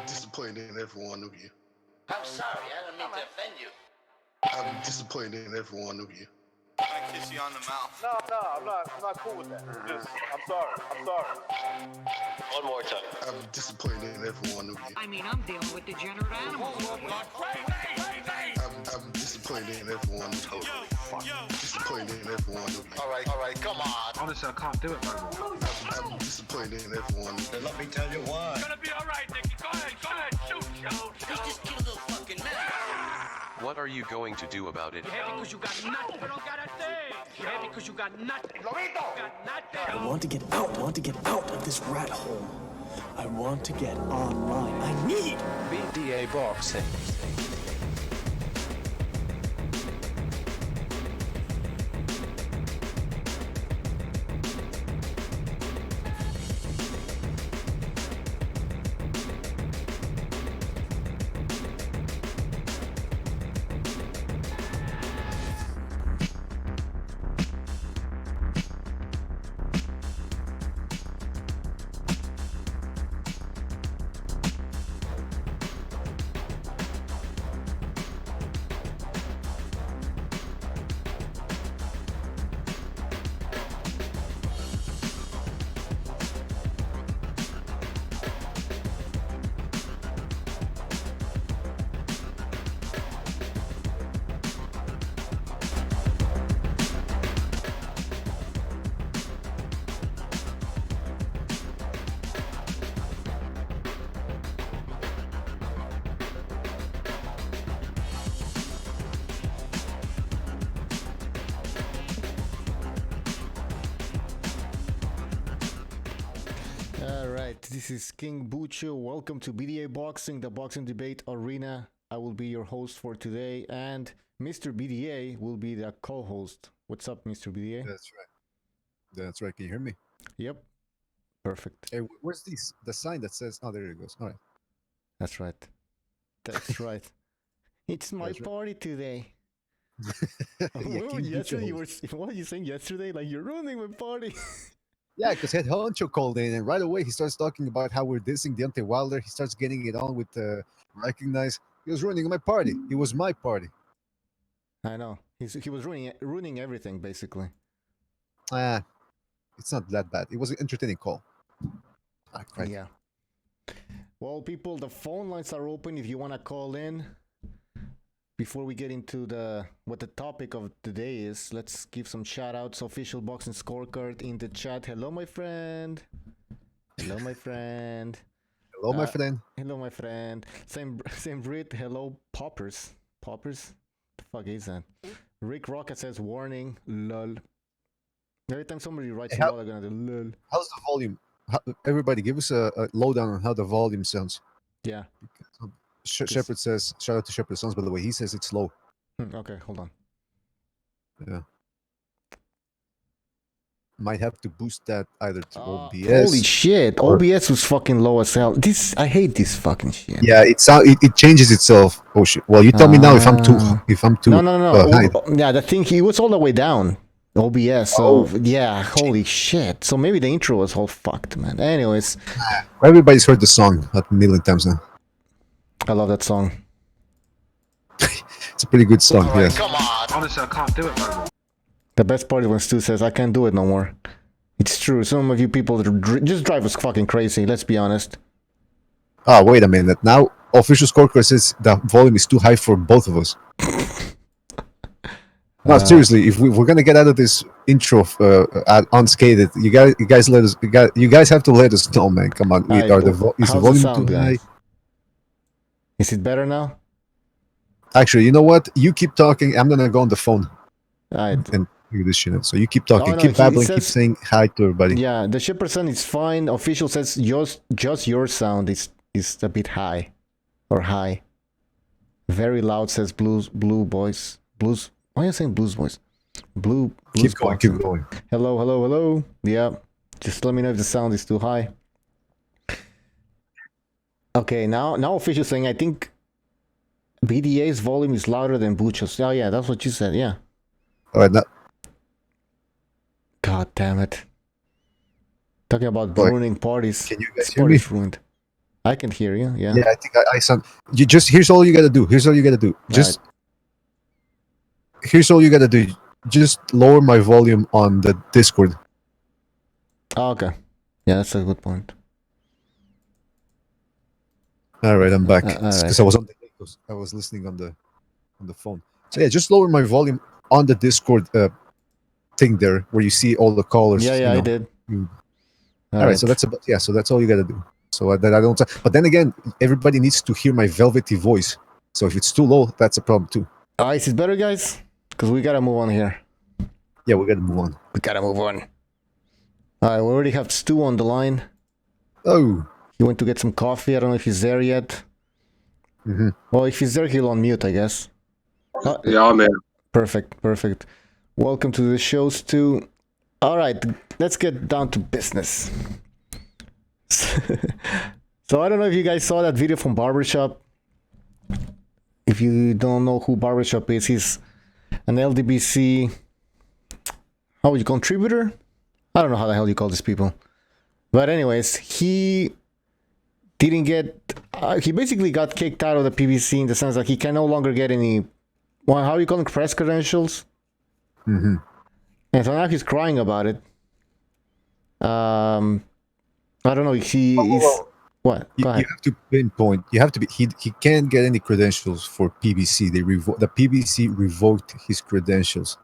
disappointed in every one of you. I'm sorry, I don't mean to offend you. I'm disappointed in every one of you. I kiss you on the mouth. No, I'm not cool with that. I'm sorry. One more time. I'm disappointed in every one of you. I mean, I'm dealing with degenerate animals. I'm disappointed in every one of you. Disappointed in every one of you. All right, come on. Honestly, I can't do it, man. I'm disappointed in every one of you. Let me tell you why. It's gonna be all right, Nicky. Go ahead, shoot. You just killed a little fucking man. What are you going to do about it? You happy because you got nothing? You don't got a thing. You happy because you got nothing? Lobito! Got nothing. I want to get out. I want to get out of this rat hole. I want to get online. I need BDA Boxing. Alright, this is King Bucho. Welcome to BDA Boxing, the boxing debate arena. I will be your host for today, and Mr. BDA will be the co-host. What's up, Mr. BDA? That's right. Can you hear me? Yep. Perfect. Hey, where's the sign that says? Oh, there it goes. All right. That's right. That's right. It's my That's right. party today. Yeah, Well, King yesterday Bucho. what were you saying yesterday? Like, you're ruining my party. Yeah, because Head Honcho called in, and right away he starts talking about how we're dissing Deontay Wilder. He starts getting it on with recognize. He was ruining my party. It was my party. I know. He was ruining everything, basically. It's not that bad. It was an entertaining call. Right. Yeah. Well, people, the phone lines are open if you want to call in. Before we get into what the topic of the day is, let's give some shout outs. Official boxing scorecard in the chat. Hello, my friend. Hello, my friend. Hello, my friend. Hello, my friend. Same Brit. Hello, Poppers. Poppers? The fuck is that? Rick Rocket says warning. Lol. Every time somebody writes lol, I'm gonna do lol. How's the volume? Everybody, give us a lowdown on how the volume sounds. Yeah. Shepard says, shout out to Shepard Sons, by the way. He says it's low. Okay, hold on. Yeah. Might have to boost that either to OBS. Holy shit! OBS was fucking low as hell. I hate this fucking shit. Yeah, it changes itself. Oh shit! Well, you tell me now if I'm too No. high. Yeah, the thing he was all the way down. OBS. So yeah, holy shit. So maybe the intro was all fucked, man. Anyways, Everybody's heard the song a million times now. I love that song. It's a pretty good song. All right, Yes. come on. Honestly, I can't do it, man. The best part is when Stu says, "I can't do it no more." It's true. Some of you people just drive us fucking crazy. Let's be honest. Oh, wait a minute. Now, official scorecard says the volume is too high for both of us. No, seriously. If we're gonna get out of this intro unscathed, you guys have to let us know, man. Come on. Is How's the the volume sound, too high? guys? Is it better now? Actually, you know what? You keep talking. I'm gonna go on the phone Alright. and figure this shit out. So you keep talking, No, keep it babbling, keep says- saying hi to everybody. Yeah, the shipper sound is fine. Official says just your sound is a bit high, or high. Very loud says blues boys. Blues. Why are you saying blues boys? Blues. Keep going, boxing. keep going. Hello. Yeah, just let me know if the sound is too high. Okay, now official saying I think BDA's volume is louder than Bucho's. Oh yeah, that's what you said. Yeah. All right, now, God damn it. Talking about Boy, ruining parties. can you guys This hear me? party's ruined. I can hear you. Yeah. Yeah, I think I sound. You just here's all you gotta do. Here's all you gotta do. Just here's all you gotta do. Just lower my volume on the Discord. Oh, okay. Yeah, that's a good point. All right, I'm back all because right. I was on the I was listening on the phone. So yeah, just lower my volume on the Discord thing there where you see all the callers. Yeah, you know. I did. All right, so that's about so that's all you gotta do. So that I don't. But then again, everybody needs to hear my velvety voice. So if it's too low, that's a problem too. Is it better, guys? Because we gotta move on here. Yeah, we gotta move on. We gotta move on. All right, we already have Stu on the line. Oh. He went to get some coffee. I don't know if he's there yet. Mm-hmm. Well, if he's there, he'll unmute, I guess. Yeah, I'm here. Perfect. Welcome to the show, Stu. All right, let's get down to business. So I don't know if you guys saw that video from Barbershop. If you don't know who Barbershop is, he's an LDBC, how would you contributor? I don't know how the hell you call these people. But anyways, he didn't get, he basically got kicked out of the PBC in the sense that he can no longer get any, well, how are you calling press credentials? Mm-hmm. And so now he's crying about it. I don't know. He's what? You have to pinpoint. You have to be. He can't get any credentials for PBC. The PBC revoked his credentials,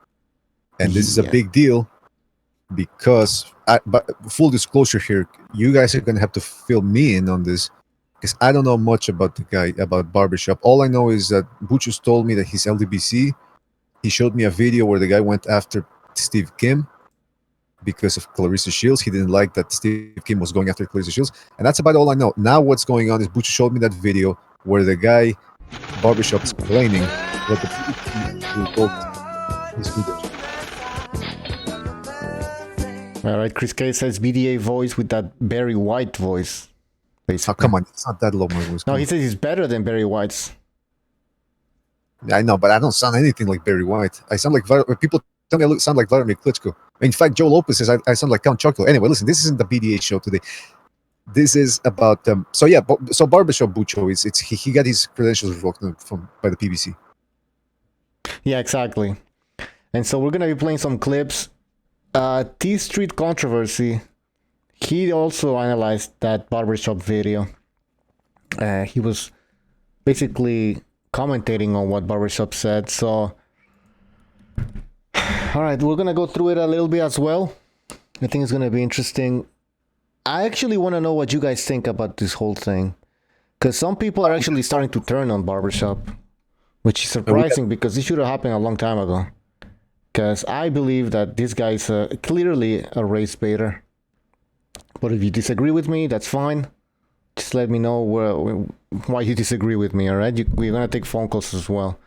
and this is a big deal because. But full disclosure here, you guys are gonna have to fill me in on this because I don't know much about the guy about Barbershop. All I know is that Buchus told me that he's LDBC. He showed me a video where the guy went after Steve Kim because of Clarissa Shields. He didn't like that Steve Kim was going after Clarissa Shields. And that's about all I know. Now what's going on is Buchus showed me that video where the guy, Barbershop, is complaining that the PBC revoked his credentials. All right, Chris K says BDA voice with that Barry White voice. Basically. Oh, come on. It's not that low, my voice. No, he says he's better than Barry White's. I know, but I don't sound anything like Barry White. I sound like people tell me I sound like Vladimir Klitschko. In fact, Joe Lopez says I sound like Count Chocula. Anyway, listen, this isn't the BDA show today. This is about so Barbershop Bucho is he got his credentials revoked by the PBC. Yeah, exactly. And so we're gonna be playing some clips. T Street Controversy. He also analyzed that Barbershop video. He was basically commentating on what Barbershop said. So, all right, we're gonna go through it a little bit as well. I think it's gonna be interesting. I actually want to know what you guys think about this whole thing, because some people are actually starting to turn on Barbershop, which is surprising because this should have happened a long time ago. Because I believe that this guy is clearly a race baiter. But if you disagree with me, that's fine. Just let me know why you disagree with me, all right? We're going to take phone calls as well.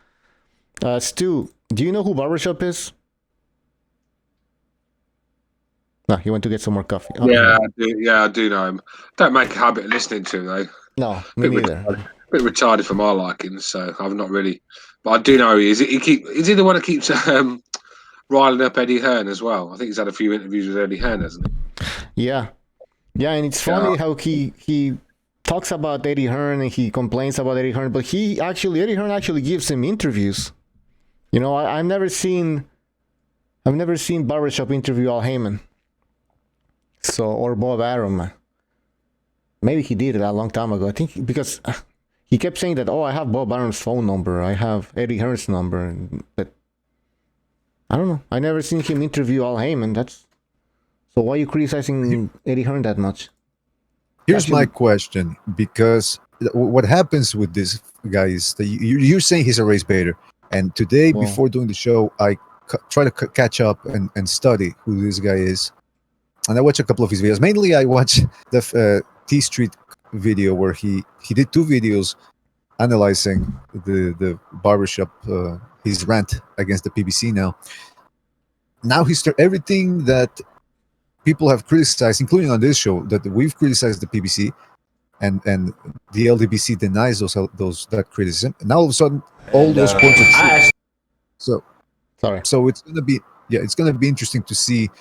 Stu, do you know who Barbershop is? No, he went to get some more coffee. Okay. Yeah, I do know him. Don't make a habit of listening to him, though. No, me neither. Bit retarded for my liking, so I've not really. But I do know who he is. Is he the one that keeps riling up Eddie Hearn as well? I think he's had a few interviews with Eddie Hearn, hasn't he? Yeah, and it's funny how he talks about Eddie Hearn and he complains about Eddie Hearn, but Eddie Hearn actually gives him interviews. You know, I've never seen Barbershop interview Al Heyman. So, or Bob Arum. Maybe he did it a long time ago. I think because he kept saying that, I have Bob Arum's phone number. I have Eddie Hearn's number. But I don't know. I never seen him interview Al Heyman. So why are you criticizing Eddie Hearn that much? Here's my question, because what happens with this guy is that you're saying he's a race baiter. And today, before doing the show, I try to catch up and study who this guy is. And I watch a couple of his videos. Mainly, I watch the T Street video where he did 2 videos analyzing the Barbershop, his rant against the PBC. Now he's everything that people have criticized, including on this show, that we've criticized the PBC, and the LDBC denies that criticism. And now all of a sudden, all those points are true. So it's gonna be interesting to see.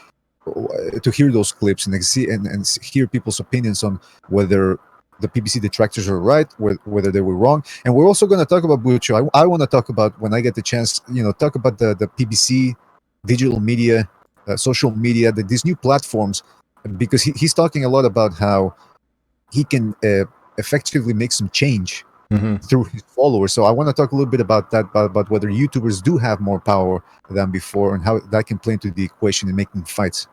To hear those clips and see and hear people's opinions on whether the PBC detractors are right, whether they were wrong. And we're also going to talk about Bucho. I want to talk about, when I get the chance, talk about the PBC, digital media, social media, these new platforms, because he's talking a lot about how he can effectively make some change through his followers. So I want to talk a little bit about that, about whether YouTubers do have more power than before and how that can play into the equation in making fights.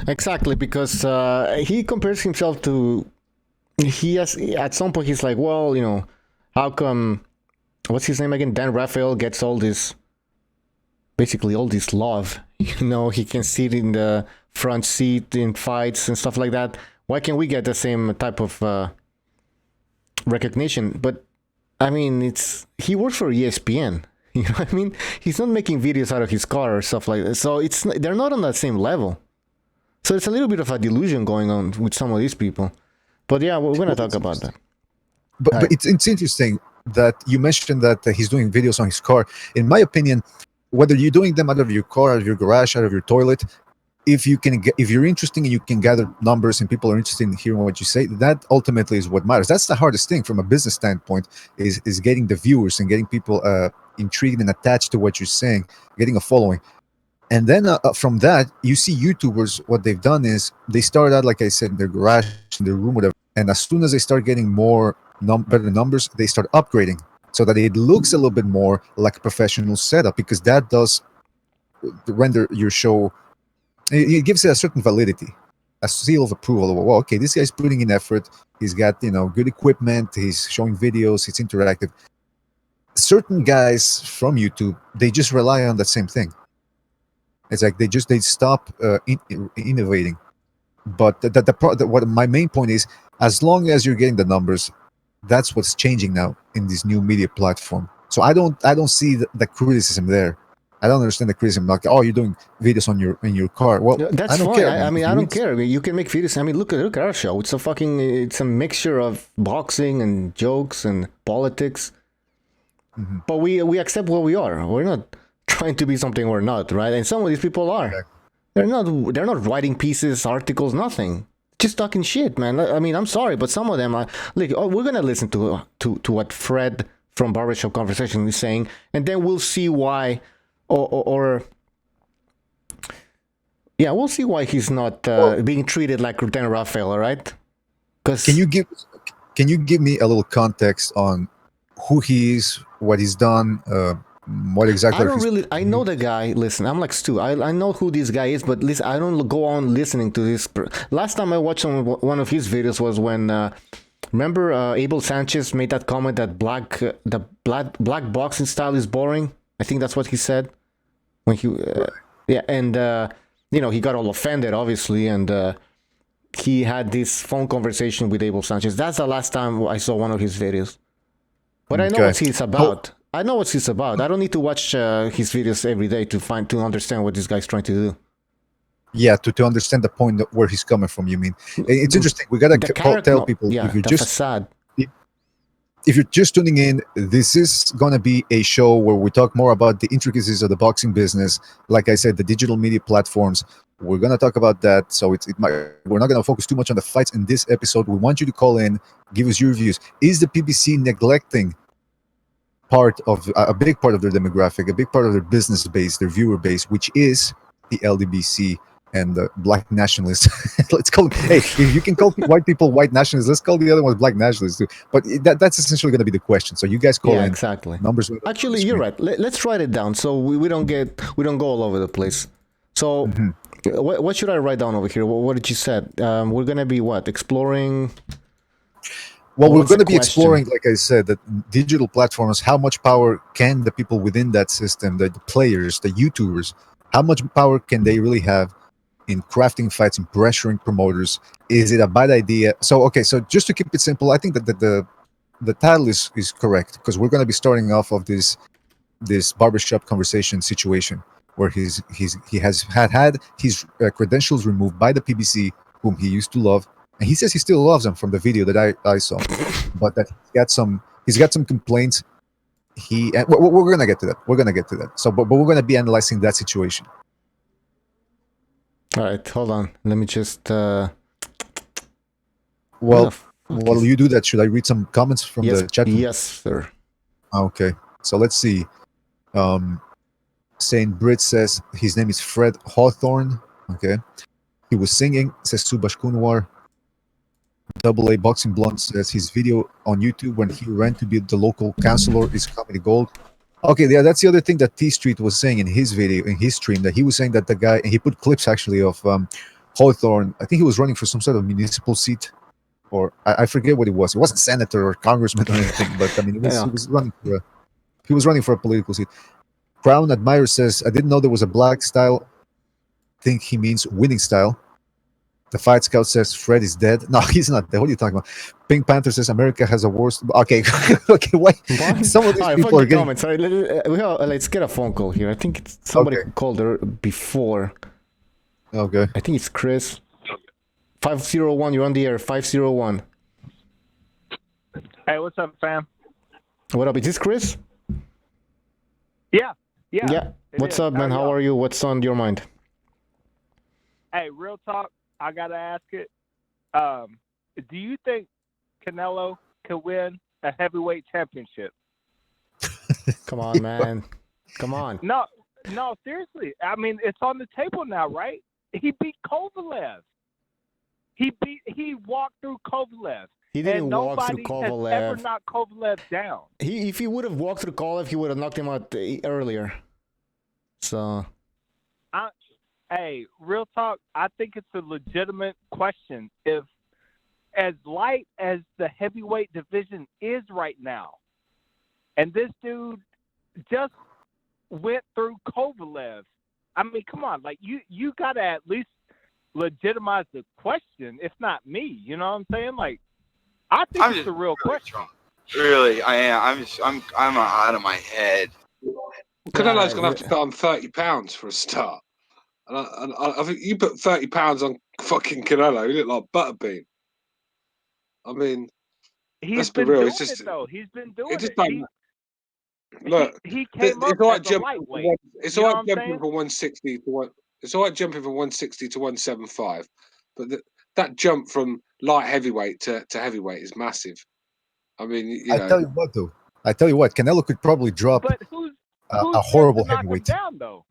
Exactly, because he compares himself to, at some point he's like, well, how come, what's his name again? Dan Raphael gets basically all this love. He can sit in the front seat in fights and stuff like that. Why can't we get the same type of recognition? But I mean, he works for ESPN. You know what I mean? He's not making videos out of his car or stuff like that. So they're not on that same level. So it's a little bit of a delusion going on with some of these people. But yeah, we're going to talk about that. But it's interesting that you mentioned that he's doing videos on his car. In my opinion, whether you're doing them out of your car, out of your garage, out of your toilet, if you're interesting and you can gather numbers and people are interested in hearing what you say, that ultimately is what matters. That's the hardest thing from a business standpoint, is getting the viewers and getting people intrigued and attached to what you're saying, getting a following. And then from that, you see YouTubers, what they've done is they start out, like I said, in their garage, in their room, whatever. And as soon as they start getting more better numbers, they start upgrading so that it looks a little bit more like a professional setup, because that does render your show, it gives it a certain validity, a seal of approval. Well, okay, this guy's putting in effort. He's got, good equipment. He's showing videos. It's interactive. Certain guys from YouTube, they just rely on that same thing. It's like they stop innovating. But what my main point is, as long as you're getting the numbers, that's what's changing now in this new media platform. So I don't see the criticism there. I don't understand the criticism. Like, you're doing videos in your car. Well, that's I don't fine. care. I mean, I don't care. I mean, you can make videos. I mean, look at our show. It's a mixture of boxing and jokes and politics. But we accept what we are. We're not trying to be something we're not, right? And some of these people are. Exactly. They're not writing pieces, articles, nothing. Just talking shit, man. I mean, I'm sorry, but some of them are like, we're gonna listen to what Fred from Barbershop Conversation is saying, and then we'll see why, we'll see why he's not being treated like Dan Raphael, all right? Because can you give me a little context on who he is, what he's done, what exactly? I know the guy. Listen, I'm like Stu. I know who this guy is, but listen, I don't go on listening to this. Last time I watched one of his videos was when, remember Abel Sanchez made that comment that the black boxing style is boring. I think that's what he said when he, and he got all offended, obviously, and he had this phone conversation with Abel Sanchez. That's the last time I saw one of his videos. But I know what he's about. I know what he's about. I don't need to watch his videos every day to understand what this guy's trying to do. Yeah, to understand the point where he's coming from. You mean it's interesting. We gotta tell people if you're just tuning in, this is gonna be a show where we talk more about the intricacies of the boxing business. Like I said, the digital media platforms. We're gonna talk about that. So we're not gonna focus too much on the fights in this episode. We want you to call in, give us your views. Is the PBC neglecting a big part of their demographic, a big part of their business base, their viewer base, which is the LDBC and the black nationalists? Let's call them, hey, if you can call white people white nationalists, let's call the other ones black nationalists too. But that's essentially going to be the question. So you guys call in. Exactly. Numbers. Actually, you're right. Let's write it down so we don't go all over the place. So what should I write down over here? What did you said? We're going to be exploring. Well, we're going to be exploring, like I said, the digital platforms. How much power can the people within that system, the players, the YouTubers, how much power can they really have in crafting fights and pressuring promoters? Is it a bad idea? So just to keep it simple, I think that the title is correct, because we're going to be starting off of this barbershop conversation situation where he has had his credentials removed by the PBC, whom he used to love. And he says he still loves them from the video that I saw, but that he's got some complaints. We're gonna get to that. So, but we're gonna be analyzing that situation. All right, hold on. Let me just. Well, While you do that, should I read some comments from the chat? Yes, sir. Okay, so let's see. Saint Brit says his name is Fred Hawthorne. Okay, he was singing, says Subash Kunwar. AA Boxing Blonde says his video on YouTube when he ran to be the local councillor is comedy gold. Okay, yeah, that's the other thing that T Street was saying in his video, in his stream, that he was saying that the guy, and he put clips actually of Hawthorne. I think he was running for some sort of municipal seat, or I forget what it was. It wasn't senator or congressman or anything, but I mean, he was running for a political seat. Crown Admirer says, I didn't know there was a black style. Think he means winning style. The Fight Scout says Fred is dead. No, he's not dead. What are you talking about? Pink Panther says America has a worst. Okay, okay. Why? Some of these people are getting comments. Sorry, let's get a phone call here. I think it's somebody called her before. Okay. I think it's Chris. 501. You're on the air. 501. Hey, what's up, fam? What up? Is this Chris? Yeah. What's up, man? How are you? What's on your mind? Hey, real talk. I gotta ask it. Do you think Canelo could win a heavyweight championship? Come on, man. Come on. No, seriously. I mean, it's on the table now, right? He beat Kovalev. He walked through Kovalev. He didn't walk through Kovalev. Nobody has ever knocked Kovalev down. If he would have walked through Kovalev, he would have knocked him out earlier. So. Hey, real talk, I think it's a legitimate question. If, as light as the heavyweight division is right now, and this dude just went through Kovalev, I mean, come on, like you got to at least legitimize the question, if not me. You know what I'm saying? Like, I think it's a real question. Really, I am. I'm out of my head. Canelo's gonna have to put on £30 for a start. And I think you put £30 on fucking Canelo, you look like Butterbean. I mean, let's be real. It's just, he's been doing it. Look, he came up as a lightweight. It's all right jumping from 160 to one. It's all right jumping from 160 to 175, but that jump from light heavyweight to heavyweight is massive. I mean, you know. I tell you what, though. I tell you what, Canelo could probably drop who's a horrible there to heavyweight. knock him down, though?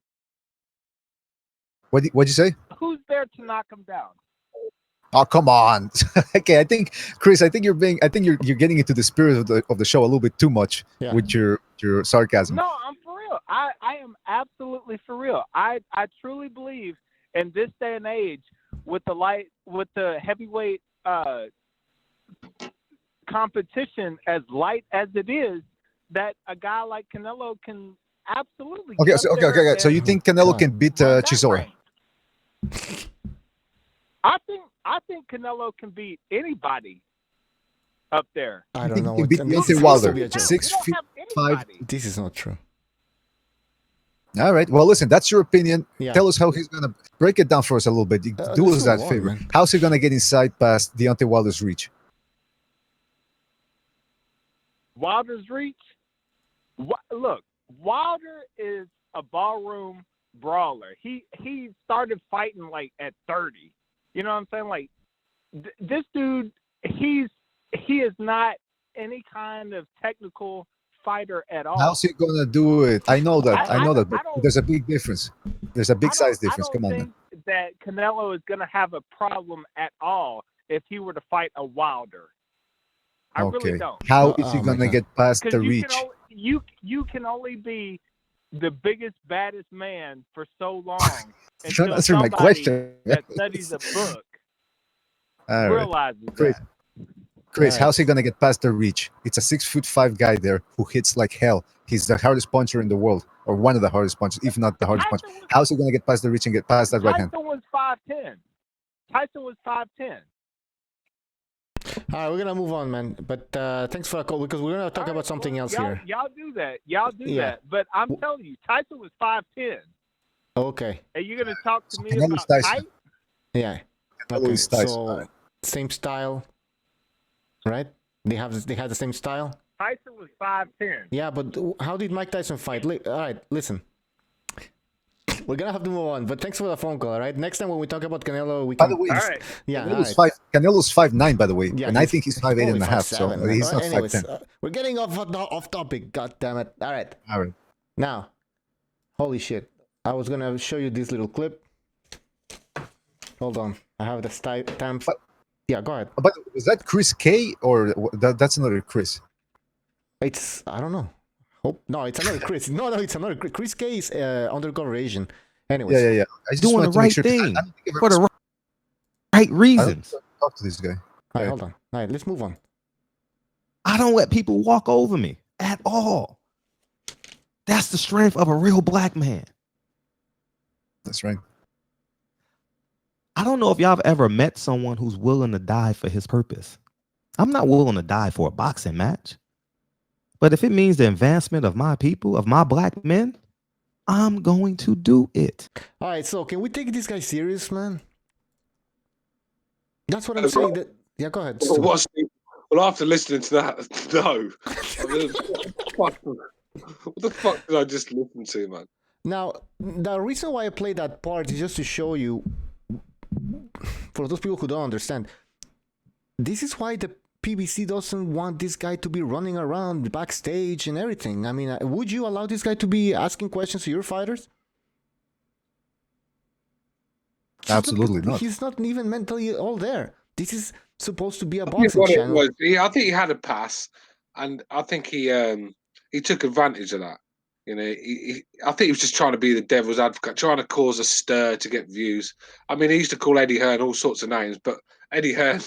What'd you say? Who's there to knock him down? Oh, come on. Okay, I think Chris, you're getting into the spirit of the show a little bit too much with your sarcasm. No, I'm for real. I am absolutely for real. I truly believe in this day and age with the heavyweight competition as light as it is, that a guy like Canelo can absolutely. Okay. So you think Canelo can beat Chisora? I think Canelo can beat anybody up there. I don't know. He beat Deontay Wilder, 6'5". This is not true. All right. Well, listen, that's your opinion. Yeah. Tell us how he's gonna break it down for us a little bit. Do us that favor. Man. How's he gonna get inside past Deontay Wilder's reach? Wilder's reach? Look, Wilder is a ballroom brawler. He started fighting like at 30. You know what I'm saying? Like this dude, he is not any kind of technical fighter at all. How's he gonna do it? I know that, but there's a big difference. There's a big size difference. Come on, man. That Canelo is gonna have a problem at all if he were to fight a Wilder. I really don't. How is he gonna get past the reach? You can only be the biggest, baddest man for so long. Trying to answer my question. That studies a book realizes that. Chris, how's he gonna get past the reach? It's a 6'5" guy there who hits like hell. He's the hardest puncher in the world, or one of the hardest punchers, if not the hardest puncher. How's he gonna get past the reach and get past that right hand? Tyson was 5'10". All right, we're gonna move on, man. But thanks for the call, because we're gonna talk about something else here. Y'all do that. But I'm telling you, Tyson was 5'10". Okay. Are you gonna talk to me Canelo's about Tyson? height? Yeah. Okay. So same style, right? They had the same style. Tyson was 5'10". Yeah, but how did Mike Tyson fight? All right, listen. We're gonna have to move on, but thanks for the phone call. All right, next time when we talk about Canelo, we By can. the way, All right. Yeah, Canelo's 5'9", by the way, Yeah, and I think he's 5'8" and a half. 5'7", So he's not anyways, 5'10". We're getting off topic. God damn it! All right, All right. now, holy shit! I was gonna show you this little clip. Hold on, I have the time. Yeah, go ahead. But was that Chris K or that's another Chris? It's I don't know. No, it's another Chris. No, it's another Chris. Chris K is undercover Asian. Anyways, Yeah. I just Doing wanted the to make right sure, thing I don't think I've for ever the right I don't reasons. talk to this guy. All right, hold on. All right, let's move on. I don't let people walk over me at all. That's the strength of a real black man. That's right. I don't know if y'all have ever met someone who's willing to die for his purpose. I'm not willing to die for a boxing match. But if it means the advancement of my people, of my black men, I'm going to do it. All right, so can we take this guy serious, man? That's what I'm saying. Yeah, go ahead. Stu. Well, after listening to that, no. I mean, what the fuck did I just listen to, man? Now, the reason why I play that part is just to show you, for those people who don't understand, this is why the PBC doesn't want this guy to be running around backstage and everything. I mean, would you allow this guy to be asking questions to your fighters? Absolutely not. He's not even mentally all there. This is supposed to be a boxing channel. I think he had a pass, and I think he took advantage of that. You know, I think he was just trying to be the devil's advocate, trying to cause a stir to get views. I mean, he used to call Eddie Hearn all sorts of names, but Eddie Hearn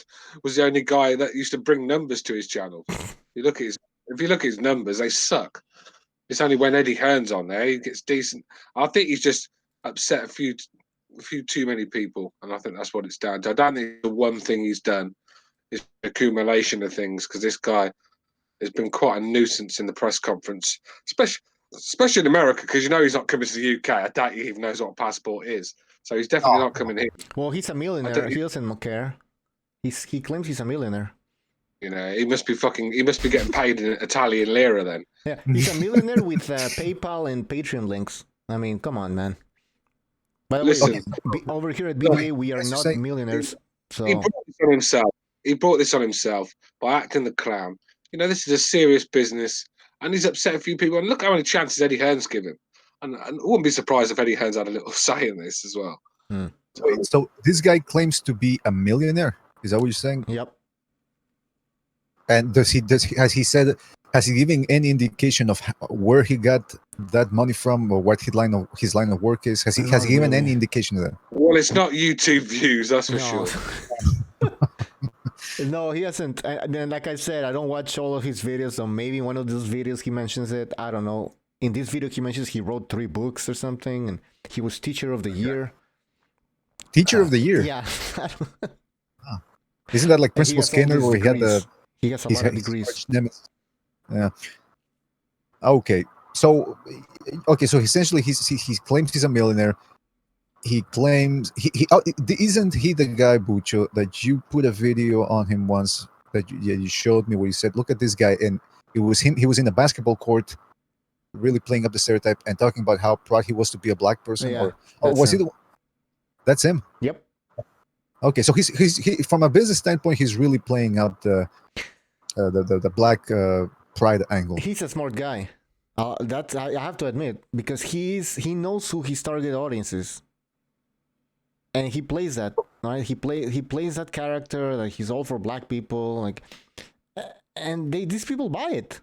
was the only guy that used to bring numbers to his channel. If you look at his numbers, they suck. It's only when Eddie Hearn's on there he gets decent. I think he's just upset a few too many people, and I think that's what it's down to. I don't think the one thing he's done is an accumulation of things, because this guy has been quite a nuisance in the press conference, especially in America, because you know he's not coming to the UK. I doubt he even knows what a passport is, so he's definitely not coming here. Well, he's a millionaire. He doesn't care. He claims he's a millionaire. You know, he must be getting paid in Italian lira then. Yeah, he's a millionaire with PayPal and Patreon links. I mean, come on, man. By the way, over here at BDA, we are not millionaires. So he brought this on himself. He brought this on himself by acting the clown. You know, this is a serious business, and he's upset a few people. And look how many chances Eddie Hearn's given. And I wouldn't be surprised if Eddie Hearn's had a little say in this as well. So this guy claims to be a millionaire. Is that what you're saying? Yep. And has he given any indication of where he got that money from, or what his line of work is? Has he given any indication of that? Well, it's not YouTube views, that's for sure. No, he hasn't. And then, like I said, I don't watch all of his videos, so maybe one of those videos he mentions it. I don't know. In this video, he mentions he wrote 3 books or something, and he was Teacher of the Year. Teacher of the Year? Yeah. Isn't that like Principal Skinner, where he has a lot of degrees. Yeah. Okay. So essentially, he claims he's a millionaire. He claims isn't he the guy, Bucho, that you put a video on him once that you showed me, where you said, "Look at this guy," and it was him. He was in a basketball court, really playing up the stereotype and talking about how proud he was to be a black person. Yeah, was he the one? That's him. Yep. Okay, so he from a business standpoint, he's really playing out the black pride angle. He's a smart guy. That's I have to admit, because he knows who his target audience is, and he plays that. Right? He plays that character. Like, he's all for black people. Like, and these people buy it.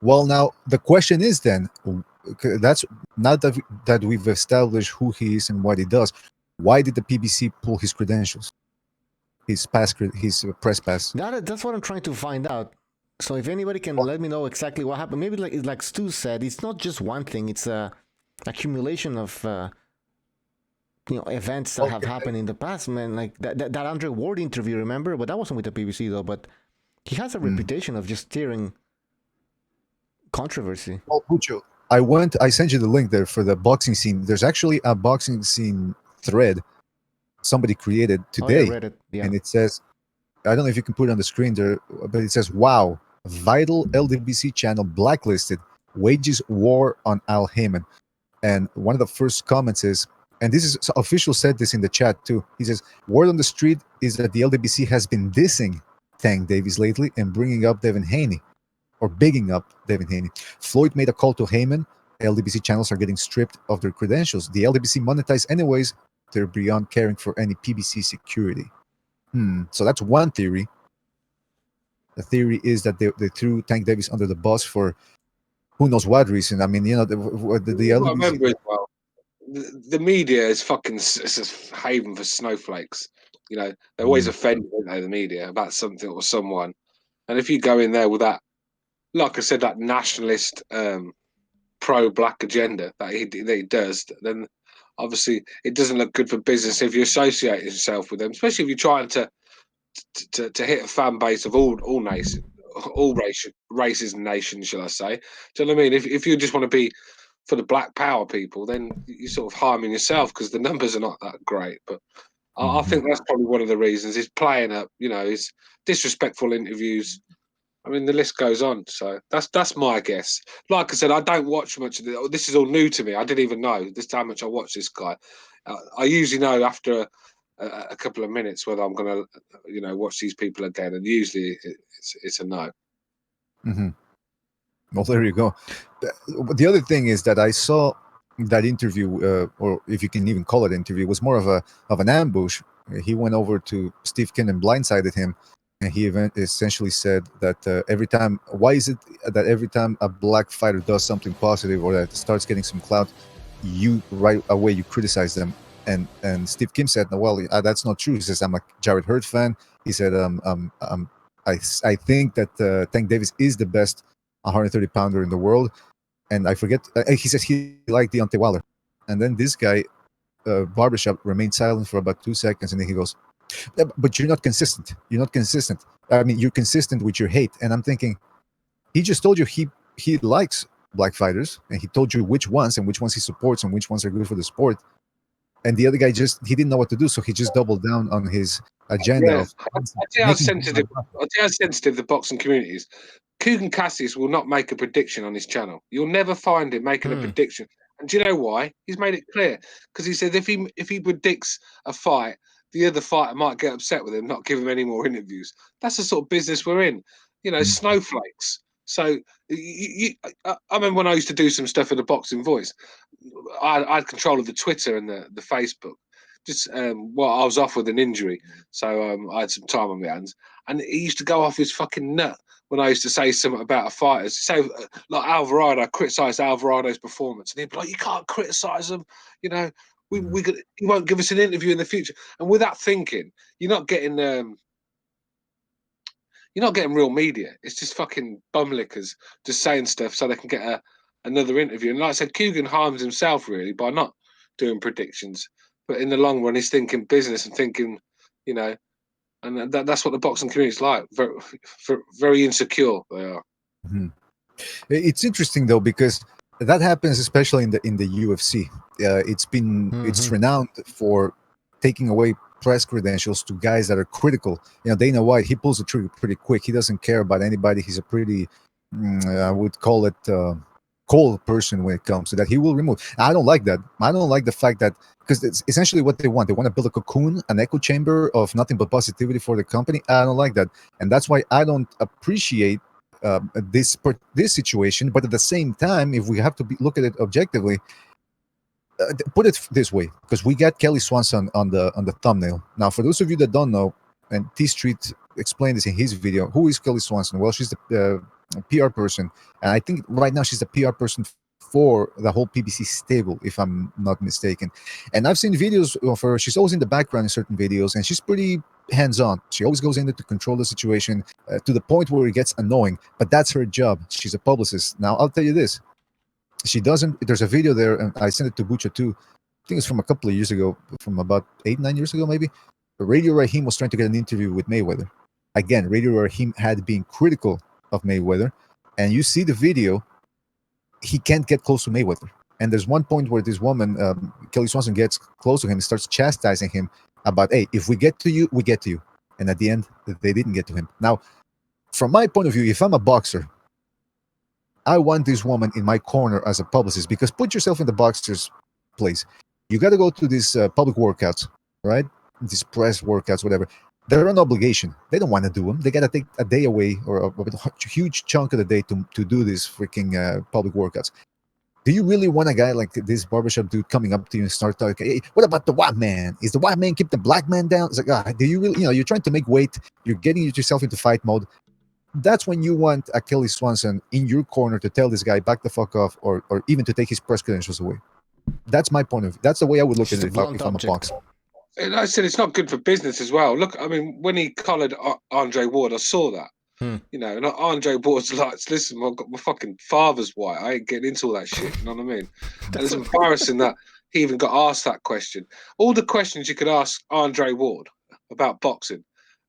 Well, now the question is then, that's now that we've established who he is and what he does. Why did the PBC pull his credentials, his press pass? That's what I'm trying to find out. So if anybody can let me know exactly what happened, maybe like Stu said, it's not just one thing; it's a accumulation of events that have happened in the past. Man, like that Andre Ward interview, remember? But that wasn't with the PBC though. But he has a reputation of just steering controversy. Well, Pucho, I sent you the link there for the boxing scene. There's actually a boxing scene thread somebody created today, I read it. Yeah. And it says, I don't know if you can put it on the screen there, but it says, "Wow, vital LDBC channel blacklisted, wages war on Al Heyman." And one of the first comments is, and this is so official said this in the chat too. He says, "Word on the street is that the LWBC has been dissing Tank Davis lately and bringing up Devin Haney, or bigging up Devin Haney. Floyd made a call to Heyman. LWBC channels are getting stripped of their credentials. The LWBC monetize anyways. They're beyond caring for any PBC security." So that's one theory. The theory is that they threw Tank Davis under the bus for who knows what reason. I mean, you know, the I remember as well. The media is fucking it's a haven for snowflakes. You know, they're always offended, aren't they, the media, about something or someone. And if you go in there with that, like I said, that nationalist pro-black agenda that he does, then obviously it doesn't look good for business if you associate yourself with them, especially if you're trying to hit a fan base of all nations, all races and nations, shall I say? Do you know what I mean? If you just want to be for the black power people, then you're sort of harming yourself because the numbers are not that great. But I think that's probably one of the reasons. He's playing up, you know, his disrespectful interviews. I mean, the list goes on. So that's my guess. Like I said, I don't watch much of it. This is all new to me. I didn't even know this how much I watch this guy. I usually know after a couple of minutes whether I'm going to, you know, watch these people again, and usually it's a no. Well, there you go. The other thing is that I saw that interview, or if you can even call it interview, was more of an ambush. He went over to Steve Kinn and blindsided him, and he essentially said that why is it that every time a black fighter does something positive or that starts getting some clout, you right away you criticize them. And Steve Kim said, "No, well, that's not true." He says, "I'm a Jarrett Hurd fan." He said, I think that Tank Davis is the best 130-pounder in the world." And I forget, he says he liked Deontay Wilder. And then this guy, Barbershop, remained silent for about 2 seconds, and then he goes, "But you're not consistent. You're not consistent. I mean, you're consistent with your hate." And I'm thinking, he just told you he likes black fighters, and he told you which ones he supports and which ones are good for the sport. And the other guy he didn't know what to do, so he just doubled down on his agenda. Yeah. I'll tell you how sensitive the boxing community is. Kugan Cassius will not make a prediction on his channel. You'll never find him making a prediction. And do you know why? He's made it clear. Because he said if he predicts a fight, the other fighter might get upset with him, not give him any more interviews. That's the sort of business we're in. You know, snowflakes. So I remember when I used to do some stuff in the Boxing Voice, I had control of the Twitter and the Facebook. Just I was off with an injury, so I had some time on my hands, and he used to go off his fucking nut when I used to say something about a fighter. So like Alvarado, I criticised Alvarado's performance, and he'd be like, "You can't criticise him, you know. He won't give us an interview in the future." And with that thinking, you're not getting real media. It's just fucking bum lickers just saying stuff so they can get another interview. And like I said, Kugan harms himself really by not doing predictions. But in the long run, he's thinking business and thinking, you know, and that's what the boxing community is like. Very, very insecure they are. It's interesting though, because that happens especially in the UFC. It's renowned for taking away press credentials to guys that are critical. You know, Dana White, he pulls the trigger pretty quick. He doesn't care about anybody. He's a pretty, I would call it, cold person when it comes to that. He will remove. I don't like that. I don't like the fact that, because it's essentially what they want. They want to build a cocoon, an echo chamber of nothing but positivity for the company. I don't like that. And that's why I don't appreciate this situation. But at the same time, if we have to look at it objectively, put it this way, because we got Kelly Swanson on the thumbnail. Now, for those of you that don't know, and T Street explained this in his video, who is Kelly Swanson? Well, she's the PR person, and I think right now she's the PR person for the whole PBC stable, if I'm not mistaken. And I've seen videos of her. She's always in the background in certain videos, and she's pretty hands-on. She always goes in there to control the situation to the point where it gets annoying, but that's her job. She's a publicist. Now, I'll tell you this. She doesn't. There's a video there, and I sent it to Bucha too. I think it's from a couple of years ago, from about 8-9 years ago, maybe. Radio Raheem was trying to get an interview with Mayweather. Again, Radio Raheem had been critical of Mayweather, and you see the video. He can't get close to Mayweather. And there's one point where this woman, Kelly Swanson, gets close to him and starts chastising him about, "Hey, if we get to you, we get to you." And at the end, they didn't get to him. Now, from my point of view, if I'm a boxer, I want this woman in my corner as a publicist, because put yourself in the boxer's place. You got to go to these public workouts, right? These press workouts, whatever. They're an obligation. They don't want to do them. They got to take a day away or a huge chunk of the day to do these freaking public workouts. Do you really want a guy like this barbershop dude coming up to you and start talking, hey, what about the white man? Is the white man keep the black man down? It's like, do you really, you're trying to make weight. You're getting yourself into fight mode. That's when you want a Kelly Swanson in your corner to tell this guy back the fuck off, or even to take his press credentials away. That's my point of view. That's the way I would look at it if I'm a boxer. And I said it's not good for business as well. Look, I mean, when he collared Andre Ward, I saw that. And Andre Ward's like, listen, I've got my fucking father's white. I ain't getting into all that shit. You know what I mean? And it's embarrassing that he even got asked that question. All the questions you could ask Andre Ward about boxing,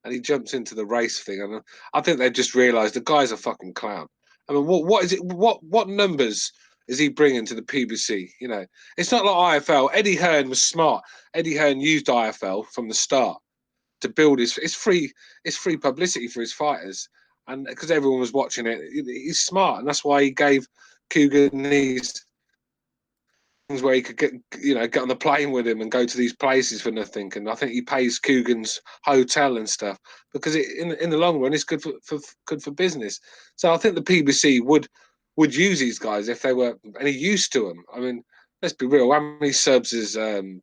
and he jumps into the race thing. And I think they just realised the guy's a fucking clown. I mean, what is it? What numbers is he bringing to the PBC? It's not like IFL. Eddie Hearn was smart. Eddie Hearn used IFL from the start to build it's free publicity for his fighters, and because everyone was watching it, he's smart, and that's why he gave Coogan these things where he could get on the plane with him and go to these places for nothing. And I think he pays Coogan's hotel and stuff because in the long run it's good for business. So I think the PBC would use these guys if they were any use to them. I mean, let's be real. How many subs has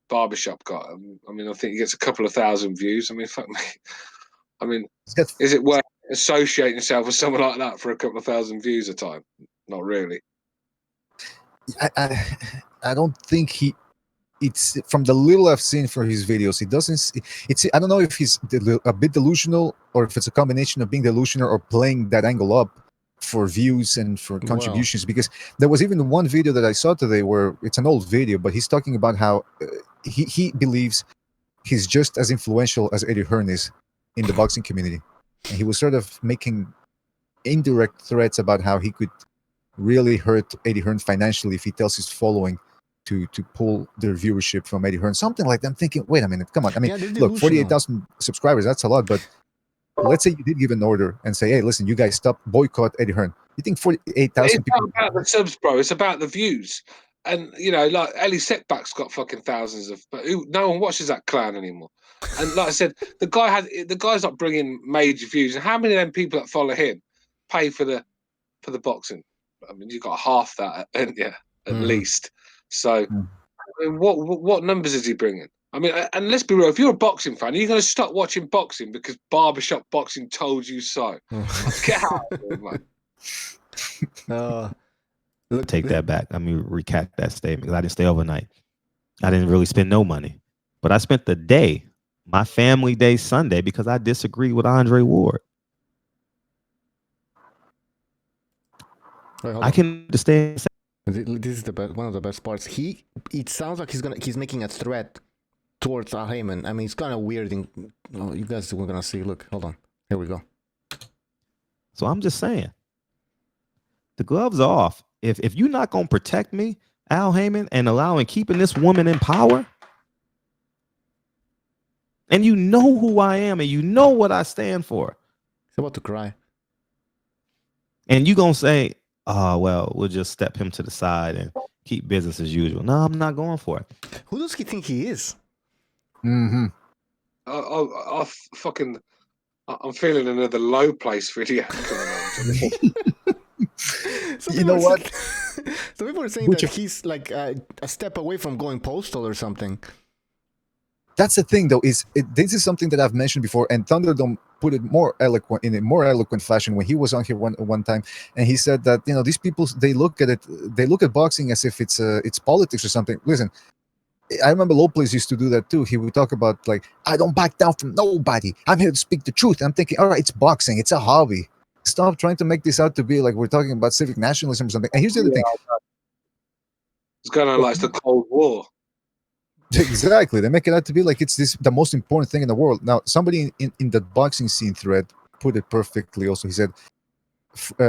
Barbershop got? I mean, I think he gets a couple of thousand views. I mean, fuck me. I mean, is it worth associating yourself with someone like that for a couple of thousand views a time? Not really. I don't think it's from the little I've seen for his videos. It doesn't. I don't know if he's a bit delusional or if it's a combination of being delusional or playing that angle up for views and for contributions. Because there was even one video that I saw today where it's an old video, but he's talking about how he believes he's just as influential as Eddie Hearn is in the boxing community, and he was sort of making indirect threats about how he could really hurt Eddie Hearn financially if he tells his following to pull their viewership from Eddie Hearn, something like that. I'm thinking, wait a minute, come on. I mean, look, 48,000 subscribers, that's a lot, but let's say you did give an order and say, hey, listen, you guys stop, boycott Eddie Hearn. You think 48,000 people... It's not about the subs, bro. It's about the views. And, like, Ellie Setback's got fucking thousands of... But no one watches that clown anymore. And like I said, the guy's not bringing major views. And how many of them people that follow him pay for the boxing? I mean, you've got half that, at least. So, I mean, what numbers is he bringing? I mean, and let's be real, if you're a boxing fan, are you going to stop watching boxing because Barbershop Boxing told you so? Get out of here, mate. Take that back. I mean, recap that statement because I didn't stay overnight. I didn't really spend no money. But I spent the day, my family day Sunday, because I disagreed with Andre Ward. I can understand. This is one of the best parts. It sounds like he's making a threat towards Al Heyman. I mean, it's kind of weird. You guys were gonna see. Look, hold on. Here we go. So I'm just saying, the gloves are off. If you're not gonna protect me, Al Heyman, and keeping this woman in power, and you know who I am, and you know what I stand for. He's about to cry. And you gonna say, oh, well, we'll just step him to the side and keep business as usual. No, I'm not going for it. Who does he think he is? I'm feeling another low place video. You know what? Some people are saying that he's like a step away from going postal or something. That's the thing, though. This is something that I've mentioned before, and Thunderdome put it in a more eloquent fashion when he was on here one time, and he said that these people they look at boxing as if it's politics or something. Listen, I remember Lopez used to do that too. He would talk about like, I don't back down from nobody. I'm here to speak the truth. I'm thinking, all right, it's boxing. It's a hobby. Stop trying to make this out to be like we're talking about civic nationalism or something. And here's the other thing. It's kind of like the Cold War. Exactly. They make it out to be like it's the most important thing in the world. Now, somebody in the boxing scene thread put it perfectly also. He said,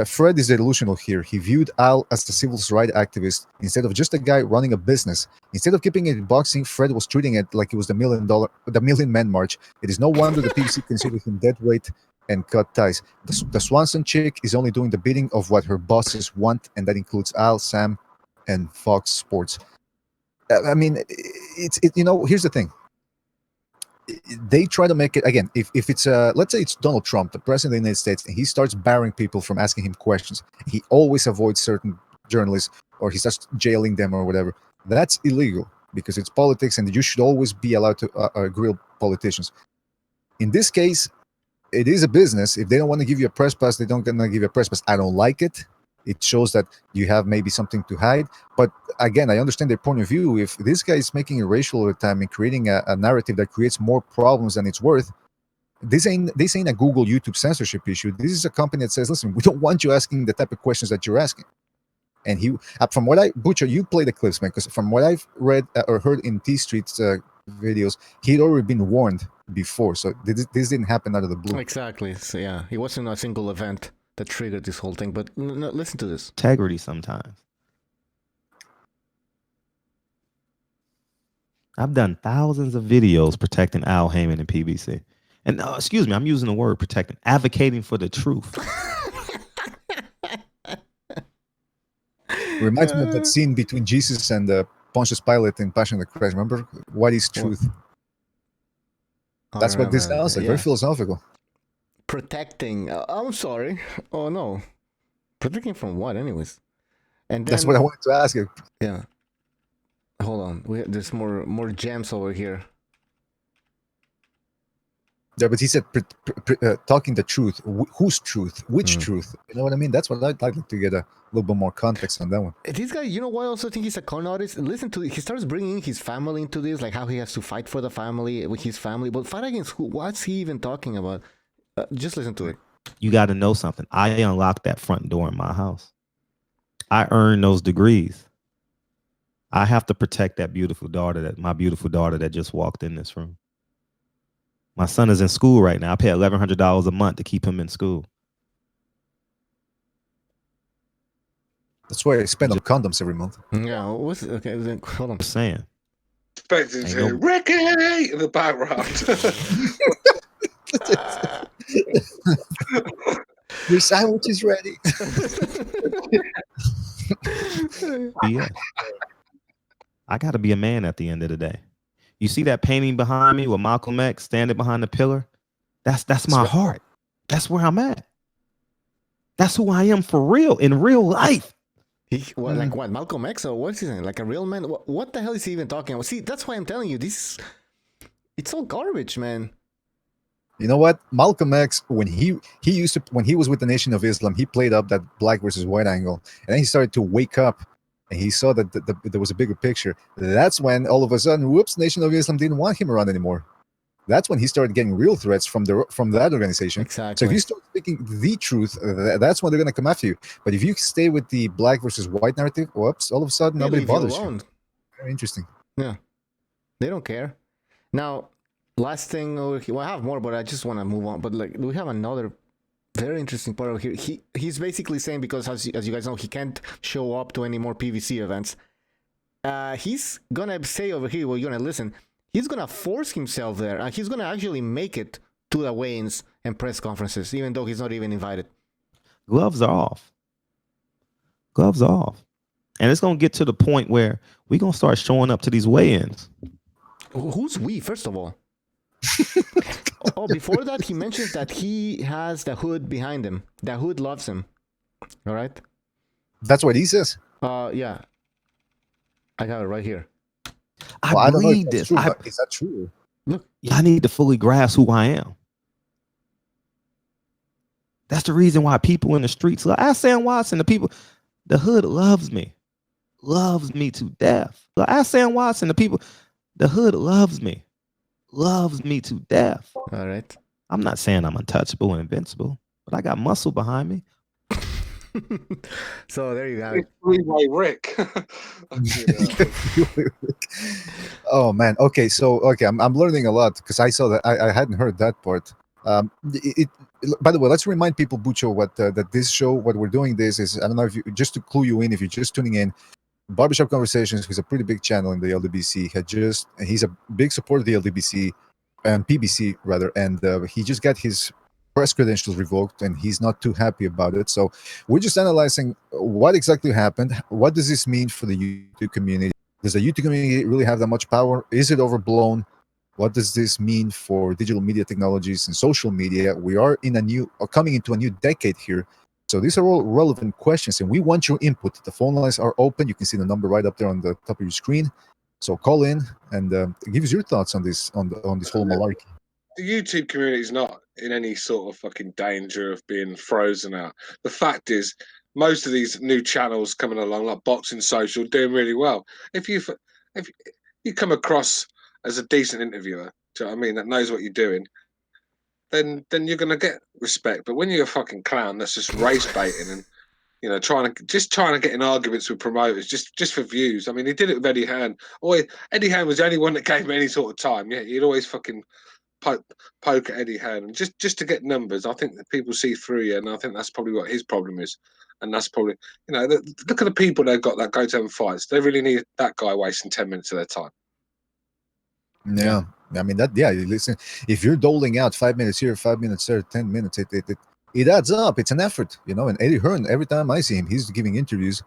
Fred is delusional here. He viewed Al as the civil rights activist instead of just a guy running a business. Instead of keeping it in boxing, Fred was treating it like it was the $1 million man march. It is no wonder the PBC considered him dead weight and cut ties. The Swanson chick is only doing the bidding of what her bosses want, and that includes Al, Sam, and Fox Sports. I mean, here's the thing. They try to make it, again, if it's, let's say it's Donald Trump, the president of the United States, and he starts barring people from asking him questions. He always avoids certain journalists, or he starts jailing them or whatever. That's illegal because it's politics, and you should always be allowed to grill politicians. In this case, it is a business. If they don't want to give you a press pass, they don't gonna give you a press pass. I don't like it. It shows that you have maybe something to hide. But again, I understand their point of view. If this guy is making it racial all the time and creating a narrative that creates more problems than it's worth, this ain't a Google, YouTube censorship issue. This is a company that says, listen, we don't want you asking the type of questions that you're asking. And he, from what Butcher, you play the clips, man, because from what I've read or heard in T Street's videos, he'd already been warned before. So this didn't happen out of the blue. Exactly. So yeah, it wasn't a single event that triggered this whole thing. But listen to this. Integrity sometimes. I've done thousands of videos protecting Al Heyman and PBC. And excuse me, I'm using the word protecting, advocating for the truth. Reminds me of that scene between Jesus and Pontius Pilate in Passion of the Christ. Remember? What is truth? That's what this sounds like. Very philosophical. Protecting. I'm sorry. Oh, no. Protecting from what, anyways? And then, that's what I wanted to ask you. Yeah. Hold on. There's more gems over here. Yeah, but he said talking the truth. Whose truth? Which truth? You know what I mean? That's what I'd like to get a little bit more context on that one. This guy, you know what I also think he's a con artist? Listen to it. He starts bringing his family into this, like how he has to fight for the family, with his family. But fight against who? What's he even talking about? Just listen to it. You got to know something. I unlocked that front door in my house. I earned those degrees. I have to protect that my beautiful daughter that just walked in this room. My son is in school right now. I pay $1,100 a month to keep him in school. That's why I spend on condoms every month. Yeah, okay? Hold on. I'm saying. Expecting to hear Ricky in the background. Your sandwich is ready. Yeah. I got to be a man at the end of the day. You see that painting behind me with Malcolm X standing behind the pillar? That's my heart. That's where I'm at. That's who I am for real, in real life. Like what? Malcolm X or what's he saying? Like a real man? What the hell is he even talking about? See, that's why I'm telling you, it's all garbage, man. You know what? Malcolm X, when he was with the Nation of Islam, he played up that black versus white angle, and then he started to wake up, and he saw that there was a bigger picture. That's when all of a sudden, whoops, Nation of Islam didn't want him around anymore. That's when he started getting real threats from that organization. Exactly. So if you start speaking the truth, that's when they're going to come after you. But if you stay with the black versus white narrative, whoops, all of a sudden nobody bothers you. Very interesting. Yeah, they don't care. Now, last thing over here. Well, I have more, but I just want to move on. But like, we have another very interesting part over here. He's basically saying, because as you guys know, he can't show up to any more PVC events. He's gonna say over here, well, you're gonna listen. He's gonna force himself there, and he's gonna actually make it to the weigh-ins and press conferences, even though he's not even invited. Gloves are off. Gloves are off. And it's gonna get to the point where we're gonna start showing up to these weigh-ins. Who's we, first of all? Before that, he mentions that he has the hood behind him. The hood loves him. All right? That's what he says? Yeah. I got it right here. I believe this. True, is that true? Look, I need to fully grasp who I am. That's the reason why people in the streets, ask Sam Watson, the hood loves me to death. Ask Sam Watson, the hood loves me to death. All right. I'm not saying I'm untouchable and invincible, but I got muscle behind me. So there you have it. Freeway Rick. Oh man. Okay. So I'm learning a lot because I saw that I hadn't heard that part. By the way, let's remind people, Bucho, that this show, what we're doing this is, I don't know if you, just to clue you in, if you're just tuning in, Barbershop Conversations, who's a pretty big channel in the LDBC, he's a big supporter of the LDBC and PBC rather, and he just got his press credentials revoked, and he's not too happy about it. So we're just analyzing what exactly happened. What does this mean for the YouTube community? Does the YouTube community really have that much power? Is it overblown? What does this mean for digital media technologies and social media? We are coming into a new decade here. So these are all relevant questions, and we want your input. The phone lines are open. You can see the number right up there on the top of your screen. So call in and give us your thoughts on this this whole malarkey. The YouTube community is not in any sort of fucking danger of being frozen out. The fact is, most of these new channels coming along, like Boxing Social, doing really well. If you come across as a decent interviewer, do you know what I mean, that knows what you're doing, then you're gonna get respect. But when you're a fucking clown that's just race baiting and trying to get in arguments with promoters just for views. I mean, he did it with Eddie Hearn. Eddie Hearn was the only one that gave him any sort of time. Yeah, he'd always fucking poke at Eddie Hearn, and just to get numbers. I think that people see through you, and I think that's probably what his problem is. And that's probably, look at the people they've got that go to them fights. They really need that guy wasting 10 minutes of their time. Yeah. I mean listen, if you're doling out 5 minutes here, 5 minutes there, 10 minutes, it adds up. It's an effort, and Eddie Hearn, every time I see him, he's giving interviews.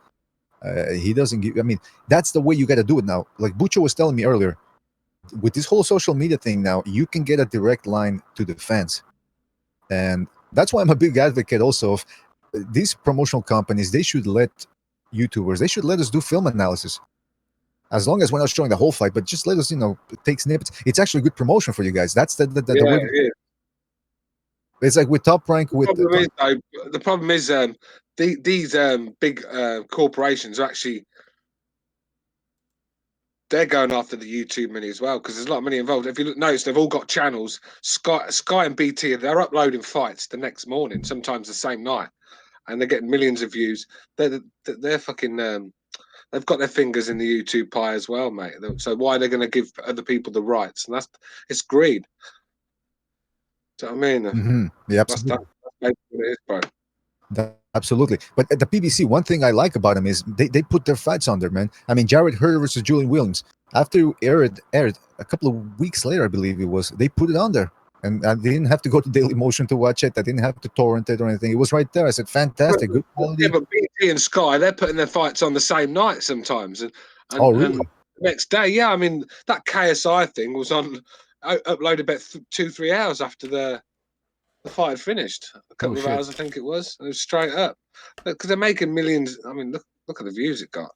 He doesn't give, I mean, that's the way you got to do it now. Like Bucho was telling me earlier, with this whole social media thing now, you can get a direct line to the fans. And that's why I'm a big advocate also of these promotional companies. They should let YouTubers, they should let us do film analysis. As long as we're not showing the whole fight, but just let us, take snippets. It's actually good promotion for you guys. That's the way. It's like with Top Rank. The problem is these big corporations are actually, they're going after the YouTube money as well, because there's a lot of money involved. If you notice, they've all got channels. Sky and BT, they're uploading fights the next morning, sometimes the same night, and they're getting millions of views. They're fucking. They've got their fingers in the YouTube pie as well, mate. So why are they going to give other people the rights? And it's greed. Do you know what I mean? Mm-hmm. Yeah, absolutely. That's what it is, bro. Absolutely. But at the PBC, one thing I like about them is they put their fights on there, man. I mean, Jared Herder versus Julian Williams. After it aired a couple of weeks later, I believe it was, they put it on there. And I didn't have to go to Dailymotion to watch it. I didn't have to torrent it or anything. It was right there. I said, fantastic, good quality. Yeah, but BT and Sky, they're putting their fights on the same night sometimes. And really? And next day, yeah. I mean, that KSI thing was uploaded about 2-3 hours after the fight had finished. A couple of hours, I think it was. And it was straight up. Because they're making millions. I mean, look at the views it got.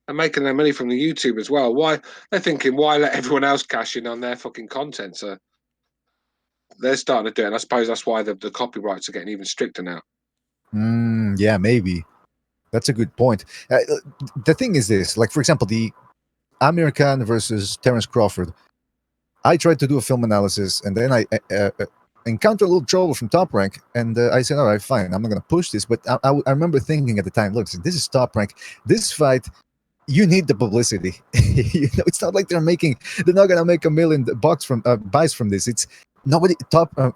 They're making their money from the YouTube as well. Why? They're thinking, why let everyone else cash in on their fucking content? So they're starting to do it. And I suppose that's why the copyrights are getting even stricter now. Yeah, maybe. That's a good point. The thing is this, like, for example, the Amir Khan versus Terence Crawford. I tried to do a film analysis, and then I encountered a little trouble from Top Rank, and I said, all right, fine, I'm not going to push this. But I remember thinking at the time, look, this is Top Rank. This fight, you need the publicity. It's not like they're not going to make $1 million buys from this. It's nobody.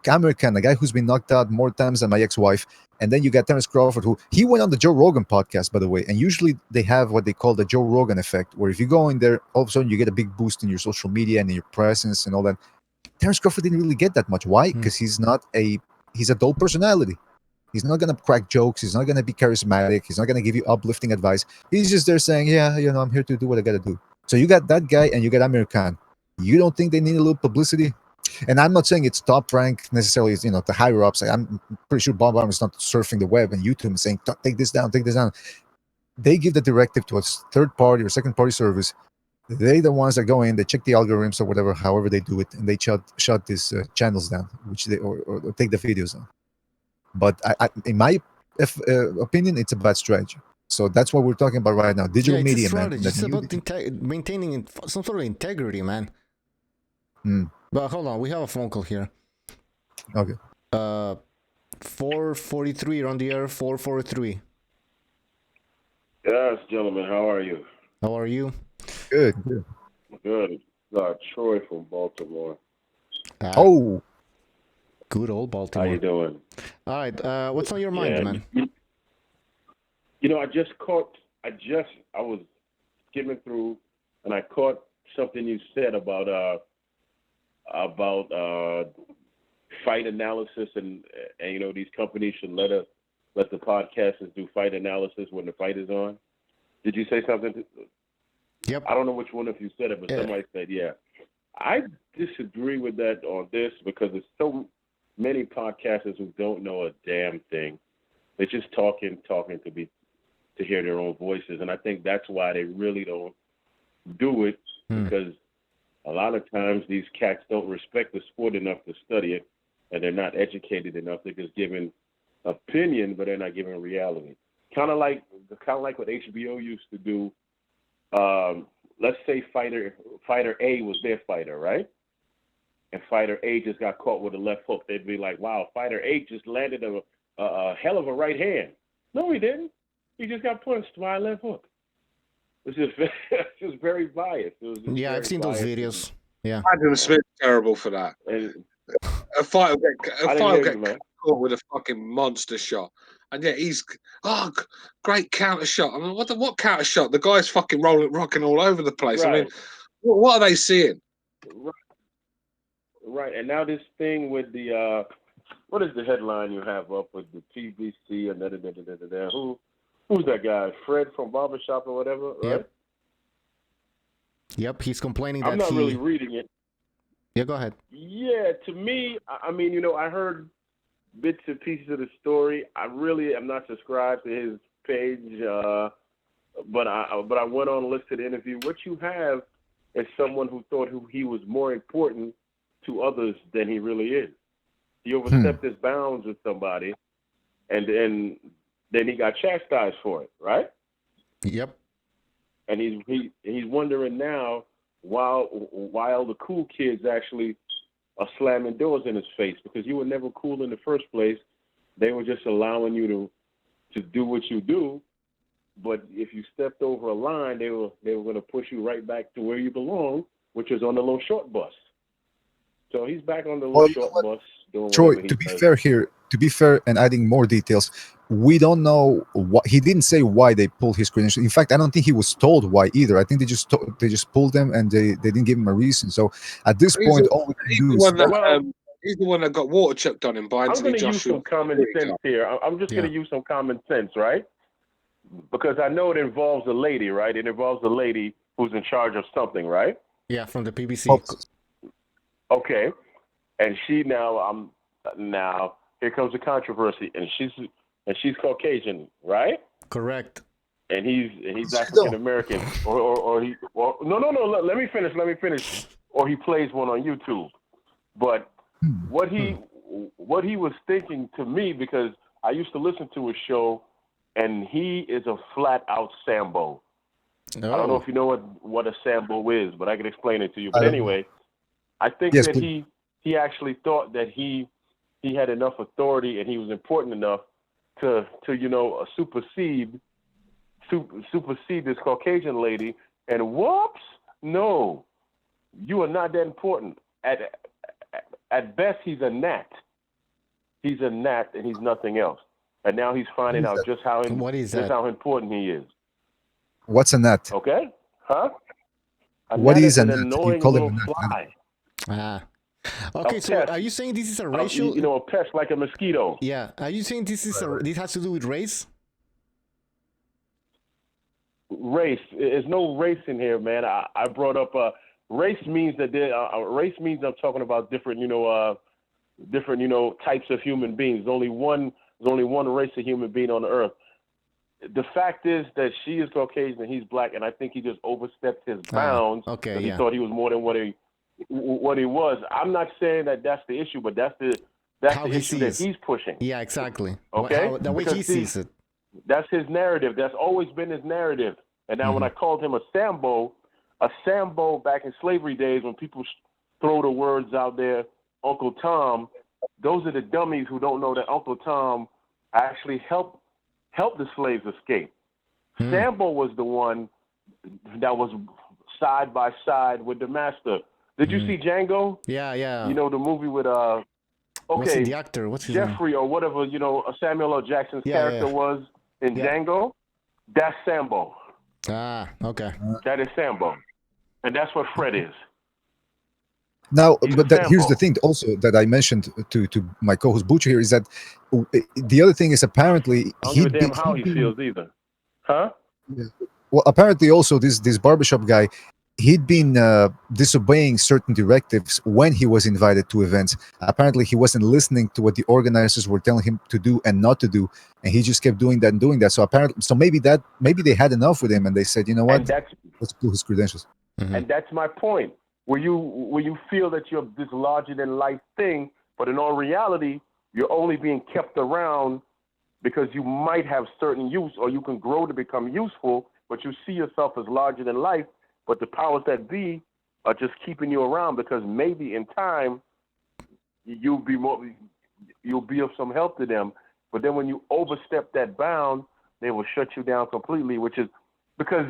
Amir Khan, a guy who's been knocked out more times than my ex-wife. And then you got Terence Crawford, he went on the Joe Rogan podcast, by the way. And usually they have what they call the Joe Rogan effect, where if you go in there, all of a sudden you get a big boost in your social media and in your presence and all that. Terence Crawford didn't really get that much. Why? Because he's a dull personality. He's not going to crack jokes. He's not going to be charismatic. He's not going to give you uplifting advice. He's just there saying, yeah, I'm here to do what I got to do. So you got that guy and you got Amir Khan. You don't think they need a little publicity? And I'm not saying it's Top Rank necessarily, the higher ups. I'm pretty sure Bob Arm is not surfing the web and YouTube and saying, take this down. They give the directive to a third party or second party service. They're the ones that go in, they check the algorithms or whatever, however they do it, and they shut these channels down, which or take the videos down. But in my opinion, it's a bad strategy. So that's what we're talking about right now. Digital media, man. It's about maintaining some sort of integrity, man. But hold on, we have a phone call here. Okay. 443 on the air. 443. Yes, gentlemen. How are you? How are you? Good. Good. Troy from Baltimore. Good old Baltimore. How you doing? All right. What's on your mind, man? I was skimming through, and I caught something you said about fight analysis, and you know these companies should let the podcasters do fight analysis when the fight is on. Did you say something? Yep. I don't know which one of you said it, but somebody said, yeah. I disagree with that on this because there's so many podcasters who don't know a damn thing. They're just talking to hear their own voices, and I think that's why they really don't do it because a lot of times these cats don't respect the sport enough to study it, and they're not educated enough. They're just giving opinion, but they're not giving reality. Kind of like what HBO used to do. Let's say fighter A was their fighter, right? And fighter A just got caught with a left hook. They'd be like, "Wow, fighter A just landed a hell of a right hand." No, he didn't. He just got punched by a left hook. It's just very biased. Yeah, I've seen those videos. Yeah, Adam Smith's terrible for that. And a fight will get caught with a fucking monster shot, and yet he's great counter shot. I mean, what counter shot? The guy's fucking rocking all over the place. Right. I mean, what are they seeing? Right, and now this thing with the what is the headline you have up with the PBC and da. Who's that guy? Fred from Barbershop or whatever, right? Yep, he's complaining that I'm not really reading it. Yeah, go ahead. Yeah, to me, I mean, you know, I heard bits and pieces of the story. I really am not subscribed to his page, but I went on and listened to the interview. What you have is someone who thought he was more important to others than he really is. He overstepped his bounds with somebody, and then he got chastised for it, right? Yep. And he's wondering now while the cool kids actually are slamming doors in his face because you were never cool in the first place. They were just allowing you to do what you do, but if you stepped over a line, they were going to push you right back to where you belong, which is on the little short bus. So he's back on the little short bus doing Troy, whatever to be fair and adding more details, we don't know what he didn't say why they pulled his credentials. In fact, I don't think he was told why either. I think they just pulled them and they didn't give him a reason. So at this point, all we can do is he's the one that got water chucked on him by Anthony Joshua. I'm going to use some common sense here. I'm just going to use some common sense, right? Because I know it involves a lady, right? It involves a lady who's in charge of something, right? Yeah, from the PBC. Okay, and she now here comes the controversy, and she's Caucasian, right? Correct. And he's African American, or no. Let me finish. Or he plays one on YouTube. But what he was thinking to me, because I used to listen to his show, and he is a flat out Sambo. I don't know if you know what a Sambo is, but I can explain it to you. But anyway, I think that he actually thought that he had enough authority and he was important enough to supersede this Caucasian lady. And whoops, no, you are not that important. At best, he's a gnat. He's a gnat, and he's nothing else. And now he's finding out just how important he is. What's a gnat? Okay, huh? What is a gnat? Annoying You call little him a gnat. fly. Okay, so are you saying this is a racial? A pest like a mosquito. Yeah. Are you saying this has to do with race? Race. There's no race in here, man. I brought up race means that race means I'm talking about different types of human beings. There's only one race of human being on the earth. The fact is that she is Caucasian and he's black, and I think he just overstepped his bounds. Okay, he thought he was more than what he was. I'm not saying that that's the issue, but that's the issue that he's pushing. Yeah, exactly. Okay, the way he sees it. That's his narrative. That's always been his narrative. And now when I called him a Sambo back in slavery days, when people throw the words out there, Uncle Tom, those are the dummies who don't know that Uncle Tom actually helped the slaves escape. Sambo was the one that was side by side with the master. Did you see Django? Yeah. You know the movie with What's the actor? What's his Jeffrey name? or whatever, Samuel L. Jackson's character was in Django? That's Sambo. Ah, okay. That is Sambo. And that's what Fred is. Now, He's but a here's the fanboy. thing also that I mentioned to my co-host Butcher here is that the other thing is apparently I don't give a damn how he feels either. Huh? well, apparently also this barbershop guy, he'd been disobeying certain directives when he was invited to events. Apparently he wasn't listening to what the organizers were telling him to do and not to do, and he just kept doing that and doing that. So apparently, so maybe they had enough with him and they said, you know what, let's pull his credentials. And that's my point. Where you feel that you're this larger than life thing, but in all reality, you're only being kept around because you might have certain use, or you can grow to become useful, but you see yourself as larger than life, but the powers that be are just keeping you around because maybe in time you'll be of some help to them. But then when you overstep that bound, they will shut you down completely, which is because,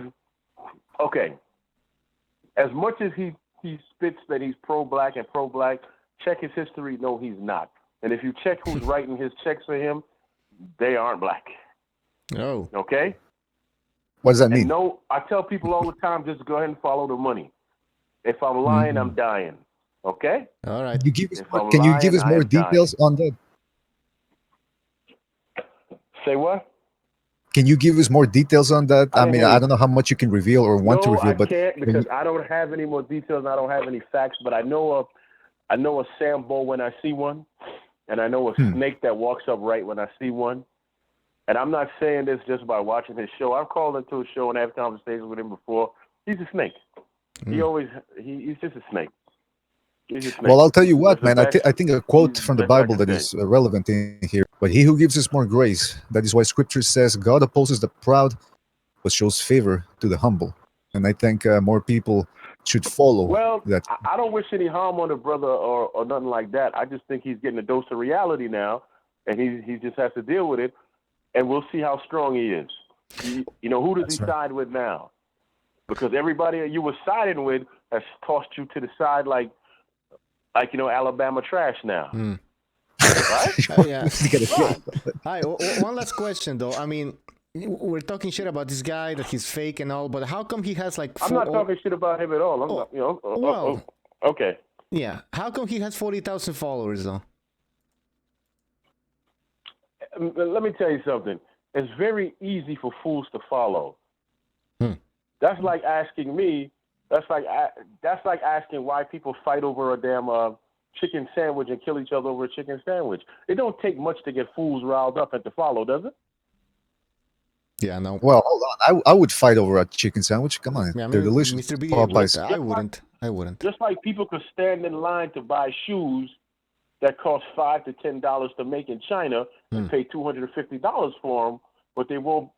okay, as much as he spits that he's pro-black and pro-black, check his history, no, he's not. And if you check who's writing his checks for him, they aren't black. No. Okay? What does that mean? And no, I tell people all the time, just go ahead and follow the money. If I'm lying, I'm dying. Okay? All right. Can you give us more details on that? Say what? Can you give us more details on that? I mean, I don't know how much you can reveal or want to reveal, but I can't because I don't have any more details and I don't have any facts. But I know a Sambo when I see one, and I know a snake that walks upright when I see one. And I'm not saying this just by watching his show. I've called into a show and had conversations with him before. He's a snake. He's just a snake. He's a snake. Well, I'll tell you what, man. I think a quote from the Bible that is relevant in here. But he who gives us more grace, that is why Scripture says, God opposes the proud, but shows favor to the humble. And I think more people should follow that. I don't wish any harm on the brother or nothing like that. I just think he's getting a dose of reality now, and he just has to deal with it. And we'll see how strong he is. You know, who does he side with now? Because everybody you were siding with has tossed you to the side like Alabama trash now. Right? Yeah. Hi. One last question, though. I mean, we're talking shit about this guy that he's fake and all, but how come he has like? I'm not talking shit about him at all. I'm not, okay. Yeah. How come he has 40,000 followers though? Let me tell you something. It's very easy for fools to follow. That's like asking me. That's like asking why people fight over a damn chicken sandwich and kill each other over a chicken sandwich. It don't take much to get fools riled up and to follow, does it? Yeah, no. Well, hold on. I would fight over a chicken sandwich. Come on, yeah, they're delicious. Mr. BDA, I wouldn't. Just like people could stand in line to buy shoes that cost $5 to $10 to make in China and pay $250 for them, but they won't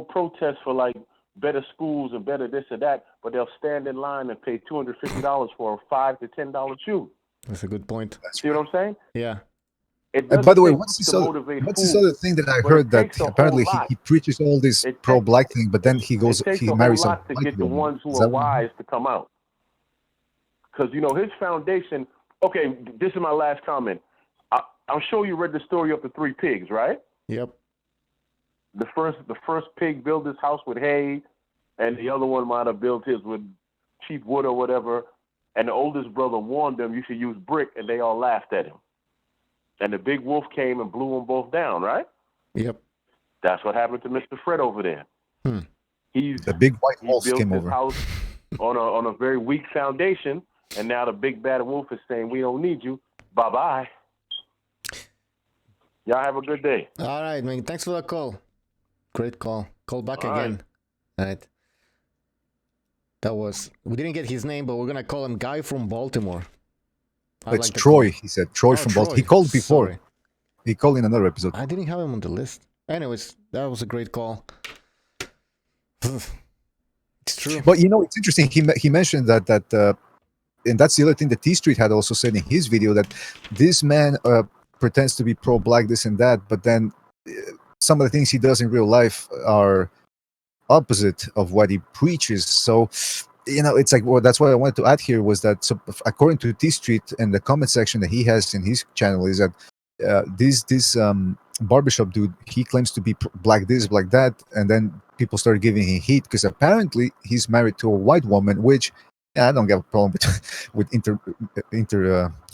protest for like better schools and better this or that, but they'll stand in line and pay $250 for a $5 to $10 shoe. That's a good point. See what I'm saying? Yeah. By the way, what's this other thing that I heard that apparently he preaches all this pro-black thing, but then he marries a lot to get the ones who are wise to come out. Because, his foundation, okay, this is my last comment. I'm sure you read the story of the three pigs, right? Yep. The first pig built his house with hay, and the other one might have built his with cheap wood or whatever. And the oldest brother warned them, you should use brick, and they all laughed at him. And the big wolf came and blew them both down, right? Yep. That's what happened to Mr. Fred over there. The big white wolf came over. He built his house on a very weak foundation, and now the big bad wolf is saying, we don't need you. Bye-bye. Y'all have a good day. All right, man. Thanks for the call. Great call. Call back all again. All right. We didn't get his name, but we're going to call him Guy from Baltimore. It's Troy, he said. Troy from Baltimore. He called before. Sorry. He called in another episode. I didn't have him on the list. Anyways, that was a great call. It's true. But it's interesting. He mentioned that and that's the other thing that T Street had also said in his video, that this man pretends to be pro-black, this and that, but then some of the things he does in real life are opposite of what he preaches. So it's like, well, that's what I wanted to add here was that, so according to T Street and the comment section that he has in his channel, is that this barbershop dude, he claims to be black this, black that, and then people started giving him heat because apparently he's married to a white woman, which Yeah, I don't have a problem with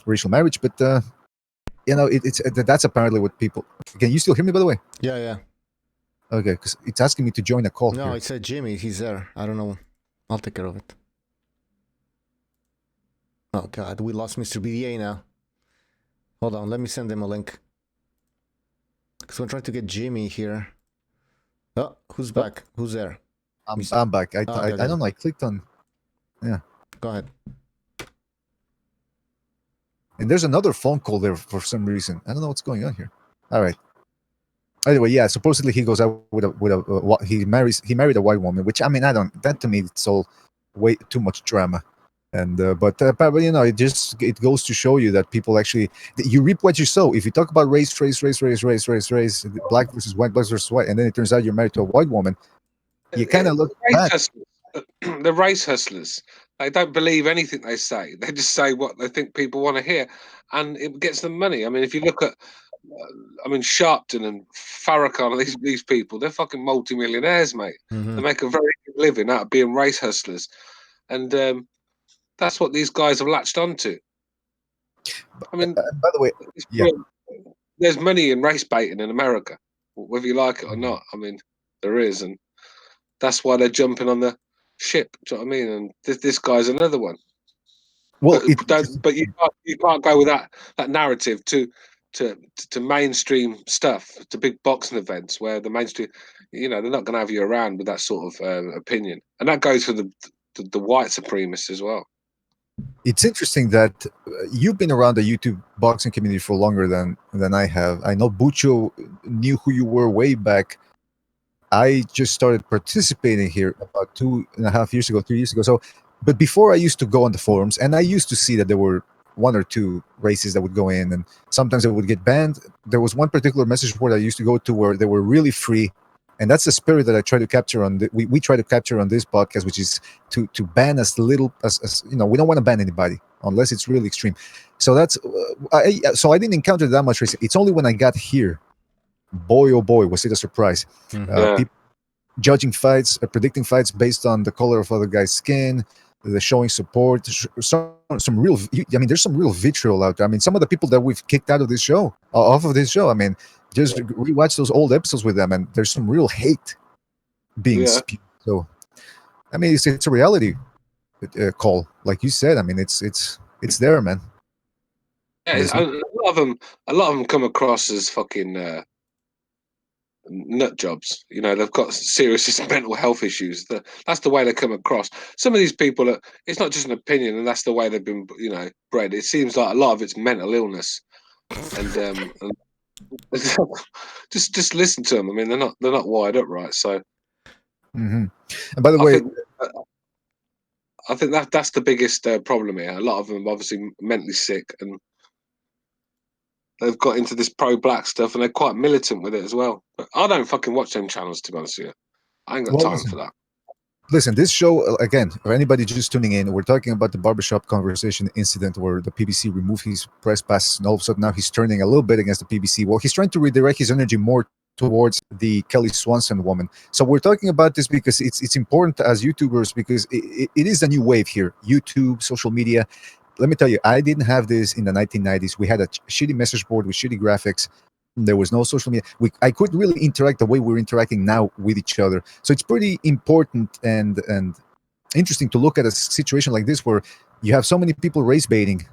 racial marriage, but that's apparently what people. Can you still hear me, by the way? Yeah, yeah. Okay, because it's asking me to join a call. No, here. it said Jimmy. He's there. I don't know. I'll take care of it. Oh God, we lost Mr. BDA now. Hold on, let me send him a link. Because we're trying to get Jimmy here. Oh, who's back? Who's there? I'm back. I okay. don't know. I clicked on. Yeah. Go ahead. And there's another phone call there for some reason. I don't know what's going on here. All right. Anyway, yeah. Supposedly he goes out with a he married a white woman, which I mean I don't. That to me it's all way too much drama. And but it goes to show you that people actually you reap what you sow. If you talk about race, black versus white, black versus white, and then it turns out you're married to a white woman, you kind of look bad. The race hustlers. They don't believe anything they say. They just say what they think people want to hear, and it gets them money. I mean, if you look at, Sharpton and Farrakhan, these people, they're fucking multimillionaires, mate. Mm-hmm. They make a very good living out of being race hustlers, and that's what these guys have latched onto. I mean, by the way, there's money in race baiting in America, whether you like it or not. I mean, there is, and that's why they're jumping on the ship. Do you know what I mean? And this guy's another one. Well, but you can't go with that narrative to mainstream stuff, to big boxing events where the mainstream, they're not going to have you around with that sort of opinion, and that goes for the white supremacists as well. It's interesting that you've been around the YouTube boxing community for longer than I have. I know Bucho knew who you were way back. I just started participating here about 2.5 years ago, 3 years ago. So, but before I used to go on the forums, and I used to see that there were 1 or 2 races that would go in, and sometimes they would get banned. There was one particular message board I used to go to where they were really free, and that's the spirit that I try to capture on. We try to capture on this podcast, which is to ban as little as we don't want to ban anybody unless it's really extreme. So that's I didn't encounter that much racing. It's only when I got here, boy oh boy, was it a surprise. People judging fights, predicting fights based on the color of other guy's skin, the showing support, some real. I mean, there's some real vitriol out there. I mean, some of the people that we've kicked out of this show, off of this show. I mean, just rewatch those old episodes with them, and there's some real hate being spewed. So, I mean, it's a reality call, like you said. I mean, it's there, man. Yeah, a lot of them come across as fucking nut jobs. They've got serious mental health issues. That's the way they come across. Some of these people, it's not just an opinion, and that's the way they've been, bred. It seems like a lot of it's mental illness, and just listen to them. I mean, they're not wired up right. So, and by the way, I think that's the biggest problem here. A lot of them are obviously mentally sick, and they've got into this pro-black stuff, and they're quite militant with it as well. But I don't fucking watch them channels, to be honest with you. I ain't got time for that. Listen, this show, again, for anybody just tuning in, we're talking about the Barbershop Conversation incident where the PBC removed his press pass, and all of a sudden now he's turning a little bit against the PBC. Well, he's trying to redirect his energy more towards the Kelly Swanson woman. So we're talking about this because it's important as YouTubers, because it is a new wave here. YouTube, social media. Let me tell you, I didn't have this in the 1990s. We had a shitty message board with shitty graphics. There was no social media. I couldn't really interact the way we're interacting now with each other. So it's pretty important and interesting to look at a situation like this where you have so many people race baiting,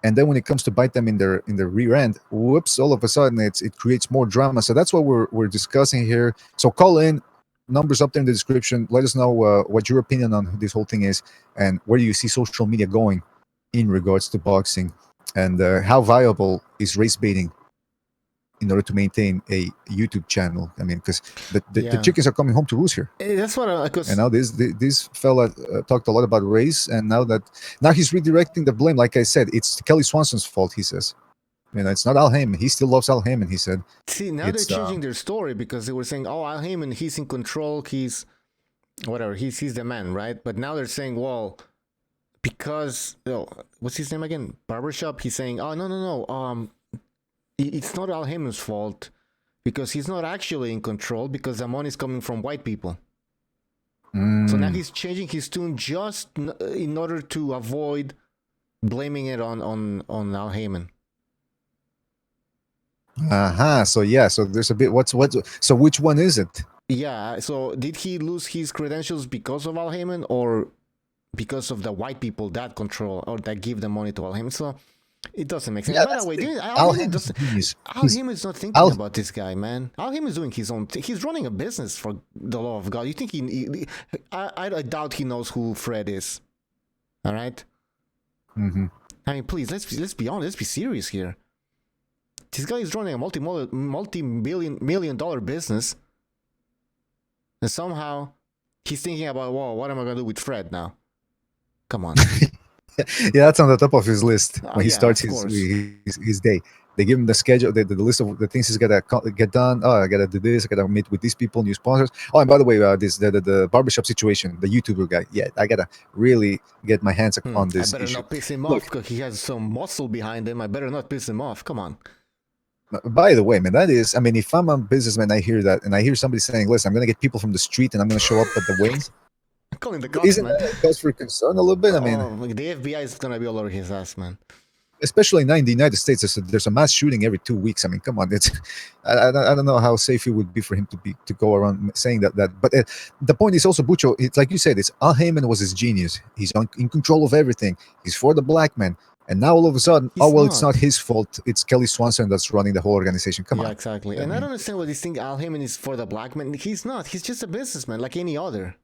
and then when it comes to bite them in their rear end, whoops! All of a sudden it creates more drama. So that's what we're discussing here. So call in, numbers up there in the description. Let us know what your opinion on this whole thing is, and where do you see social media going in regards to boxing, and how viable is race baiting in order to maintain a YouTube channel. I mean, because the chickens are coming home to roost here. That's what and now this fella talked a lot about race, and now he's redirecting the blame. Like I said, it's Kelly Swanson's fault, he says. It's not Al Heyman. He still loves Al Heyman, he said. See, now they're changing their story, because they were saying, oh, Al Heyman, he's in control, he's whatever, he's the man, right? But now they're saying, well, because what's his name again? Barbershop. He's saying, oh no, it's not Al Heyman's fault, because he's not actually in control, because the money's coming from white people. So now he's changing his tune just in order to avoid blaming it on Al Heyman. So yeah, so there's a bit. So which one is it? Yeah. So did he lose his credentials because of Al Heyman, or because of the white people that control or that give the money to Al Heyman? So it doesn't make sense. Yeah, By the way, Al Heyman is not thinking about this guy, man. Al Heyman is doing his own thing. He's running a business for the love of God. You think I doubt he knows who Fred is. All right. Mm-hmm. I mean, please, let's be honest. Let's be serious here. This guy is running a multi-million dollar business, and somehow he's thinking about, whoa, what am I gonna do with Fred now? Come on. Yeah, that's on the top of his list when he starts his day. They give him the schedule, the list of the things he's gotta get done. Oh, I gotta do this. I gotta meet with these people, new sponsors. Oh, and by the way, the barbershop situation, the YouTuber guy. Yeah, I gotta really get my hands on this I better issue. not piss him off because he has some muscle behind him. I better not piss him off. Come on. By the way, man, that is, I mean, if I'm a businessman, I hear that, and I hear somebody saying, listen, I'm gonna get people from the street and I'm gonna show up at the weigh-ins. Calling the cops, Isn't man. that cause for concern a little bit? I mean, the FBI is gonna be all over his ass, man. Especially in the United States, there's a mass shooting every 2 weeks. I mean, come on, I don't know how safe it would be for him to go around saying that. But the point is also, Bucho, it's like you said, it's Al Heyman was his genius. He's in control of everything. He's for the black man. And now all of a sudden, it's not his fault. It's Kelly Swanson that's running the whole organization. Come on. Yeah, exactly. And I don't understand what this thing Al Heyman is for the black man. He's not. He's just a businessman like any other.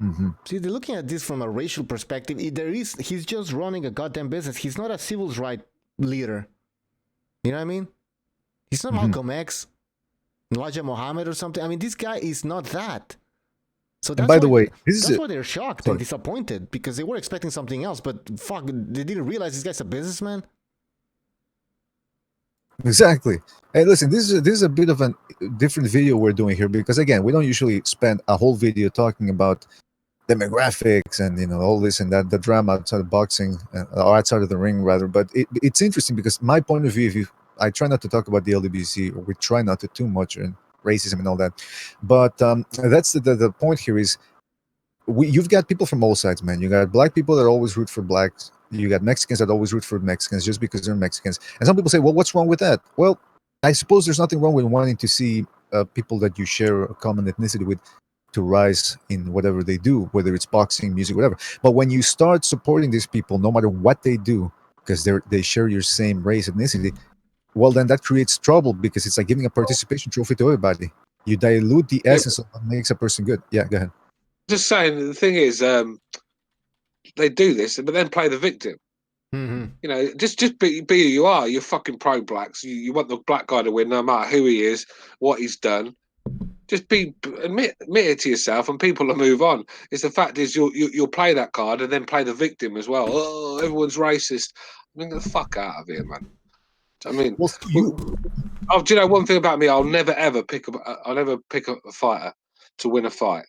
Mm-hmm. See, they're looking at this from a racial perspective. He's just running a goddamn business. He's not a civil rights leader. You know what I mean? He's not Malcolm X, Elijah Muhammad or something. I mean, this guy is not that. So that's by the way, that's why they're shocked and disappointed, because they were expecting something else. But fuck, they didn't realize this guy's a businessman. Exactly. Hey, listen, this is a bit of a different video we're doing here, because again, we don't usually spend a whole video talking about demographics and all this and that, the drama outside of boxing or outside of the ring rather. But it's interesting because my point of view, I try not to talk about the LDBC, or we try not to too much, and racism and all that. But that's the point here is you've got people from all sides, man. You got black people that always root for blacks. You got Mexicans that always root for Mexicans just because they're Mexicans. And some people say, well, what's wrong with that? Well, I suppose there's nothing wrong with wanting to see people that you share a common ethnicity with to rise in whatever they do, whether it's boxing, music, whatever. But when you start supporting these people, no matter what they do, because they share your same race, ethnicity, well, then that creates trouble, because it's like giving a participation trophy to everybody. You dilute the essence of what makes a person good. Yeah, go ahead. Just saying, the thing is, they do this, but then play the victim. Mm-hmm. Just be who you are. You're fucking pro-blacks. You want the black guy to win, no matter who he is, what he's done. Just admit it to yourself, and people will move on. It's the fact is you'll play that card and then play the victim as well. Oh, everyone's racist. I mean, get the fuck out of here, man. I mean, do you know one thing about me? I'll never ever pick a fighter to win a fight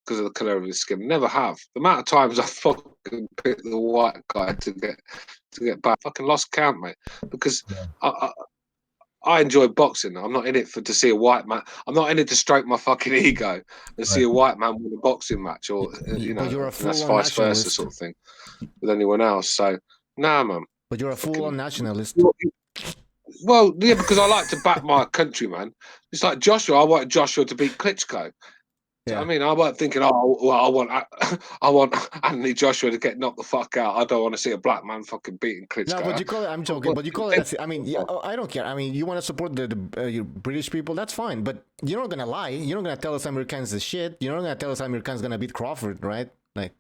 because of the colour of his skin. Never have. The amount of times I fucking picked the white guy to get back, fucking lost count, mate. Because I enjoy boxing. I'm not in it to see a white man. I'm not in it to stroke my fucking ego and see a white man win a boxing match, or that's vice versa sort of thing with anyone else. So, nah, man. But you're a full-on nationalist. Well, yeah, because I like to back my country, man. It's like Joshua. I want Joshua to beat Klitschko. Yeah. I mean, I weren't thinking, oh, well, I want Anthony Joshua to get knocked the fuck out. I don't want to see a black man fucking beating Klitschko. No, but you call it, I'm joking, but you call it, I mean, yeah, I don't care. I mean, you want to support the British people, that's fine, but you're not going to lie. You're not going to tell us Americans is shit. You're not going to tell us Americans going to beat Crawford, right? Like,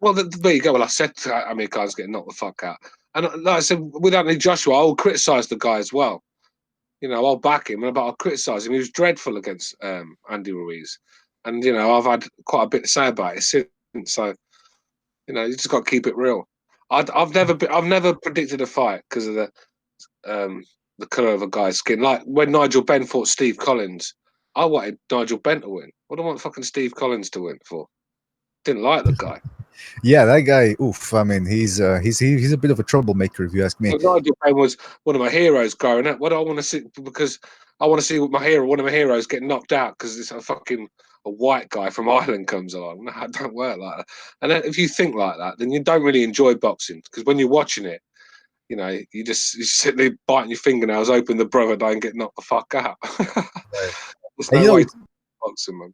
well, there you go. Well, I said Americans getting knocked the fuck out. And like I said, with Anthony Joshua, I'll criticise the guy as well. I'll back him, but I'll criticise him. He was dreadful against Andy Ruiz. And, I've had quite a bit to say about it since. So, you just got to keep it real. I've never predicted a fight because of the colour of a guy's skin. Like when Nigel Benn fought Steve Collins, I wanted Nigel Benn to win. What do I want fucking Steve Collins to win for? Didn't like the guy. Yeah, that guy. Oof. I mean, he's a bit of a troublemaker, if you ask me. Nigel Payne was one of my heroes growing up. What do I want to see? Because I want to see one of my heroes get knocked out because it's a white guy from Ireland comes along. No, it don't work like that. And then if you think like that, then you don't really enjoy boxing, because when you're watching it, you know, you sit there biting your fingernails, hoping the brother don't get knocked the fuck out. There's no way to boxing, man.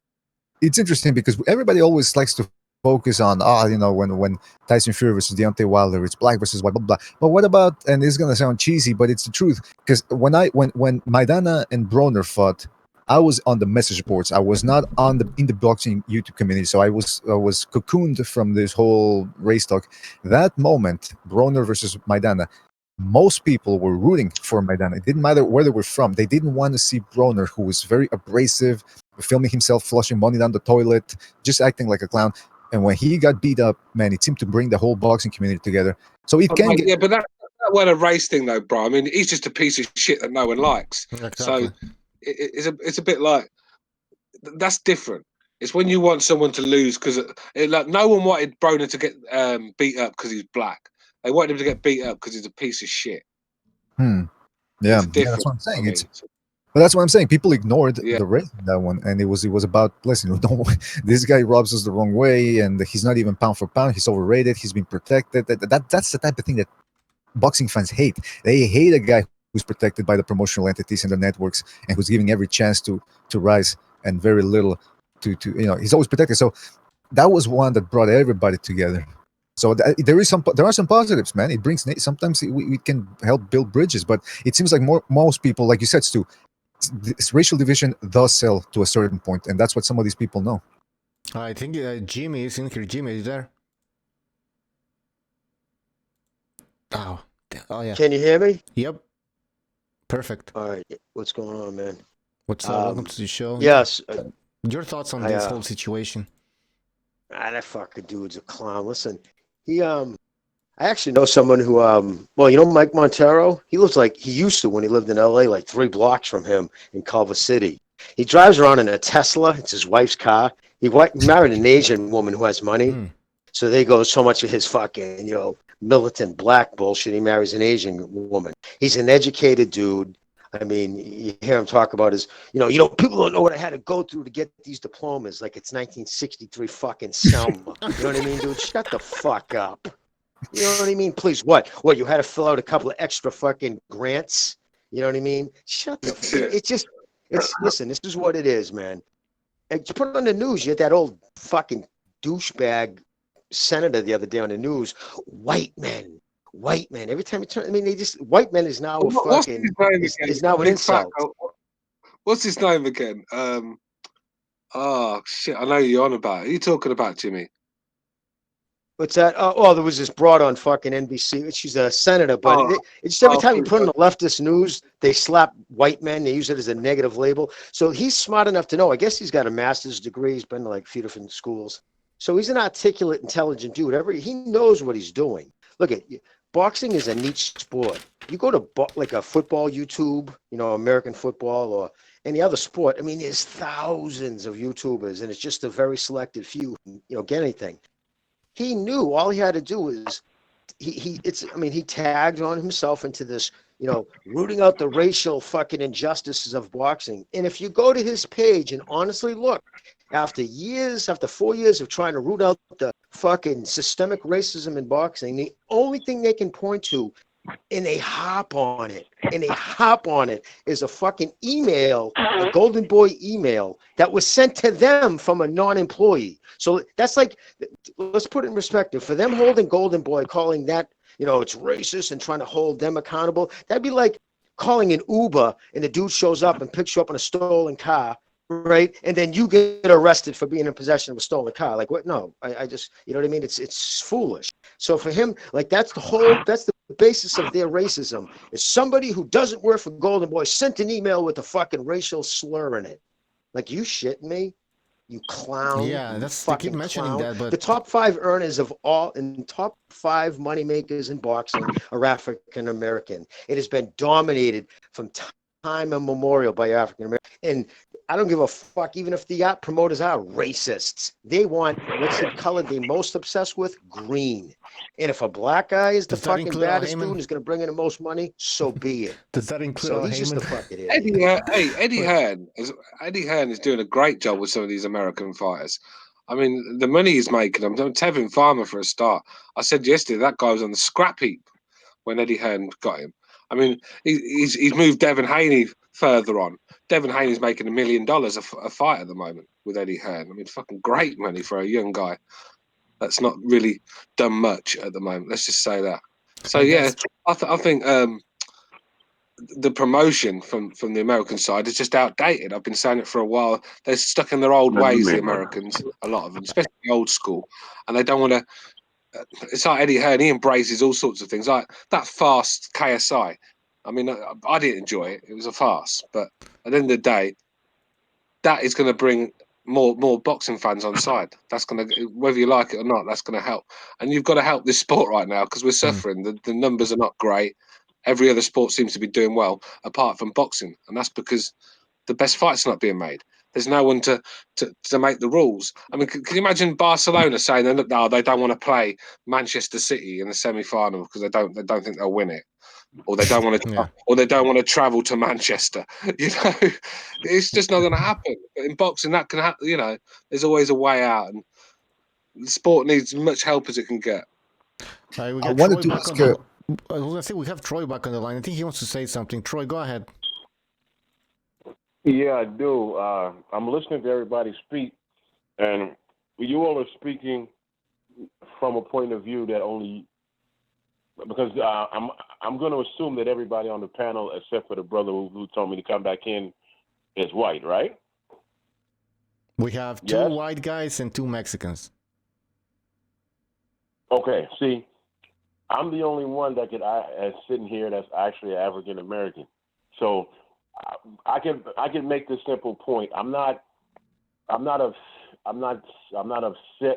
It's interesting because everybody always likes to focus on, when Tyson Fury versus Deontay Wilder, it's black versus white, blah, blah, blah. But what about, and it's going to sound cheesy, but it's the truth, because when Maidana and Broner fought, I was on the message boards. I was not in the boxing YouTube community, so I was cocooned from this whole race talk. That moment, Broner versus Maidana, most people were rooting for Maidana. It didn't matter where they were from. They didn't want to see Broner, who was very abrasive, filming himself flushing money down the toilet, just acting like a clown. And when he got beat up, man, it seemed to bring the whole boxing community together. So it can get... Yeah, but that wasn't a race thing, though, bro. I mean, he's just a piece of shit that no one likes. Exactly. So it's a bit like, that's different. It's when you want someone to lose, because like no one wanted Broner to get beat up because he's black. They wanted him to get beat up because he's a piece of shit. Yeah, that's what I'm saying. But that's what I'm saying. People ignored the race in that one, and it was about, listen, this guy robs us the wrong way, and he's not even pound for pound. He's overrated. He's been protected. That's the type of thing that boxing fans hate. They hate a guy who's protected by the promotional entities and the networks, and who's giving every chance to rise and very little to he's always protected. So that was one that brought everybody together. So there are some positives, man. It brings, sometimes we can help build bridges, but it seems like most people, like you said, Stu, this racial division does sell to a certain point, and that's what some of these people know. I think Jimmy is in here. Jimmy, is there? Oh yeah. Can you hear me? Yep. Perfect. All right. What's going on, man? What's up? Welcome to the show. Yes. Your thoughts on this whole situation? That fucking dude's a clown. Listen, I actually know someone who, Mike Montero? He used to when he lived in LA, like 3 blocks from him in Culver City. He drives around in a Tesla. It's his wife's car. He married an Asian woman who has money. So there goes so much of his fucking, militant black bullshit. He marries an Asian woman. He's an educated dude. I mean, you hear him talk about his, people don't know what I had to go through to get these diplomas. Like it's 1963 fucking Selma. You know what I mean, dude? Shut the fuck up. You know what I mean? Please, what? You had to fill out a couple of extra fucking grants? You know what I mean? Shut the fuck. Listen, this is what it is, man. And you put it on the news. You had that old fucking douchebag senator the other day on the news. White men. Every time you turn, white men is now is now an insult. What's his name again? Oh shit, I know you're on about. Who are you talking about, Jimmy? What's that? There was this broad on fucking NBC. She's a senator, but it's every time you put on the leftist news, they slap white men. They use it as a negative label. So he's smart enough to know. I guess he's got a master's degree. He's been to like a few different schools. So he's an articulate, intelligent dude. He knows what he's doing. Look at boxing is a niche sport. You go to like a football YouTube, American football or any other sport. I mean, there's thousands of YouTubers, and it's just a very selected few. Get anything. He knew all he had to do was he tagged on himself into this, rooting out the racial fucking injustices of boxing. And if you go to his page and honestly look, after 4 years of trying to root out the fucking systemic racism in boxing, the only thing they can point to, and they hop on it, is a fucking email, a Golden Boy email that was sent to them from a non-employee. So that's like, let's put it in perspective. For them holding Golden Boy, calling that, it's racist and trying to hold them accountable, that'd be like calling an Uber and the dude shows up and picks you up in a stolen car, right? And then you get arrested for being in possession of a stolen car. Like what? No, I just, you know what I mean? It's foolish. So for him, like that's the basis of their racism. Is somebody who doesn't work for Golden Boy sent an email with a fucking racial slur in it. Like, you shitting me? You clown. Yeah, they keep mentioning clown. that, but The top 5 earners of all and top 5 moneymakers in boxing are African American. It has been dominated from time immemorial by African American. And I don't give a fuck, even if the promoters are racists. They want, what's the color they most obsessed with? Green. And if a black guy is the Does that fucking include Al baddest dude Heyman? and is going to bring in the most money, so be it. Does that include So Al he's just Heyman? a fucking idiot. Eddie Hearn is doing a great job with some of these American fighters. I mean, the money he's making. I'm Tevin Farmer for a start. I said yesterday that guy was on the scrap heap when Eddie Hearn got him. I mean, he's moved Devin Haney further on. Devin Haney's making $1 million a fight at the moment with Eddie Hearn. I mean, fucking great money for a young guy that's not really done much at the moment. Let's just say that. So yeah, I think the promotion from the American side is just outdated. I've been saying it for a while. They're stuck in their old ways, the Americans, a lot of them, especially old school, and they don't want to. It's like Eddie Hearn. He embraces all sorts of things, like that fast KSI. I mean, I didn't enjoy it. It was a farce, but at the end of the day, that is going to bring more boxing fans on side. That's going to, whether you like it or not, that's going to help. And you've got to help this sport right now because we're suffering. The numbers are not great. Every other sport seems to be doing well, apart from boxing, and that's because the best fights are not being made. There's no one to make the rules. I mean, can you imagine Barcelona saying that no, they don't want to play Manchester City in the semi-final because they don't think they'll win it, or they don't want to, or they don't want to travel to Manchester. You know, it's just not going to happen. But in boxing, that can happen. You know, there's always a way out, and the sport needs as much help as it can get. Right, we got Troy back on the. I was gonna say we have Troy back on the line. I think he wants to say something. Troy, go ahead. Yeah, I do. I'm listening to everybody speak, and you all are speaking from a point of view that only because I'm going to assume that everybody on the panel, except for the brother who told me to come back in, is white, right? We have two white guys and 2 Mexicans. Okay, see, I'm the only one that sitting here that's actually African American. So I can make this simple point. I'm not upset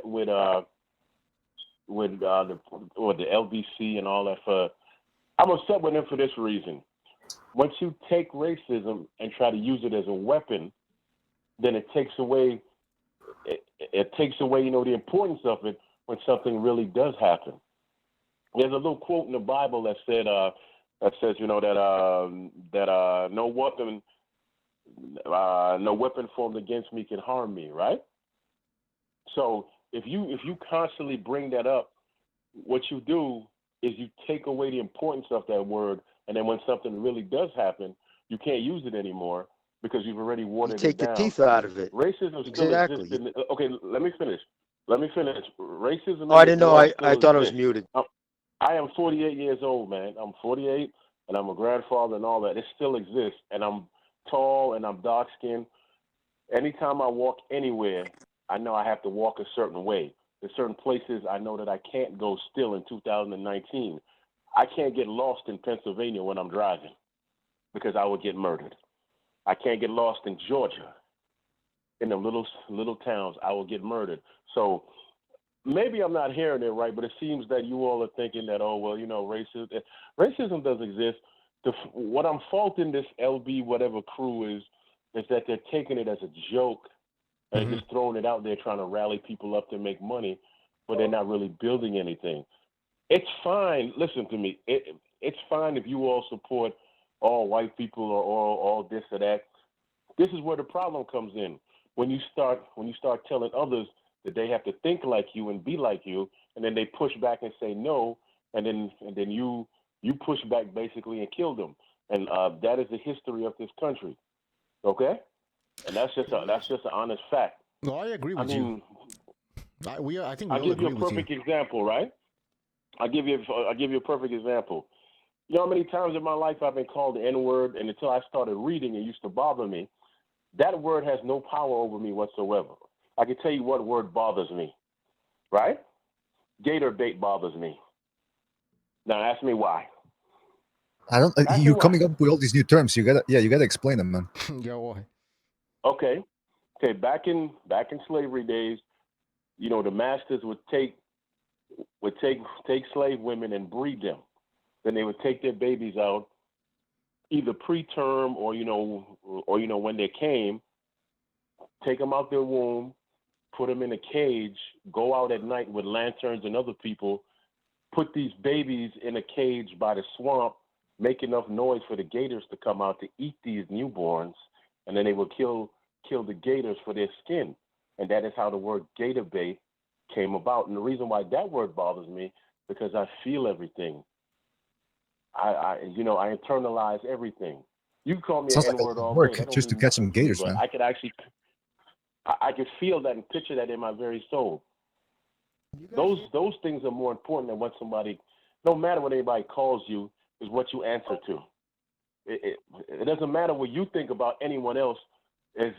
with the LBC and all that. I'm upset with them for this reason. Once you take racism and try to use it as a weapon, then it takes away the importance of it when something really does happen. There's a little quote in the Bible that says no weapon formed against me can harm me, right? So if you constantly bring that up, what you do is you take away the importance of that word, and then when something really does happen, you can't use it anymore because you've already watered it down. Take the teeth out of it. Racism still exists. Okay, let me finish. Racism. Oh, I didn't know. I thought I was muted. I am 48 years old, man. I'm 48, and I'm a grandfather and all that. It still exists, and I'm tall and I'm dark-skinned. Anytime I walk anywhere, I know I have to walk a certain way. There's certain places I know that I can't go still in 2019. I can't get lost in Pennsylvania when I'm driving because I would get murdered. I can't get lost in Georgia. In the little towns, I will get murdered. So maybe I'm not hearing it right, but it seems that you all are thinking that, oh, well, you know, racism does exist. What I'm faulting this LB whatever crew is that they're taking it as a joke and just throwing it out there trying to rally people up to make money, but they're not really building anything. It's fine. Listen to me. It's fine if you all support all white people or all this or that. This is where the problem comes in. When you start telling others that they have to think like you and be like you, and then they push back and say no, and then you push back basically and kill them. And that is the history of this country. Okay? And that's just an honest fact. No, I agree with you. I think I'll give you a perfect example, right? I'll give you a perfect example. You know how many times in my life I've been called the N-word, and until I started reading, it used to bother me. That word has no power over me whatsoever. I can tell you what word bothers me, right? Gator bait bothers me. Now ask me why. I don't. You're coming up with all these new terms. You gotta explain them, man. Yeah, why? Okay. Back in slavery days, you know, the masters would take slave women and breed them. Then they would take their babies out, either preterm or when they came, take them out their womb, put them in a cage, go out at night with lanterns and other people, put these babies in a cage by the swamp, make enough noise for the gators to come out to eat these newborns, and then they will kill the gators for their skin. And that is how the word gator bait came about. And the reason why that word bothers me, because I feel everything. I internalize everything. You can call me an N-word all day. That don't just to mean catch some nothing to me, gators, but man. I could actually, I can feel that and picture that in my very soul. Those things are more important than what somebody, no matter what anybody calls you, is what you answer to. It doesn't matter what you think about anyone else. It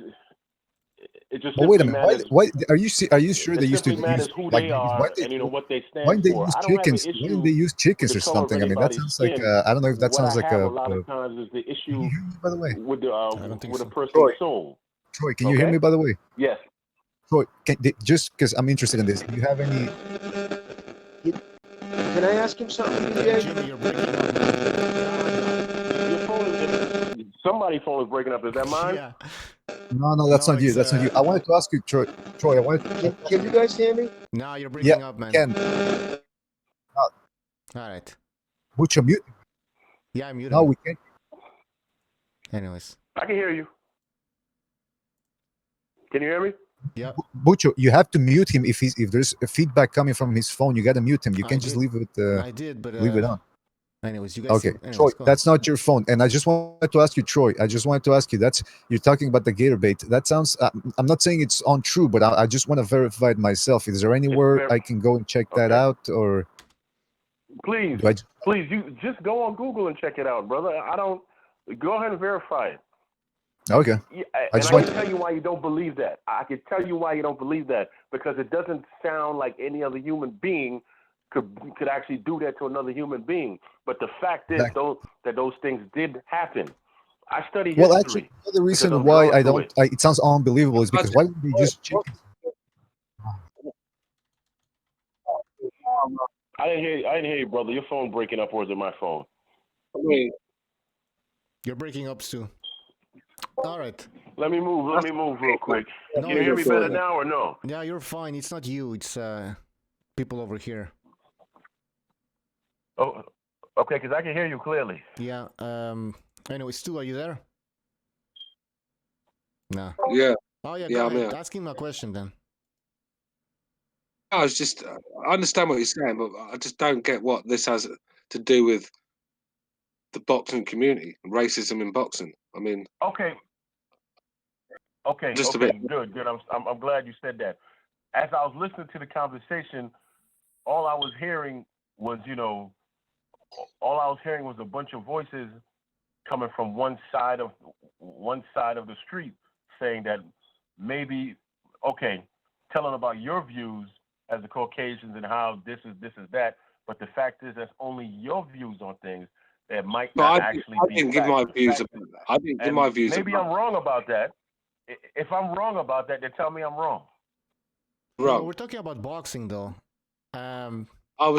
just But wait a simply minute. matters. Why are you sure It they used to simply matters use who like they babies? are and what they Why stand didn't they for. use I don't have an chickens? Why didn't issue they use with chickens the or color of something? I mean, that anybody's sounds like skin. I don't know if that What sounds I like have a lot of times is the issue by the way, with a person's Troy. soul. Troy, can you hear me? By the way, Yes. Troy, just because I'm interested in this, do you have any? Can I ask him something, BDA? Jimmy, you're breaking up. Your phone is somebody's phone is breaking up. Is that mine? Yeah. No, that's not you. That's not you. I wanted to ask you, Troy. I wanted to. Can you guys hear me? No, you're breaking up, man. Ken. All right. Would you mute? Yeah, I'm muted. No, we can't. Anyways. I can hear you. Can you hear me? Yeah. Bucho, you have to mute him if there's a feedback coming from his phone. You got to mute him. You can't just leave it. I did, but leave it on. Anyways, you guys. Okay, anyways, Troy, go that's not your phone. And I just wanted to ask you, Troy. You're talking about the gator bait. That sounds. I'm not saying it's untrue, but I just want to verify it myself. Is there anywhere I can go and check that out, or? Please, you just go on Google and check it out, brother. I don't. Go ahead and verify it. Okay. Yeah, I can tell you why you don't believe that. I can tell you why you don't believe that, because it doesn't sound like any other human being could actually do that to another human being. But the fact is, that those things did happen. I study history. Well, actually, the reason why I don't, it sounds unbelievable, is because why would they use chickens? I didn't hear you, brother. Your phone breaking up, or is it my phone? You're breaking up, Stu. All right. Let me move real quick. No, Can you hear me better now or no? Yeah, you're fine. It's not you. It's people over here. Oh, okay, because I can hear you clearly. Yeah. Anyway, Stu, are you there? No. Yeah. Oh yeah. Yeah, Go I'm ahead. here. Ask him a question then. I was just, I understand what you're saying, but I just don't get what this has to do with the boxing community, racism in boxing. I mean, Okay, just a bit. good. I'm glad you said that. As I was listening to the conversation, all I was hearing was, a bunch of voices coming from one side of the street, saying that maybe, telling about your views as the Caucasians and how this is that, but the fact is that's only your views on things that might not actually be. I didn't give my views about that. I didn't give my views. Maybe I'm wrong about that. If I'm wrong about that, then tell me I'm wrong. Wrong. No, we're talking about boxing, though. I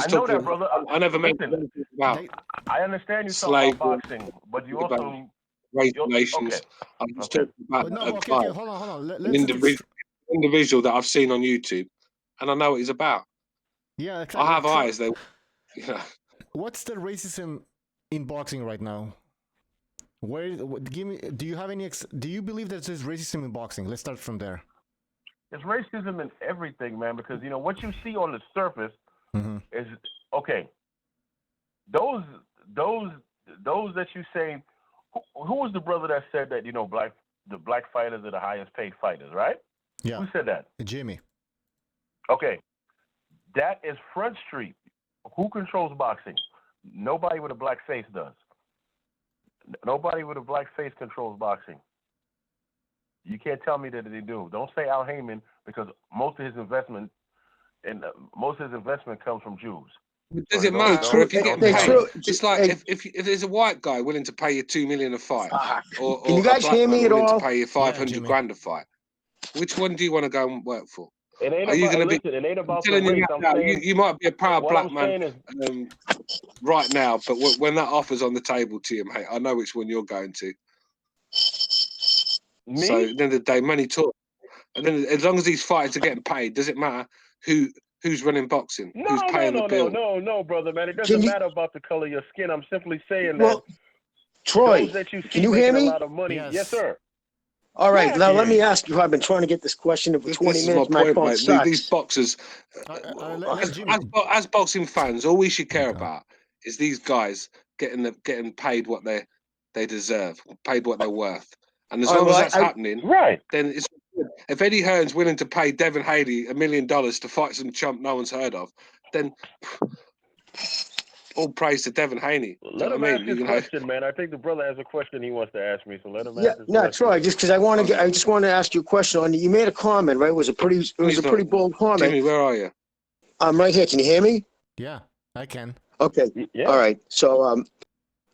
know that, brother. I never mentioned anything about. I understand you talking about boxing, but you also race relations. I was talking about hold on. An individual that I've seen on YouTube, and I know what he's about. Yeah, exactly. I have eyes. They, What's the racism in boxing right now? Do you have any? Do you believe that there's racism in boxing? Let's start from there. There's racism in everything, man, because what you see on the surface is okay. Those that you say, who was the brother that said that the black fighters are the highest paid fighters, right? Yeah. Who said that? Jimmy. Okay, that is Front Street. Who controls boxing? Nobody with a black face does. Nobody with a black face controls boxing. You can't tell me that they do. Don't say Al Heyman, because most of his investment comes from Jews. Does it matter if you get paid? Just like if there's a white guy willing to pay you $2 million a fight, or can you guys a black hear me guy at willing all? to pay you 500 grand a fight, which one do you want to go and work for? It ain't Are you about, going to listen, it ain't about telling the race. you now, you might be a proud what black I'm man saying is, right now, but when that offer's on the table to you, mate, I know which one you're going to. Me? So at the end of the day, money talks. And then as long as these fighters are getting paid, does it matter who's running boxing? Who's paying the bill? No, brother, man. It doesn't matter about the color of your skin. I'm simply saying that Troy, those that you see can you hear making me? a lot of money. Yes, sir. All right, Yeah, now let me ask you. I've been trying to get this question in for 20 This minutes. is my point, phone mate. sucks. These boxers, as boxing fans, all we should care about is these guys getting paid what they deserve, paid what they're worth. And as long as that's happening, then it's good. If Eddie Hearn's willing to pay Devin Haney $1 million to fight some chump no one's heard of, then all praise to Devin Haney. Let him ask his question, man. I think the brother has a question he wants to ask me, so let him ask his question. Troy, just because I just want to ask you a question on. You made a comment, right? It was a pretty bold comment. Jimmy, where are you? I'm right here. Can you hear me? Yeah, I can. Okay. Yeah. All right. So,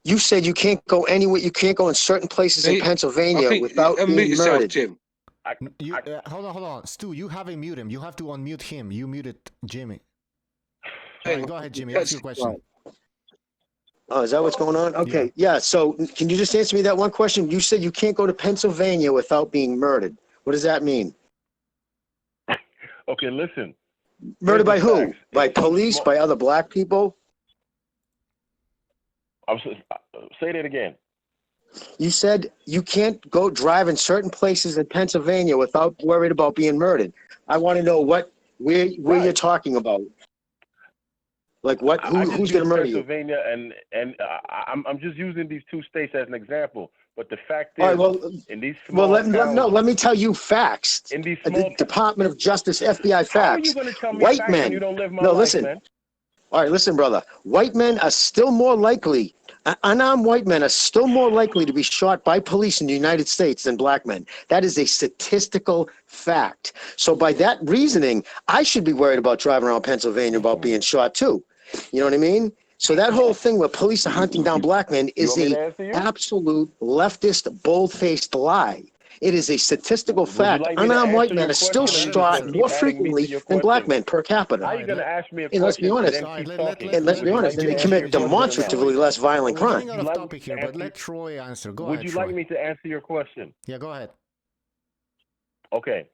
you said you can't go anywhere. You can't go in certain places in Pennsylvania without being murdered. Jim. Hold on. Stu, you haven't muted him. You have to unmute him. You muted Jimmy. All right, go ahead, Jimmy. Ask your question. Oh, is that what's going on? Okay. Yeah. So can you just answer me that one question? You said you can't go to Pennsylvania without being murdered. What does that mean? Okay, listen. Murdered by who? By police? By other black people? Say that again. You said you can't go drive in certain places in Pennsylvania without worried about being murdered. I want to know where you're talking about. Like what? Who's going to murder you? Pennsylvania, and I'm just using these two states as an example. But the fact is, all right, in these small towns, let me tell you facts. In these small Department of Justice, FBI facts. How are you going to tell me white facts men. when you don't live my life, listen. Man? All right, listen, brother. White men are still more likely. Unarmed white men are still more likely to be shot by police in the United States than black men. That is a statistical fact. So by that reasoning, I should be worried about driving around Pennsylvania about being shot too. You know what I mean? So that whole thing where police are hunting down black men is a absolute leftist, bold-faced lie. It is a statistical fact. Unarmed white men are still shot more frequently than black men per capita. How are you going to ask me a question? Let's be honest. And let's be honest. And they commit demonstratively less violent crime. We're getting out of topic here, but let Troy answer. Go ahead, Would you Troy. like me to answer your question? Yeah, go ahead. Okay.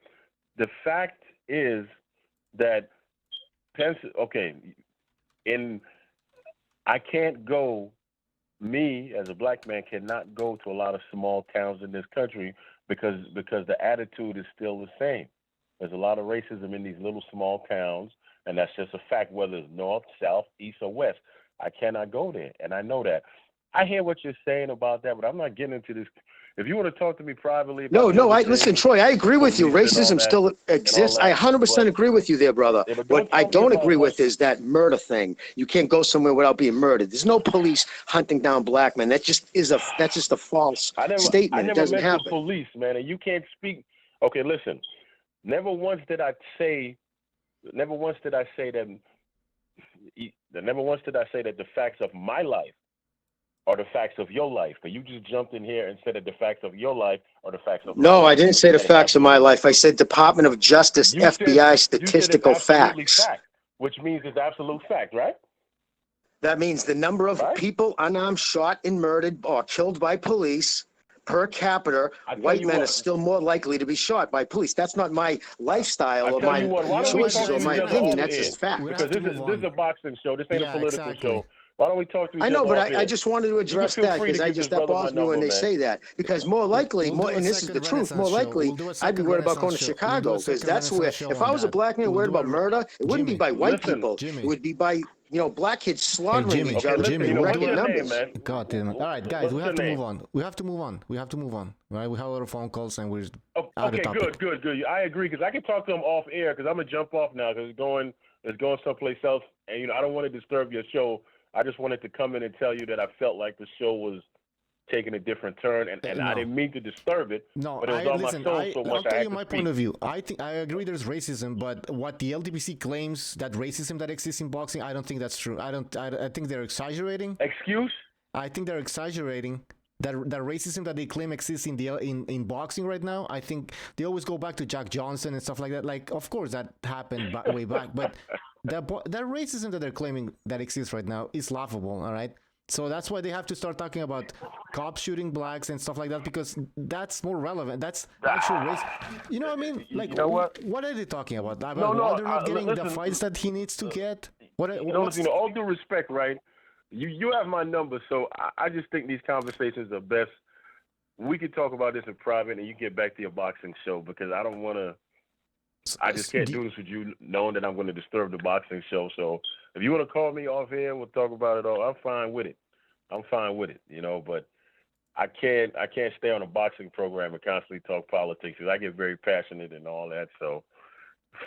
The fact is that I can't go. Me as a black man cannot go to a lot of small towns in this country because the attitude is still the same. There's a lot of racism in these little small towns, and that's just a fact, whether it's north, south, east, or west. I cannot go there, and I know that. I hear what you're saying about that, but I'm not getting into this. If you want to talk to me privately about listen, Troy, I agree with you. Racism still exists. I 100% agree with you there, brother. What I don't agree with is that murder thing. You can't go somewhere without being murdered. There's no police hunting down black men. That's just a false statement. It doesn't happen. Police, man, and you can't speak. Okay, listen. Never once did I say that the facts of my life are the facts of your life. But you just jumped in here and said that the facts of your life are the facts of my life. I didn't say the facts of my life. I said Department of Justice, FBI statistical facts. Fact, which means it's absolute fact, right? That means the number of people unarmed shot and murdered or killed by police per capita, white men are still more likely to be shot by police. That's not my lifestyle or my choices or my opinion. That's just fact. Because this is a boxing show. This ain't a political show. Why don't we talk to each other? I know, but I just wanted to address that because that bothers me when they say that. Because more likely, and this is the truth, more likely, I'd be worried about going to Chicago because that's where, if I was a black man worried about murder, it wouldn't be by white people. It would be by black kids slaughtering each other in record numbers. God damn it. All right, guys, we have to move on. We have to move on. Right? We have a lot of phone calls and we're out of topic. Good. I agree because I can talk to them off air because I'm going to jump off now because it's going someplace else. And, I don't want to disturb your show. I just wanted to come in and tell you that I felt like the show was taking a different turn, and I didn't mean to disturb it. No, but it was my soul. I'll tell you my point of view. I agree there's racism, but what the LDPC claims that racism that exists in boxing, I don't think that's true. I think they're exaggerating. Excuse? I think they're exaggerating. That racism that they claim exists in boxing right now, I think they always go back to Jack Johnson and stuff like that. Like, of course that happened way back, but that racism that they're claiming that exists right now is laughable. All right, So that's why they have to start talking about cops shooting blacks and stuff like that, because that's more relevant. That's actual race. You know what I mean? Like, you know what? What are they talking about? No, Wilder not getting listen, the fights that he needs to get? Listen, all due respect, right? You have my number, so I just think these conversations are best. We could talk about this in private, and you get back to your boxing show, because I don't want to. I just can't do this with you, knowing that I'm going to disturb the boxing show. So if you want to call me off here, we'll talk about it all. I'm fine with it. You know, but I can't stay on a boxing program and constantly talk politics, because I get very passionate and all that. So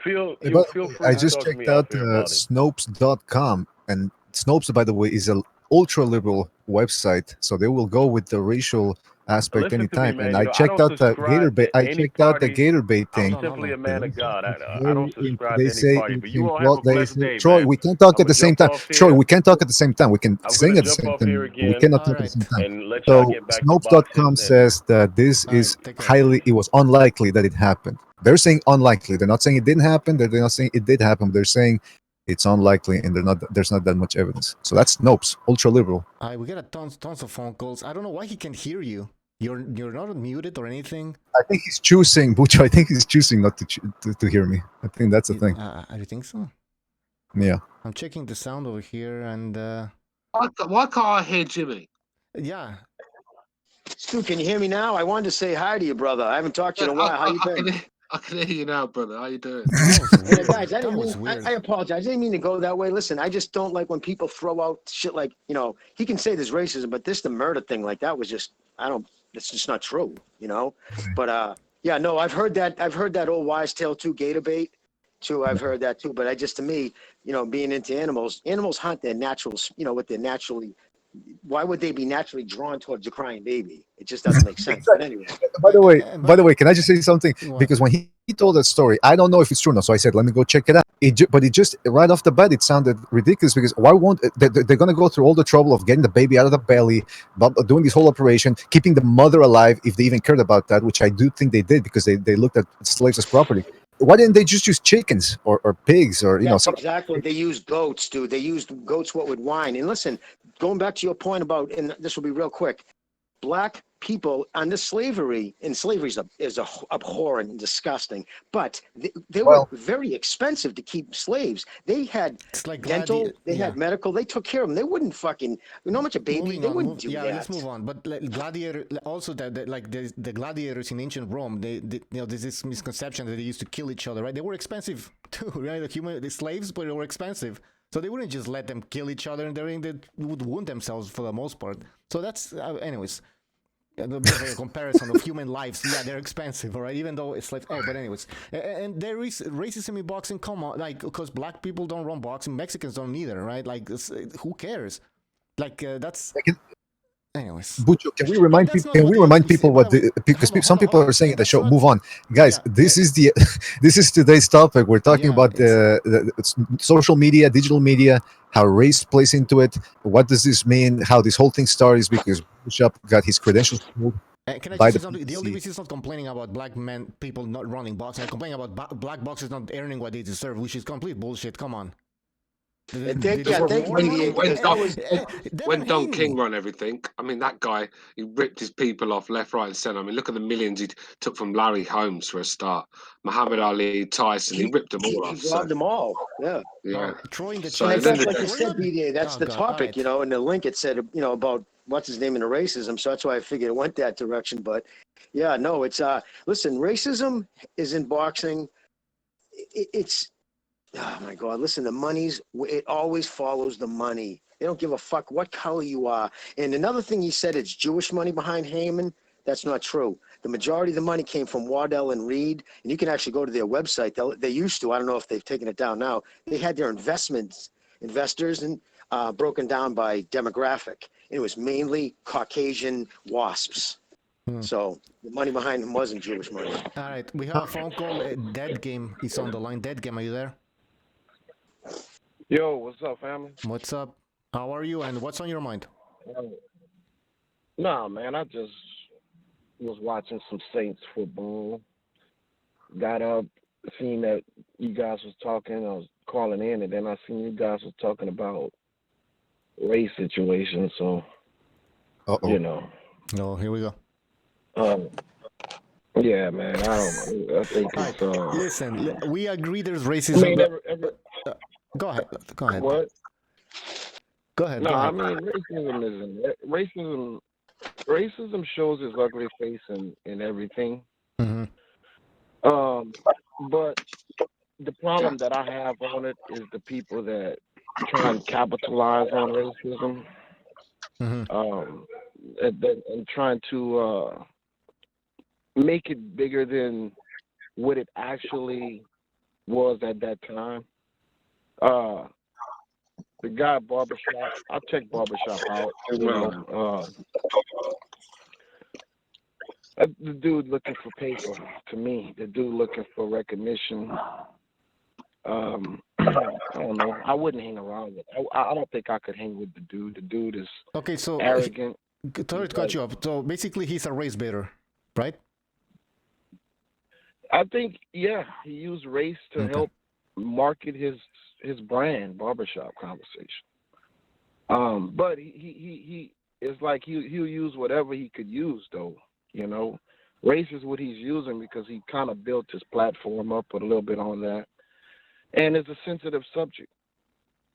feel free I to just talk to checked me out off here about it. Snopes.com, and Snopes, by the way, is a ultra liberal website, so they will go with the racial aspect Listen to me, anytime. man. And You I know, I checked don't out the subscribe Gator to I any checked out the party. Gator bait thing. I'm simply a man of God. I Very don't subscribe they to any say party. But you all have a blessed day, Troy, man. we can't talk I'm at the gonna same jump time. off Troy, here. we can't talk at the same time. We can I'm sing gonna at the jump same off here time. We again. cannot talk at the same time. And let y'all So get back to Snopes.com boxing. says that this is it was unlikely that it happened. They're saying unlikely. They're not saying it didn't happen. They're not saying it did happen. They're saying it's unlikely, and there's not that much evidence. So that's Snopes, ultra liberal. We get tons of phone calls. I don't know why he can hear you. You're not muted or anything. I think he's choosing, Bucho. I think he's choosing not to hear me. I think that's the thing. I think so. Yeah. I'm checking the sound over here, and why can't I hear Jimmy? Yeah. Stu, can you hear me now? I wanted to say hi to you, brother. I haven't talked to you in a while. How you been? I can hear you now, brother. How you doing? Hey, guys, I apologize. I didn't mean to go that way. Listen, I just don't like when people throw out shit like, you know, he can say there's racism, but the murder thing, like that was just, it's just not true, you know? But, yeah, no, I've heard that old wise tale too, gator bait too. I've heard that too. But to me, you know, being into animals hunt their natural, you know, what they're naturally, why would they be naturally drawn towards a crying baby? It just doesn't make sense. But anyway. By the way, can I just say something? Because when he told that story, I don't know if it's true or not. So I said, let me go check it out. But it just right off the bat, it sounded ridiculous, because why won't they're going to go through all the trouble of getting the baby out of the belly, doing this whole operation, keeping the mother alive, if they even cared about that, which I do think they did, because they looked at slaves as property. Why didn't they just use chickens or pigs or That's exactly what they used. Goats, dude. They used goats what would whine. And listen, going back to your point about, and this will be real quick, black people under slavery, and slavery is abhorrent and disgusting, but they were very expensive to keep slaves. They had dental, they had medical, they took care of them. They wouldn't fucking, you know how much a baby, they wouldn't do that. Yeah, let's move on. But gladiator, also like the gladiators in ancient Rome, they you know, there's this misconception that they used to kill each other, right? They were expensive too, right? The slaves, but they were expensive. So they wouldn't just let them kill each other, and they would wound themselves for the most part. So that's, anyways, a bit of a comparison of human lives. Yeah, they're expensive, all right? Even though it's like, but anyways. And there is racism in boxing, come on, like, because black people don't run boxing, Mexicans don't either, right? Like, who cares? Like, that's... Anyways, Bucho, can we remind people? Can we remind people what because some people are saying in the show? Move on, guys. This is today's topic. We're talking about the social media, digital media, how race plays into it. What does this mean? How this whole thing starts? Because Bishop got his credentials. Can I just say something? The LDBC is not complaining about black men, people not running boxing. They're complaining about black boxers not earning what they deserve, which is complete bullshit. Come on. When Don King run everything, I mean, that guy, he ripped his people off left, right, and centre. I mean, look at the millions he took from Larry Holmes for a start. Muhammad Ali, Tyson, he ripped them all off. He robbed them all. Yeah. Yeah. Troy in the So in fact, like you said, BDA, that's the topic, you know, in the link it said, you know, about what's his name and the racism. So that's why I figured it went that direction. But yeah, no, it's listen, racism is in boxing. It's oh my God, listen, it always follows the money. They don't give a fuck what color you are. And another thing he said, it's Jewish money behind Heyman. That's not true. The majority of the money came from Waddell and Reed. And you can actually go to their website. They used to, I don't know if they've taken it down now. They had their investors and broken down by demographic. It was mainly Caucasian WASPs. So the money behind them wasn't Jewish money. All right, we have a phone call. Dead Game is on the line. Dead Game, are you there? Yo, what's up, family? What's up? How are you, and what's on your mind? Nah, man, I just was watching some Saints football. Got up, seen that you guys was talking. I was calling in, and then I seen you guys was talking about race situation. So, you know. Oh, here we go. Yeah, man. I don't know. I think it's. Listen, we agree there's racism. I mean, go ahead. Go ahead. What? Go ahead. No, go ahead. I mean racism shows its ugly face in everything. Mm-hmm. But the problem that I have on it is the people that try and capitalize on racism, and trying to make it bigger than what it actually was at that time. The guy at Barbershop, I checked Barbershop out. The dude looking for paper, to me. The dude looking for recognition. I don't know. I wouldn't hang around with. I don't think I could hang with the dude. The dude is arrogant. Sorry to cut you up. So basically, he's a race baiter, right? I think, yeah, he used race to help market his brand, Barbershop Conversation. But he it's like he'll use whatever he could use, though. You know, race is what he's using because he kind of built his platform up with a little bit on that, and it's a sensitive subject.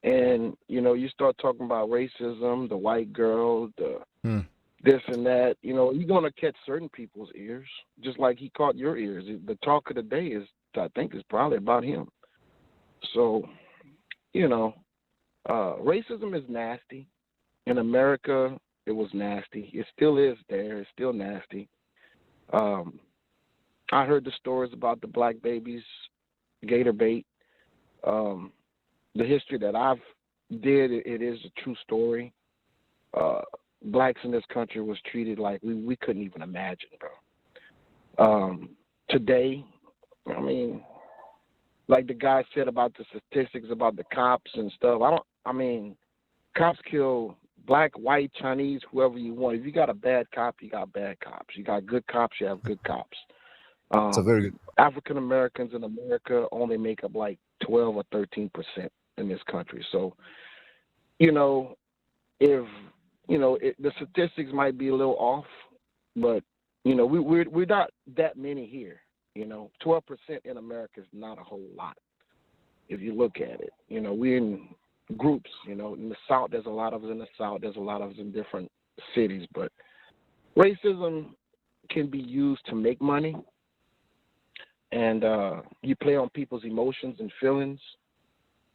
And you know, you start talking about racism, the white girl, the this and that. You know, you're gonna catch certain people's ears, just like he caught your ears. The talk of the day is, I think, is probably about him. So, you know, racism is nasty. In America, it was nasty. It still is there. It's still nasty. I heard the stories about the black babies, gator bait. The history that I've did, it is a true story. Blacks in this country was treated like we couldn't even imagine, bro. Today, I mean, like the guy said about the statistics about the cops and stuff. Cops kill black, white, Chinese, whoever you want. If you got a bad cop, you got bad cops. You got good cops, you have good cops. It's a very good. African Americans in America only make up like 12 or 13% in this country. So, you know, if the statistics might be a little off, but you know, we're not that many here. You know, 12% in America is not a whole lot if you look at it. You know, we're in groups. You know, in the South, there's a lot of us in the South. There's a lot of us in different cities. But racism can be used to make money, and you play on people's emotions and feelings,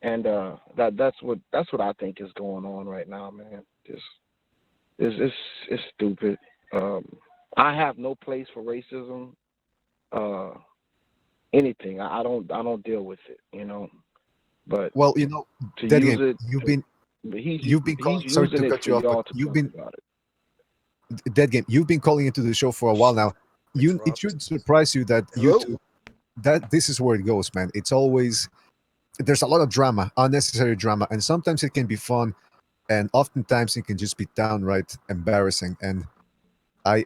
and that's what I think is going on right now, man. It's stupid. I have no place for racism. Anything. I don't deal with it, you know. But well, you know, to use game, it, you've been calling. Sorry to cut you off, but you've been Dead Game. You've been calling into the show for a while now. It should surprise you that YouTube, that this is where it goes, man. It's always, there's a lot of drama, unnecessary drama, and sometimes it can be fun, and oftentimes it can just be downright embarrassing. And I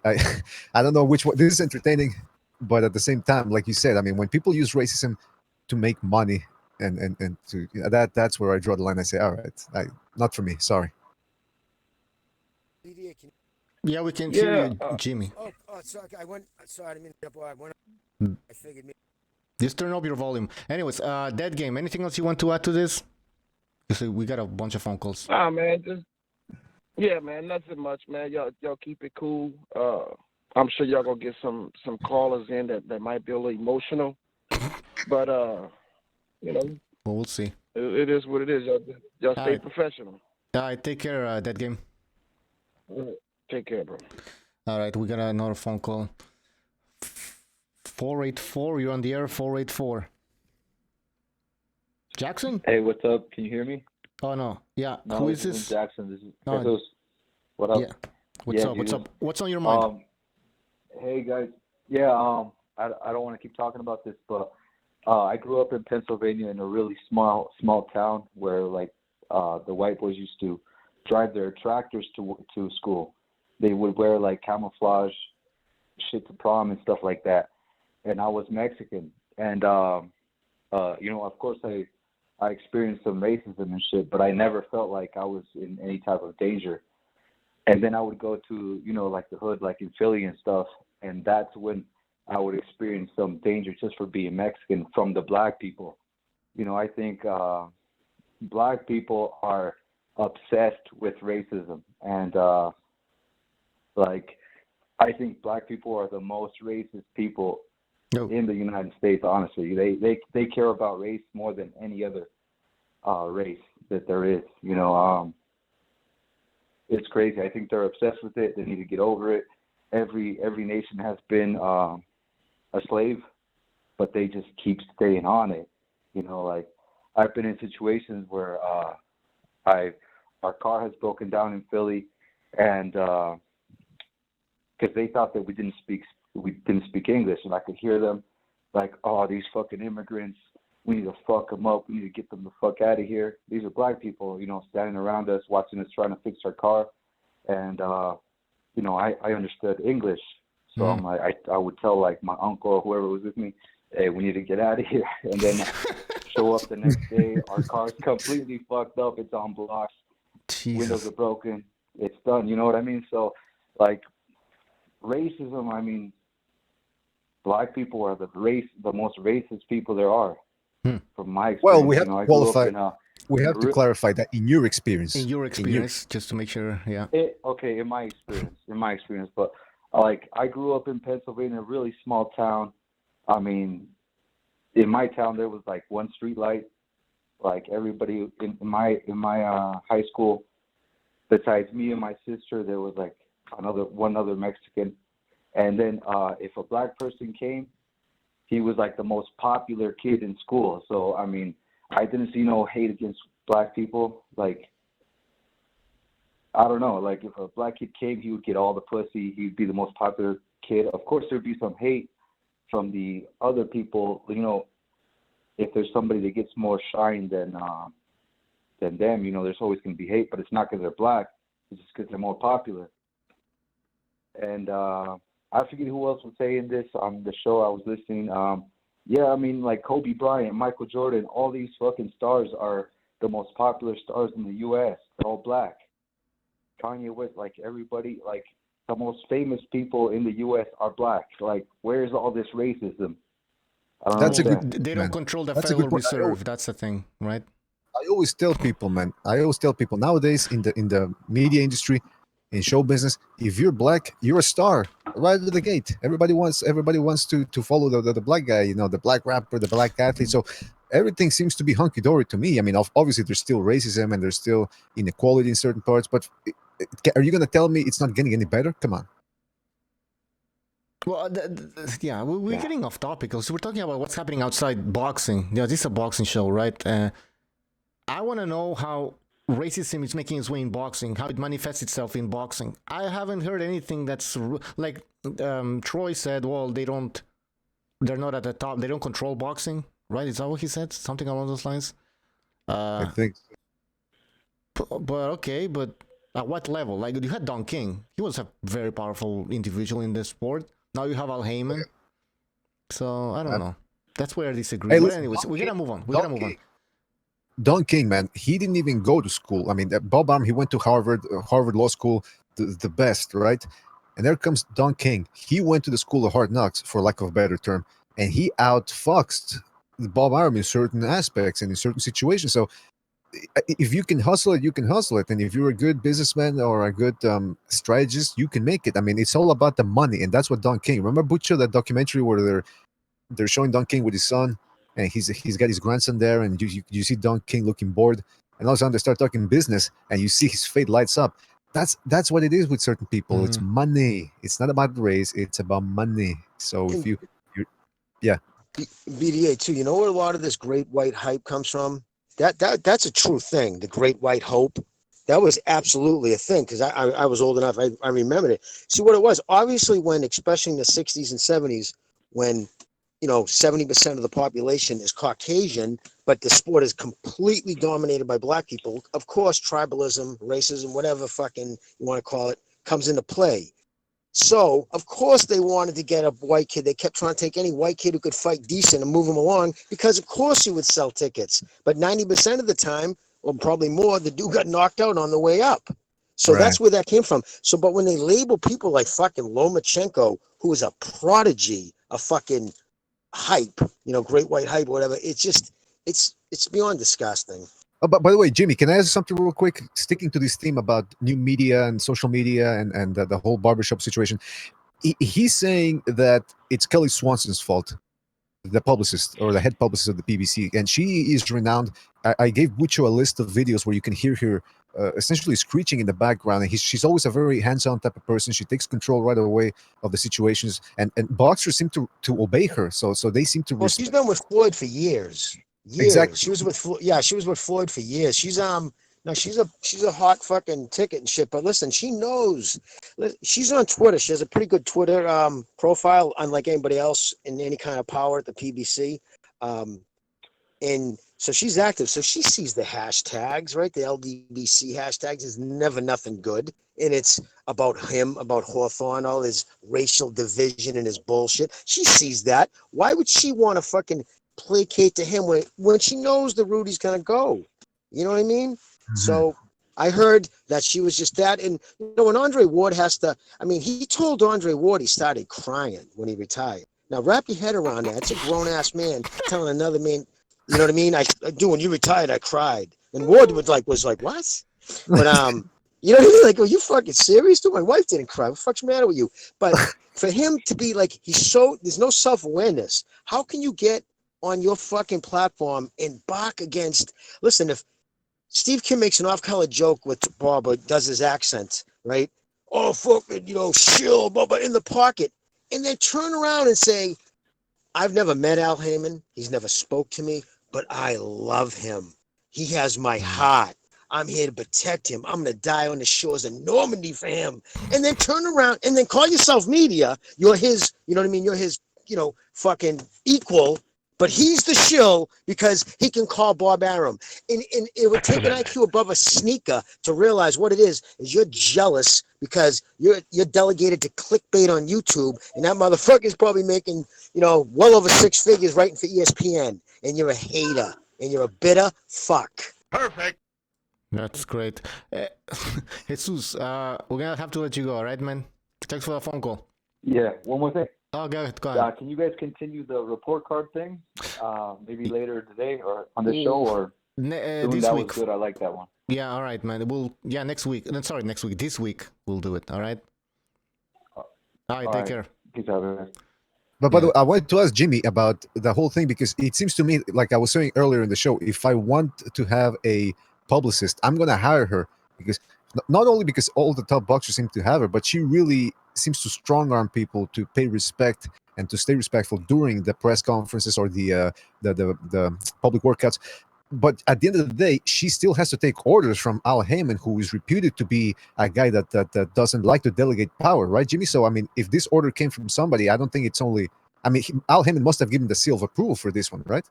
don't know which one. This is entertaining, but at the same time, like you said, I mean, when people use racism to make money, and to that's where I draw the line. I say, all right, not for me. Sorry. Yeah, we can hear you, Jimmy. Sorry, I didn't mean to jump. I figured me. Just turn up your volume. Anyways, Dead Game, anything else you want to add to this? Because we got a bunch of phone calls. Man, man, nothing much, man. Y'all keep it cool. I'm sure y'all gonna get some callers in that might be a little emotional, but you know. Well, we'll see. It is what it is. Y'all stay professional. All right, take care, Dead Game. Take care, bro. All right, we got another phone call. 484, you're on the air. 484. Jackson? Hey, what's up? Can you hear me? Oh no, yeah. No, who is this? Jackson. This is Jesus. What up? Yeah. What's up? What's up? What's on your mind? Hey guys. Yeah. I don't want to keep talking about this, but I grew up in Pennsylvania in a really small town where like the white boys used to drive their tractors to school. They would wear like camouflage shit to prom and stuff like that. And I was Mexican, and you know, of course, I I experienced some racism and shit, but I never felt like I was in any type of danger. And then I would go to, like the hood, like in Philly and stuff, and that's when I would experience some danger just for being Mexican from the black people. I think black people are obsessed with racism, and I think black people are the most racist people in the United States. Honestly, they care about race more than any other race that there is. It's crazy. I think they're obsessed with it. They need to get over it. Every nation has been a slave, but they just keep staying on it. I've been in situations where our car has broken down in Philly, and because they thought that we didn't speak English, and I could hear them like, "Oh, these fucking immigrants, we need to fuck them up. We need to get them the fuck out of here." These are black people, standing around us, watching us trying to fix our car, and I understood English, so I'm like, I would tell like my uncle or whoever was with me, "Hey, we need to get out of here," and then show up the next day, our car's completely fucked up. It's on blocks, windows are broken. It's done. You know what I mean? So, like, racism. I mean, black people are the most racist people there are, from my experience. Well, we have to qualify. We have to clarify that in your experience. In your experience, just to make sure, yeah. Okay, in my experience, but like I grew up in Pennsylvania, a really small town. I mean, in my town there was like one street light. Like everybody in my high school, besides me and my sister, there was like one other Mexican. And then if a black person came, he was like the most popular kid in school. So I mean, I didn't see no hate against black people. Like, I don't know. Like, if a black kid came, he would get all the pussy. He'd be the most popular kid. Of course, there'd be some hate from the other people. If there's somebody that gets more shine than them, there's always going to be hate. But it's not because they're black. It's just because they're more popular. And I forget who else was saying this on the show I was listening. Yeah, I mean, like Kobe Bryant, Michael Jordan, all these fucking stars are the most popular stars in the U.S. They're all black. Kanye West, like everybody, like the most famous people in the U.S. are black. Like, where's all this racism? They don't control the Federal Reserve. That's the thing, right? I always tell people, man. Nowadays in the media industry, in show business, if you're black, you're a star right at the gate. Everybody wants to follow the black guy, the black rapper, the black athlete. So everything seems to be hunky-dory to me. I mean, obviously there's still racism and there's still inequality in certain parts, but are you going to tell me it's not getting any better? Come on. Well, yeah, we're getting off topic. So we're talking about what's happening outside boxing. Yeah, this is a boxing show, right? I want to know how racism is making its way in boxing, how it manifests itself in boxing. I haven't heard anything that's like Troy said, well, they're not at the top, they don't control boxing, right? Is that what he said? Something along those lines? I think so. But at what level? Like, you had Don King. He was a very powerful individual in the sport. Now you have Al Heyman. So, I don't know. That's where I disagree. But anyways, we gotta move on. Don King, man, he didn't even go to school. I mean, Bob Arum, he went to Harvard Law School, the best, right? And there comes Don King. He went to the School of Hard Knocks, for lack of a better term, and he outfoxed Bob Arum in certain aspects and in certain situations. So if you can hustle it, you can hustle it. And if you're a good businessman or a good strategist, you can make it. I mean, it's all about the money, and that's what Don King. Remember Butcher, that documentary where they're showing Don King with his son, and he's got his grandson there, and you see Don King looking bored, and all of a sudden they start talking business, and you see his face lights up. That's what it is with certain people. Mm-hmm. It's money. It's not about race. It's about money. So if you're BDA too, you know where a lot of this great white hype comes from? That's a true thing. The great white hope. That was absolutely a thing, because I was old enough. I remembered it. See what it was. Obviously, when especially in the 60s and 70s, when 70% of the population is Caucasian, but the sport is completely dominated by black people. Of course, tribalism, racism, whatever fucking you want to call it, comes into play. So, of course, they wanted to get a white kid. They kept trying to take any white kid who could fight decent and move him along because, of course, he would sell tickets. But 90% of the time, or probably more, the dude got knocked out on the way up. So that's where that came from. So, but when they label people like fucking Lomachenko, who is a prodigy, a fucking hype, great white hype, or whatever, it's beyond disgusting. Oh, but by the way, Jimmy, can I ask something real quick? Sticking to this theme about new media and social media and the whole barbershop situation, he's saying that it's Kelly Swanson's fault, the publicist or the head publicist of the PBC, and she is renowned. I gave Bucho a list of videos where you can hear her essentially screeching in the background, and she's always a very hands-on type of person. She takes control right away of the situations, and boxers seem to obey her. So they seem to. Well, she's been with Floyd for years. Exactly. She was with she was with Floyd for years. She's she's a hot fucking ticket and shit. But listen, she knows. She's on Twitter. She has a pretty good Twitter profile, unlike anybody else in any kind of power at the PBC. And so she's active. So she sees the hashtags, right? The LDBC hashtags is never nothing good. And it's about him, about Hawthorne, all his racial division and his bullshit. She sees that. Why would she want to fucking placate to him when she knows the route he's going to go? You know what I mean? Mm-hmm. So I heard that she was just that. And, when Andre Ward he told Andre Ward he started crying when he retired. Now, wrap your head around that. It's a grown-ass man telling another man, you know what I mean? When you retired, I cried. And Ward was like, what? But, you know what I mean? Like, are you fucking serious? Dude, my wife didn't cry. What the fuck's the matter with you? But for him to be like, there's no self-awareness. How can you get on your fucking platform and bark against, listen, if Steve Kim makes an off-color joke with Barber, does his accent, right? Oh, fucking, shill, Bubba in the pocket. And then turn around and say, I've never met Al Heyman. He's never spoke to me, but I love him. He has my heart. I'm here to protect him. I'm going to die on the shores of Normandy for him. And then turn around and then call yourself media. You're his, you know what I mean? You're his, fucking equal. But he's the shill because he can call Bob Arum. And it would take an IQ above a sneaker to realize what it is you're jealous because you're delegated to clickbait on YouTube, and that motherfucker's probably making, well over 6 figures writing for ESPN, and you're a hater, and you're a bitter fuck. Perfect. That's great. Jesus, we're going to have to let you go, all right, man? Thanks for the phone call. Yeah, one more thing. Oh, go ahead. Can you guys continue the report card thing? Maybe later today or on the show or this that week. Was good. I like that one. Yeah, all right, man. Next week. Next week. This week we'll do it. All right. All right. Take care. Peace out, man. But by the way, I wanted to ask Jimmy about the whole thing because it seems to me, like I was saying earlier in the show, if I want to have a publicist, I'm gonna hire her because not only because all the top boxers seem to have her, but she really seems to strong arm people to pay respect and to stay respectful during the press conferences or the public workouts. But at the end of the day, she still has to take orders from Al Heyman, who is reputed to be a guy that doesn't like to delegate power, right, Jimmy? So, I mean, if this order came from somebody, I don't think it's only... Al Heyman must have given the seal of approval for this one, right?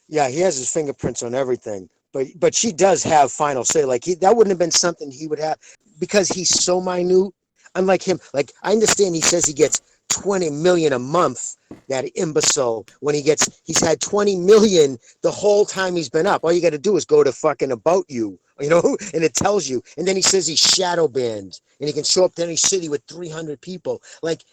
Yeah, he has his fingerprints on everything. But she does have final say. Like, that wouldn't have been something he would have because he's so minute. Unlike him, like, I understand he says he gets 20 million a month, that imbecile, when he's had 20 million the whole time he's been up. All you got to do is go to fucking About You, and it tells you. And then he says he's shadow banned and he can show up to any city with 300 people. Like,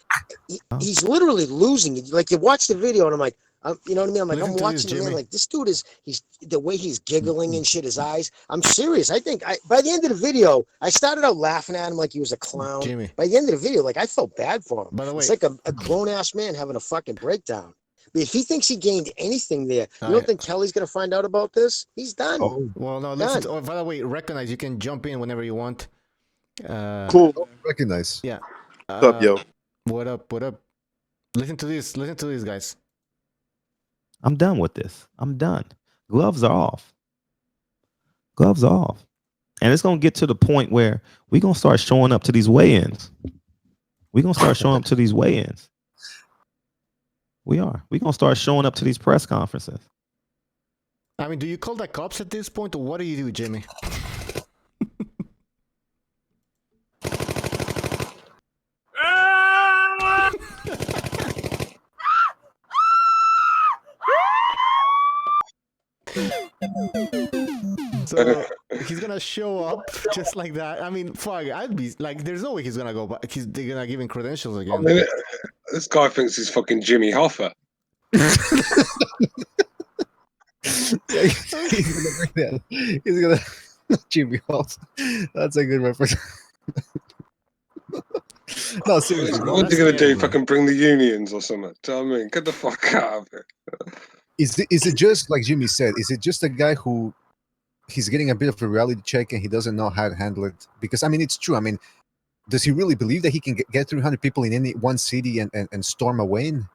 he's literally losing it. Like, you watch the video and I'm like, you know what I mean? I'm like, I'm watching the man, like, this dude he's the way he's giggling and shit, his eyes. I'm serious. I think by the end of the video, I started out laughing at him like he was a clown. Jimmy. By the end of the video, like, I felt bad for him. By the way, it's like a grown-ass man having a fucking breakdown. But if he thinks he gained anything there, you don't think Kelly's going to find out about this? He's done. Oh. Well, no, listen. By the way, recognize you can jump in whenever you want. Cool. Recognize. Yeah. What's up, yo? What up? Listen to this, guys. I'm done with this. I'm done. Gloves are off. Gloves are off. And it's going to get to the point where we're going to start showing up to these weigh-ins. We're going to start showing up to these weigh-ins. We are. We're going to start showing up to these press conferences. I mean, do you call the cops at this point, or what do you do, Jimmy? So he's gonna show up just like that. I mean, fuck, I'd be like, there's no way he's gonna go back. They're gonna give him credentials I again. mean, this guy thinks he's fucking Jimmy Hoffa. He's gonna bring that. He's gonna Jimmy Hoffa. That's a good reference. No, seriously. What's he gonna do? Fucking bring the unions or something? Do you know what I mean? Get the fuck out of it. Is it just like Jimmy said? Is it just a guy who he's getting a bit of a reality check and he doesn't know how to handle it? Because I mean, it's true. I mean, does he really believe that he can get 300 people in any one city and storm a win?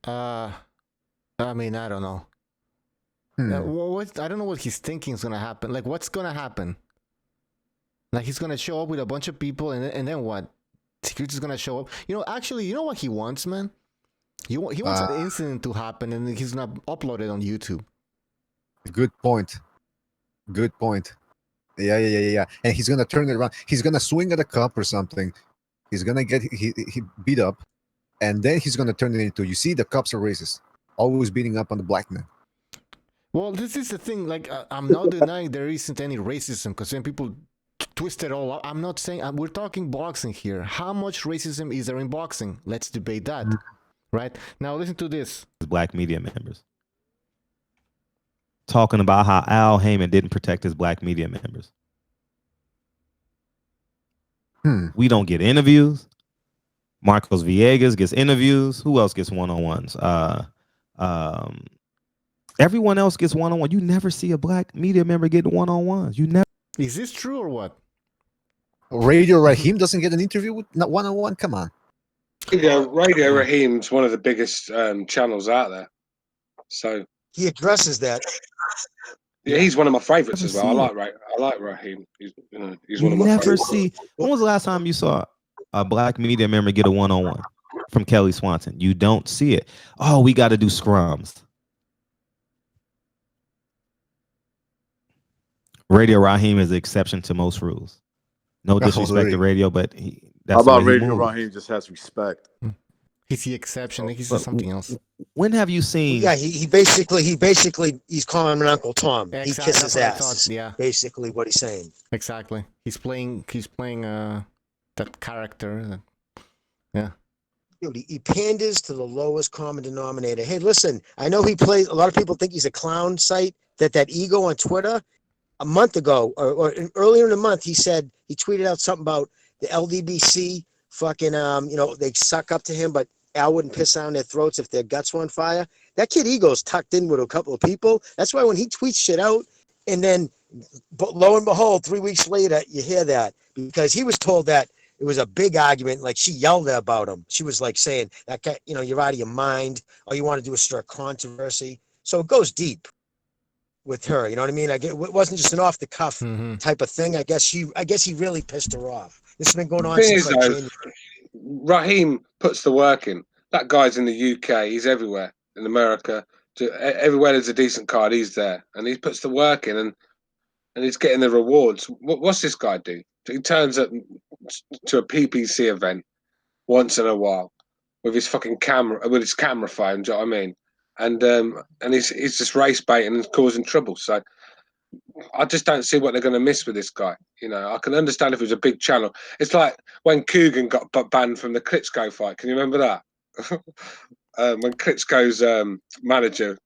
I mean, I don't know. I don't know what he's thinking is gonna happen. Like, what's gonna happen? Like, he's gonna show up with a bunch of people, and then what? Security's gonna show up. Actually, you know what he wants, man? He wants an incident to happen, and he's gonna upload it on YouTube. Good point. Good point. Yeah. And he's gonna turn it around. He's gonna swing at a cop or something. He's gonna get he beat up, and then he's gonna turn it into, you see, the cops are racist, always beating up on the black man. Well, this is the thing. Like, I'm not denying there isn't any racism, because when people twist it all up, I'm not saying we're talking boxing here. How much racism is there in boxing? Let's debate that. Right now, listen to this. Black media members talking about how Al Heyman didn't protect his black media members. We don't get interviews. Marcos Villegas gets interviews. Who else gets one-on-ones? Everyone else gets one-on-one. You never see a black media member get one-on-ones. You never. Is this true or what? Radio Raheem doesn't get an interview with one-on-one. Come on. Radio Raheem's one of the biggest channels out there. So he addresses that. Yeah, he's one of my favorites as well. I like Raheem. He's one of my never favorites. see. When was the last time you saw a black media member get a one-on-one from Kelly Swanson? You don't see it. Oh, we got to do scrums. Radio Raheem is the exception to most rules. No disrespect to radio, but that's how about the way he Radio moves. Raheem just has respect? He's the exception. He's something else. When have you seen? Yeah, he basically he's calling him Uncle Tom. Yeah, he exactly. kisses That's what I ass. thought, yeah. Basically what he's saying. Exactly. He's playing that character. Yeah. Dude, he panders to the lowest common denominator. Hey, listen, I know he plays. A lot of people think he's a clown site. That ego on Twitter. A month ago, or earlier in the month, he tweeted out something about the LDBC fucking, they suck up to him, but Al wouldn't piss down their throats if their guts were on fire. That kid ego's tucked in with a couple of people. That's why when he tweets shit out, and then lo and behold, 3 weeks later, you hear that, because he was told that it was a big argument. Like, she yelled about him. She was like saying that guy, you're out of your mind, or you want to do a stir controversy. So it goes deep with her, you know what I mean? It wasn't just an off the cuff type of thing. I guess he really pissed her off. This has been going on since like January. Raheem puts the work in. That guy's in the UK. He's everywhere in America. Everywhere there's a decent card, he's there, and he puts the work in, and he's getting the rewards. What's this guy do? He turns up to a PBC event once in a while with his fucking camera, with his camera phone. Do you know what I mean? And he's just race baiting and causing trouble. So I just don't see what they're going to miss with this guy. I can understand if it was a big channel. It's like when Coogan got banned from the Klitschko fight. Can you remember that? When Klitschko's manager,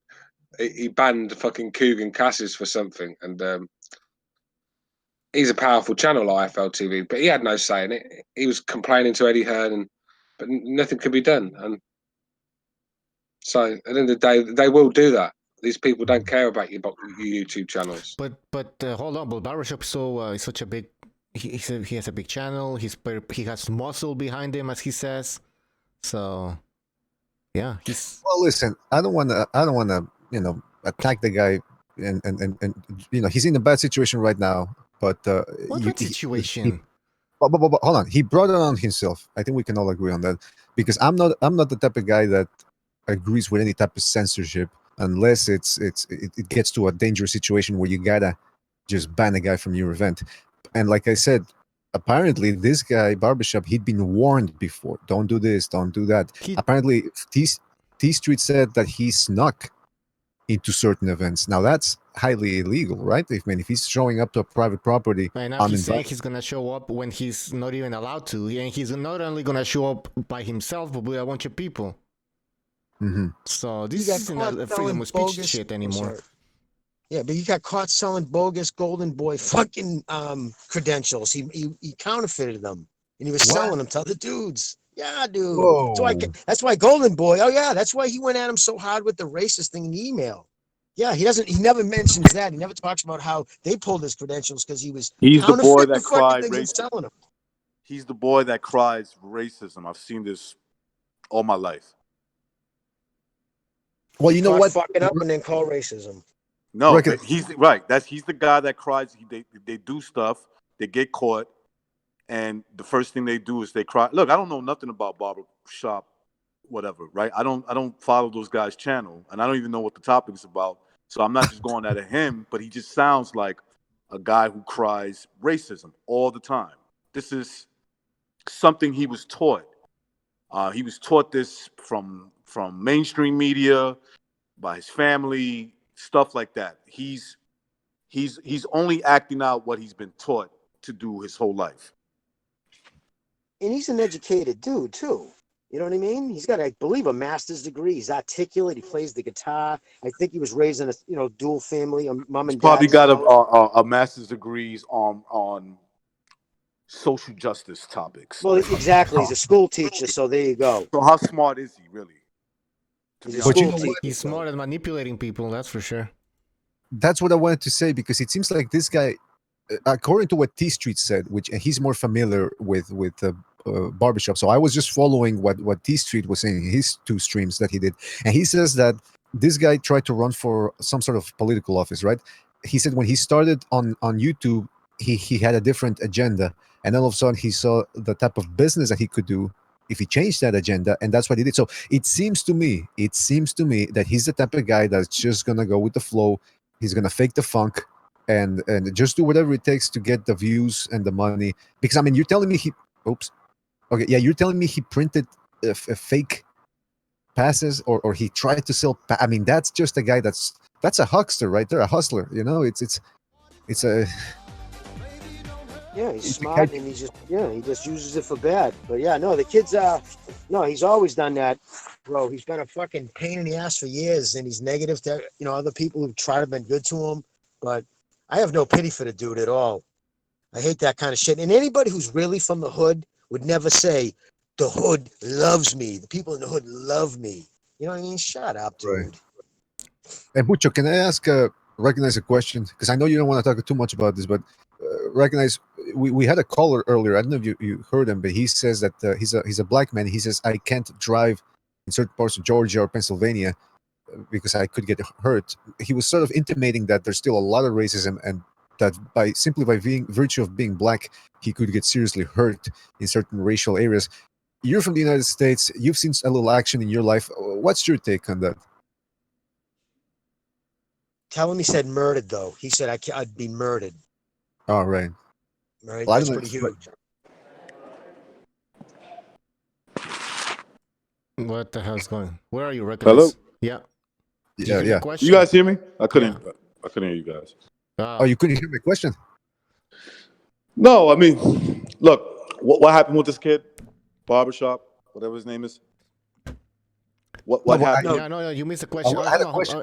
he banned fucking Coogan Cassis for something, and he's a powerful channel, IFL TV, but he had no say in it. He was complaining to Eddie Hearn, but nothing could be done. And so at the end of the day, they will do that. These people don't care about your YouTube channels. But hold on, but Barbershop is such a big. He has a big channel. He has muscle behind him, as he says. So, yeah, he's. Well, listen, I don't want to attack the guy, and he's in a bad situation right now. But what situation? But hold on, he brought it on himself. I think we can all agree on that, because I'm not the type of guy that agrees with any type of censorship unless it gets to a dangerous situation where you gotta just ban a guy from your event. And like I said, apparently this guy Barbershop, he'd been warned before. Don't do this, don't do that. Apparently T Street said that he snuck into certain events. Now that's highly illegal, right? If he's showing up to a private property, And now he's saying he's gonna show up when he's not even allowed to, and he's not only gonna show up by himself, but with a bunch of people. So this isn't a freedom of speech shit anymore. Yeah, but he got caught selling bogus Golden Boy fucking credentials. He counterfeited them, and he was selling them to other dudes. Yeah, dude. Whoa. That's why Golden Boy. Oh yeah, that's why he went at him so hard with the racist thing in the email. Yeah, he never mentions that. He never talks about how they pulled his credentials because he was He's the boy counterfeiting that fucking cried things and racism. selling them. He's the boy that cries racism. I've seen this all my life. Well, you know what? Fucking up and then call racism. No, he's right. He's the guy that cries. They do stuff. They get caught, and the first thing they do is they cry. Look, I don't know nothing about Barbershop, whatever. Right? I don't follow those guys' channel, and I don't even know what the topic is about. So I'm not just going at him, but he just sounds like a guy who cries racism all the time. This is something he was taught. He was taught this from mainstream media, by his family, stuff like that. He's only acting out what he's been taught to do his whole life. And he's an educated dude too. You know what I mean? He's got, I believe, a master's degree. He's articulate. He plays the guitar. I think he was raised in a dual family, a mom and dad. Probably got a master's degrees on social justice topics. Well, exactly. He's a school teacher, so there you go. So how smart is he really? He's smart at manipulating people, that's for sure. That's what I wanted to say, because it seems like this guy, according to what T Street said, which he's more familiar with Barbershop. So I was just following what T Street was saying in his 2 streams that he did, and he says that this guy tried to run for some sort of political office, right? He said when he started on YouTube, he had a different agenda, and all of a sudden he saw the type of business that he could do if he changed that agenda, and that's what he did. So it seems to me that he's the type of guy that's just gonna go with the flow. He's gonna fake the funk and just do whatever it takes to get the views and the money. Because I mean, you're telling me you're telling me he printed a fake passes, or he tried to sell. I mean, that's just a guy that's a huckster right there, a hustler. You know, it's a. Yeah, he's smart, and he just uses it for bad. But yeah, no, the kids he's always done that, bro. He's been a fucking pain in the ass for years, and he's negative to other people who've tried to been good to him. But I have no pity for the dude at all. I hate that kind of shit. And anybody who's really from the hood would never say the hood loves me. The people in the hood love me. You know what I mean? Shut up, dude. Right. And Mucho, can I recognize a question? Because I know you don't want to talk too much about this, but recognize we had a caller earlier. I don't know if you heard him, but he says that he's a black man. He says, I can't drive in certain parts of Georgia or Pennsylvania because I could get hurt. He was sort of intimating that there's still a lot of racism, and that by virtue of being black, he could get seriously hurt in certain racial areas. You're from the United States. You've seen a little action in your life. What's your take on that? Tell him he said murdered, though. He said I'd be murdered. All right. Right, well, that's pretty huge. What the hell's going on? Where are you, Reckless? Hello? Yeah. Yeah. You guys hear me? I couldn't hear you guys. Oh, you couldn't hear my question? No, I mean, look, what happened with this kid? Barbershop, whatever his name is. What happened? No, you missed the question. I had a question.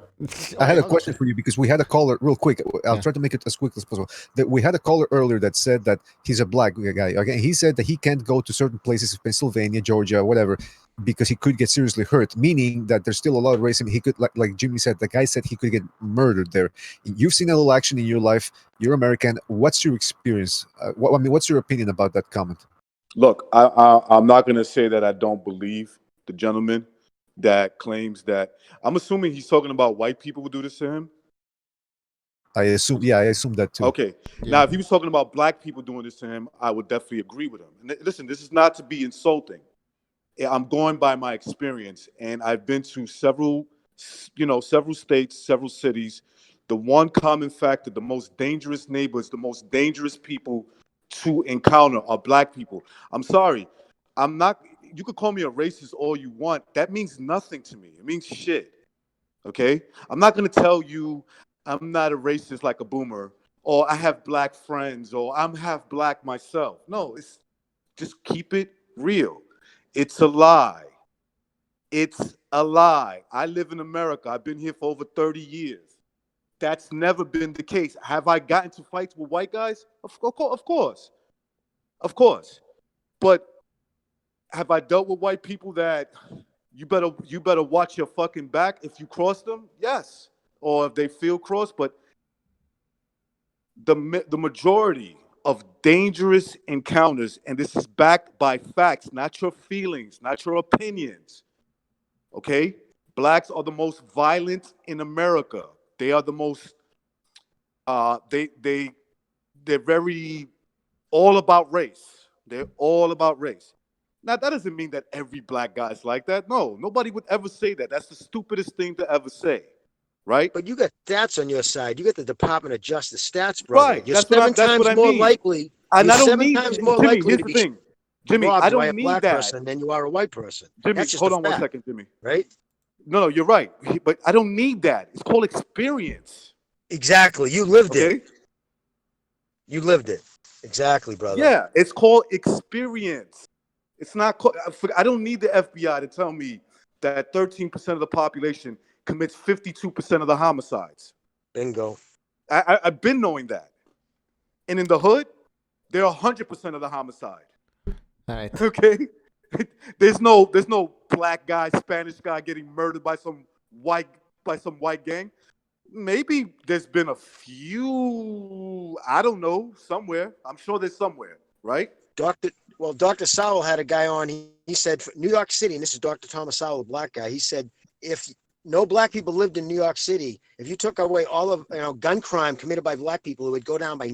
I had a question for you, because we had a caller, real quick. I'll try to make it as quick as possible. That we had a caller earlier that said that he's a black guy. Okay, he said that he can't go to certain places, Pennsylvania, Georgia, whatever, because he could get seriously hurt. Meaning that there's still a lot of racism. He could, like Jimmy said, the guy said he could get murdered there. You've seen a little action in your life. You're American. What's your experience? What's your opinion about that comment? Look, I'm not going to say that I don't believe the gentleman that claims that. I'm assuming he's talking about white people who do this to him. I assume that too. Okay. Yeah. Now, if he was talking about black people doing this to him, I would definitely agree with him. And listen, this is not to be insulting. I'm going by my experience, and I've been to several states, several cities. The one common factor, the most dangerous neighbors, the most dangerous people to encounter are black people. I'm sorry. You could call me a racist all you want. That means nothing to me. It means shit. Okay? I'm not going to tell you I'm not a racist like a boomer, or I have black friends, or I'm half black myself. No, it's just keep it real. It's a lie. It's a lie. I live in America. I've been here for over 30 years. That's never been the case. Have I gotten to fights with white guys? Of course. Of course. But have I dealt with white people that you better watch your fucking back if you cross them? Yes. Or if they feel crossed. But the majority of dangerous encounters, and this is backed by facts, not your feelings, not your opinions. Okay? Blacks are the most violent in America. They are the most they're very all about race. They're all about race. Now, that doesn't mean that every black guy is like that. No, nobody would ever say that. That's the stupidest thing to ever say, right? But you got stats on your side. You got the Department of Justice stats, brother. Right. You're That's seven what I times more mean. likely. And You're I don't seven need times more Jimmy. likely Here's to the be thing, Jimmy. robbed I by a don't need black that. person than you are a white person. Jimmy, That's just hold a on one fact, second, Jimmy. right? No, you're right. But I don't need that. It's called experience. Exactly. You lived Okay? it. You lived it. Exactly, brother. Yeah, it's called experience. It's not. I don't need the FBI to tell me that 13% of the population commits 52% of the homicides. Bingo. I've been knowing that. And in the hood, they're 100% of the homicide. All right. Okay? There's no black guy, Spanish guy getting murdered by some white gang. Maybe there's been a few, I don't know, somewhere. I'm sure there's somewhere, right? Dr. Sowell had a guy on. He said for New York City, and this is Dr. Thomas Sowell, a black guy. He said if no black people lived in New York City, if you took away all of gun crime committed by black people, it would go down by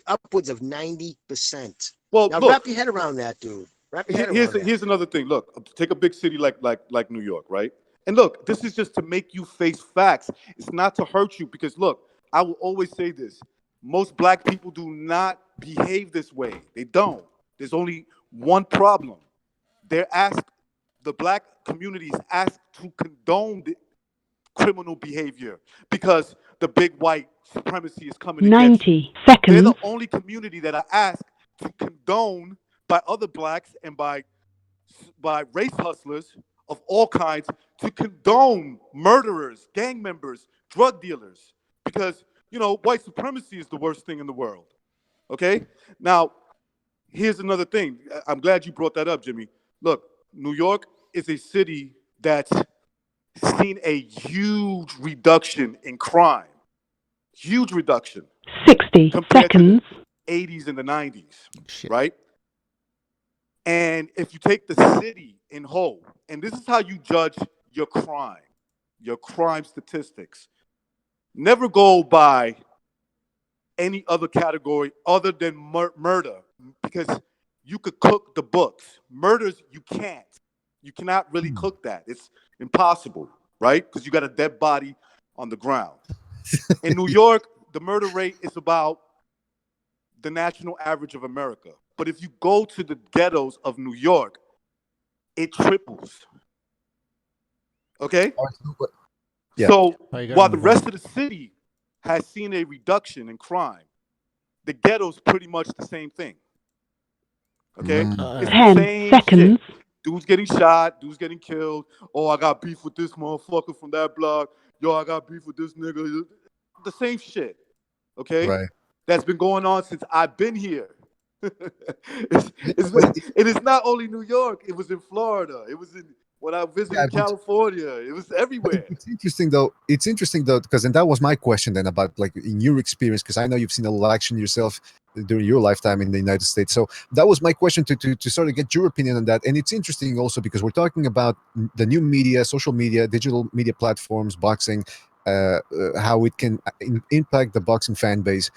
upwards of 90%. Well, now look, wrap your head around that, dude. Wrap your head around that. Here's another thing. Look, take a big city like New York, right? And look, this is just to make you face facts. It's not to hurt you because look, I will always say this. Most black people do not behave this way. They don't. There's only one problem. The black community is asked to condone the criminal behavior because the big white supremacy is coming against you. 90 seconds. They're the only community that are asked to condone by other blacks and by race hustlers of all kinds to condone murderers, gang members, drug dealers, because, white supremacy is the worst thing in the world, okay? Now, here's another thing. I'm glad you brought that up, Jimmy. Look, New York is a city that's seen a huge reduction in crime. Huge reduction. 60 seconds. To the 80s and the 90s, right? And if you take the city in whole, and this is how you judge your crime statistics. Never go by any other category other than murder, because you could cook the books. Murders, you can't. You cannot really cook that. It's impossible, right? Because you got a dead body on the ground. In New York, the murder rate is about the national average of America. But if you go to the ghettos of New York, it triples. Okay? Yeah. So while the rest of the city has seen a reduction in crime, the ghetto's pretty much the same thing. Okay? It's the 10 same seconds. shit. Dude's getting shot, dude's getting killed. Oh, I got beef with this motherfucker from that block. Yo, I got beef with this nigga. The same shit. Okay? Right. That's been going on since I've been here. It is not only New York. It was in Florida. It was when I visited California. It was everywhere. It's interesting though. Because and that was my question then about like in your experience, because I know you've seen a lot of action yourself during your lifetime in the United States. So that was my question to sort of get your opinion on that. And it's interesting also because we're talking about the new media, social media, digital media platforms, boxing, how it can impact the boxing fan base.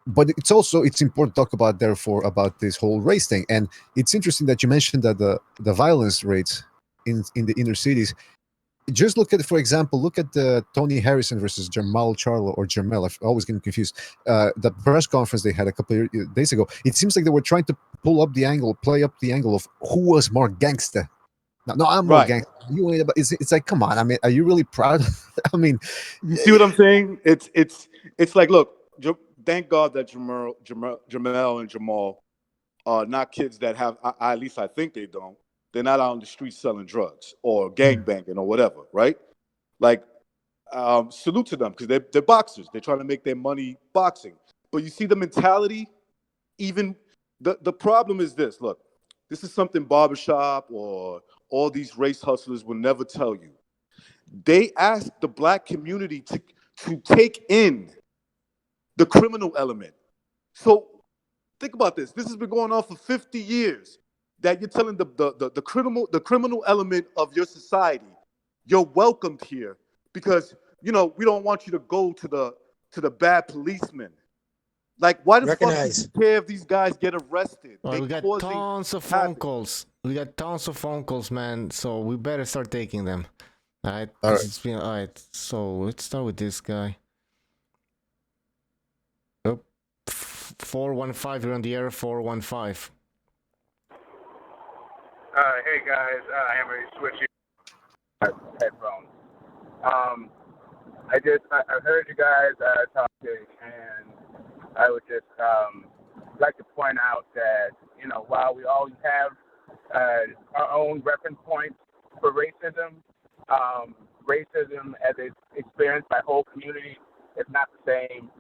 But it's important to talk about about this whole race thing. And it's interesting that you mentioned that the violence rates in the inner cities. Just look at the Tony Harrison versus Jamal Charlo or Jermel. I'm always getting confused. The press conference they had a couple of days ago. It seems like they were trying to play up the angle of who was more gangster, No, I'm more gangster. You ain't about. It's like, come on. I mean, are you really proud? I mean, you see what I'm saying? It's like, look, thank God that Jamel and Jamal are not kids that have. At least I think they don't. They're not out on the streets selling drugs or gangbanging or whatever, right? Like, salute to them because they're boxers. They're trying to make their money boxing. But you see the mentality. Even the problem is this. Look, this is something Barbershop or all these race hustlers will never tell you. They ask the black community to take in the criminal element. So think about this. This has been going on for 50 years. That you're telling the criminal element of your society, you're welcomed here because we don't want you to go to the bad policeman. Like, why the fuck do you care if these guys get arrested? Well, we got tons of phone calls. We got tons of phone calls, man. So we better start taking them. All right. All right. So let's start with this guy. Oh, 415. You're on the air. 415. Hey guys, I am ready to switch headphones. I heard you guys talking, and I would just like to point out that while we always have our own reference points for racism, racism as it's experienced by whole communities is not the same.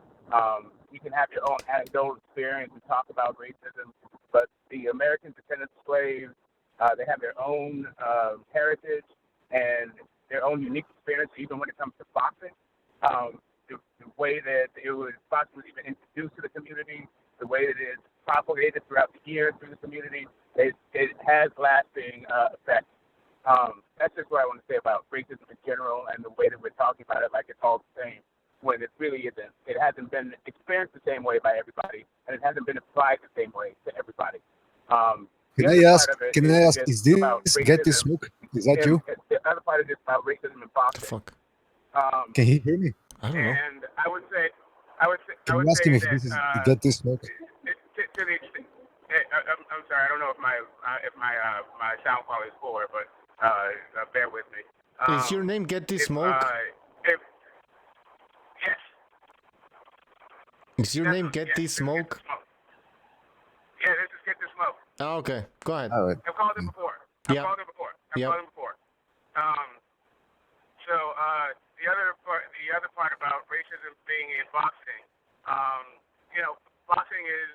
You can have your own anecdotal experience and talk about racism, but the American descendant slaves, they have their own heritage and their own unique experience, even when it comes to boxing. The way that boxing was even introduced to the community, the way that it's propagated throughout the years through the community, it has lasting effects. That's just what I want to say about racism in general and the way that we're talking about it like it's all the same, when it really isn't. It hasn't been experienced the same way by everybody, and it hasn't been applied the same way to everybody. Can I ask? Is this Get This Smoke? Is that you? The other part of this about racism and boxing. Fuck. Can he hear me? I don't know. And I would say Can you ask him if this is Get This Smoke? To the extent, I'm sorry, I don't know if my sound quality is poor, but bear with me. Is your name Get This Smoke? Yes. Is your name Get This Smoke? Yeah, this is Get This Smoke. Oh, okay, go ahead. All right. I've called him before. I've called him before. So the other part about racism being in boxing, boxing is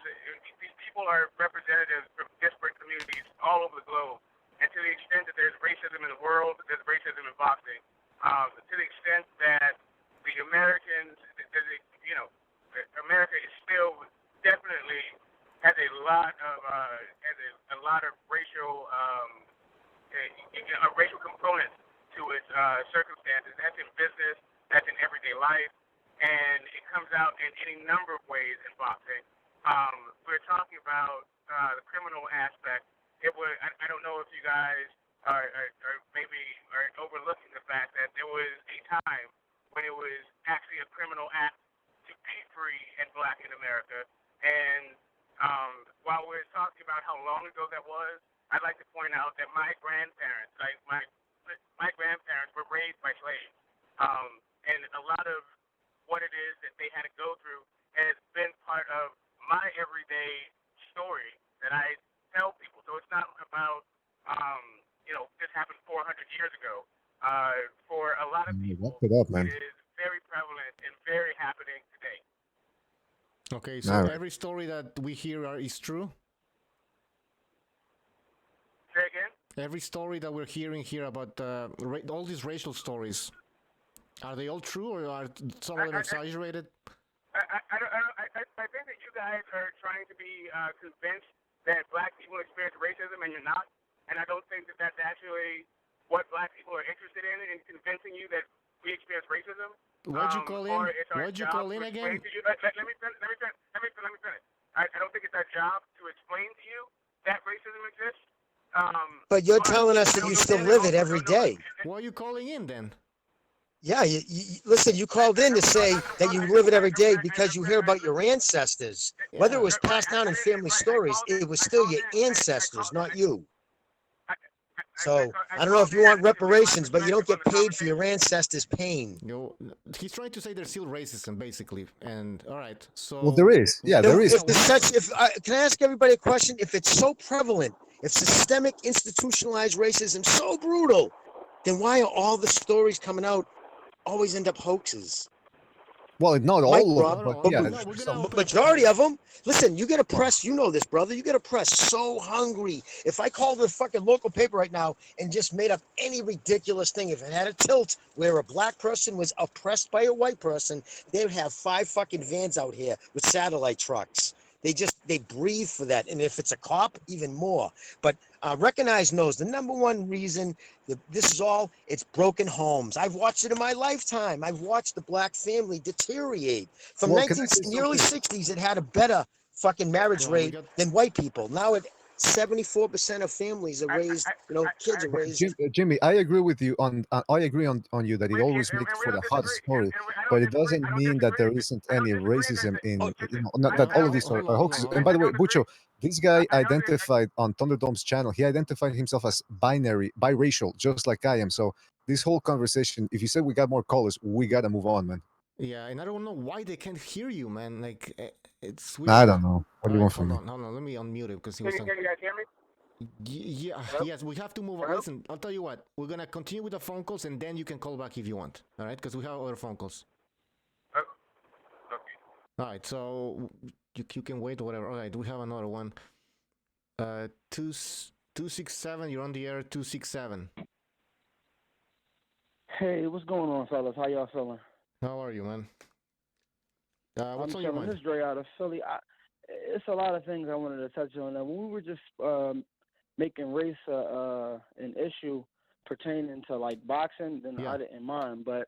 these people are representatives from disparate communities all over the globe, and to the extent that there's racism in the world, there's racism in boxing. To the extent that the Americans, America is still definitely has a lot of racial racial components to its circumstances. That's in business, that's in everyday life, and it comes out in any number of ways in boxing. We're talking about the criminal aspect. I don't know if you guys are maybe overlooking the fact that there was a time when it was actually a criminal act to be free and black in America. And while we're talking about how long ago that was, I'd like to point out that my grandparents, my grandparents were raised by slaves. And a lot of what it is that they had to go through has been part of my everyday story that I tell people. So it's not about, this happened 400 years ago. For a lot of people, it up, man. it is very prevalent and very happening today. Okay, so every story that we hear is true? Say again? Every story that we're hearing here about all these racial stories, are they all true or are some of them exaggerated? I think that you guys are trying to be convinced that black people experience racism and you're not. And I don't think that that's actually what black people are interested in convincing you that we experience racism. Why'd you call in? Why'd you call in again? Let me finish. I don't think it's our job to explain to you that racism exists. But you're telling us that you still live it every day. Why are you calling in then? Yeah, you listen, you called in to say that you live it every day because you hear about your ancestors. Whether it was passed down in family stories, it was still your ancestors, not you. So I don't know if you want reparations, but you don't get paid for your ancestors' pain. He's trying to say there's still racism, basically. And all right, so Well, there is. Yeah, there is. Can I ask everybody a question? If it's so prevalent, if systemic, institutionalized racism so brutal, then why are all the stories coming out always end up hoaxes? Well, not all of them, but yeah. Majority of them. Listen, you get a press, you know this, brother. You get a press so hungry. If I called the fucking local paper right now and just made up any ridiculous thing, if it had a tilt where a black person was oppressed by a white person, they would have 5 fucking vans out here with satellite trucks. They breathe for that. And if it's a cop, even more. But Recognize knows the number one reason this is all, it's broken homes. I've watched it in my lifetime. I've watched the black family deteriorate. From Well, in the early 60s, it had a better fucking marriage rate than white people. Now 74% of families are raised, kids are raised. Jimmy, I agree with you on you that it always makes for the hot story, but it doesn't mean that there isn't any racism in not that all of these are hoaxes. And by the way, Bucho, this guy identified on Thunderdome's channel, he identified himself as biracial, just like I am. So this whole conversation, if you said we got more callers, we gotta move on, man. Yeah, and I don't know why they can't hear you, man. Like, it's weird. I don't know. What do you want from me? Hold on. Let me unmute it because he was. Can you guys hear me? Yeah. Hello? Yes, we have to move on. Hello? Listen, I'll tell you what. We're gonna continue with the phone calls, and then you can call back if you want. All right? Because we have other phone calls. Okay. All right. So you can wait or whatever. All right. We have another one. 267. You're on the air. 267. Hey, what's going on, fellas? How y'all feeling? How are you, man? What's on your mind? This is Dre out of Philly. It's a lot of things I wanted to touch on. When we were just making race an issue pertaining to like boxing, then I didn't mind. But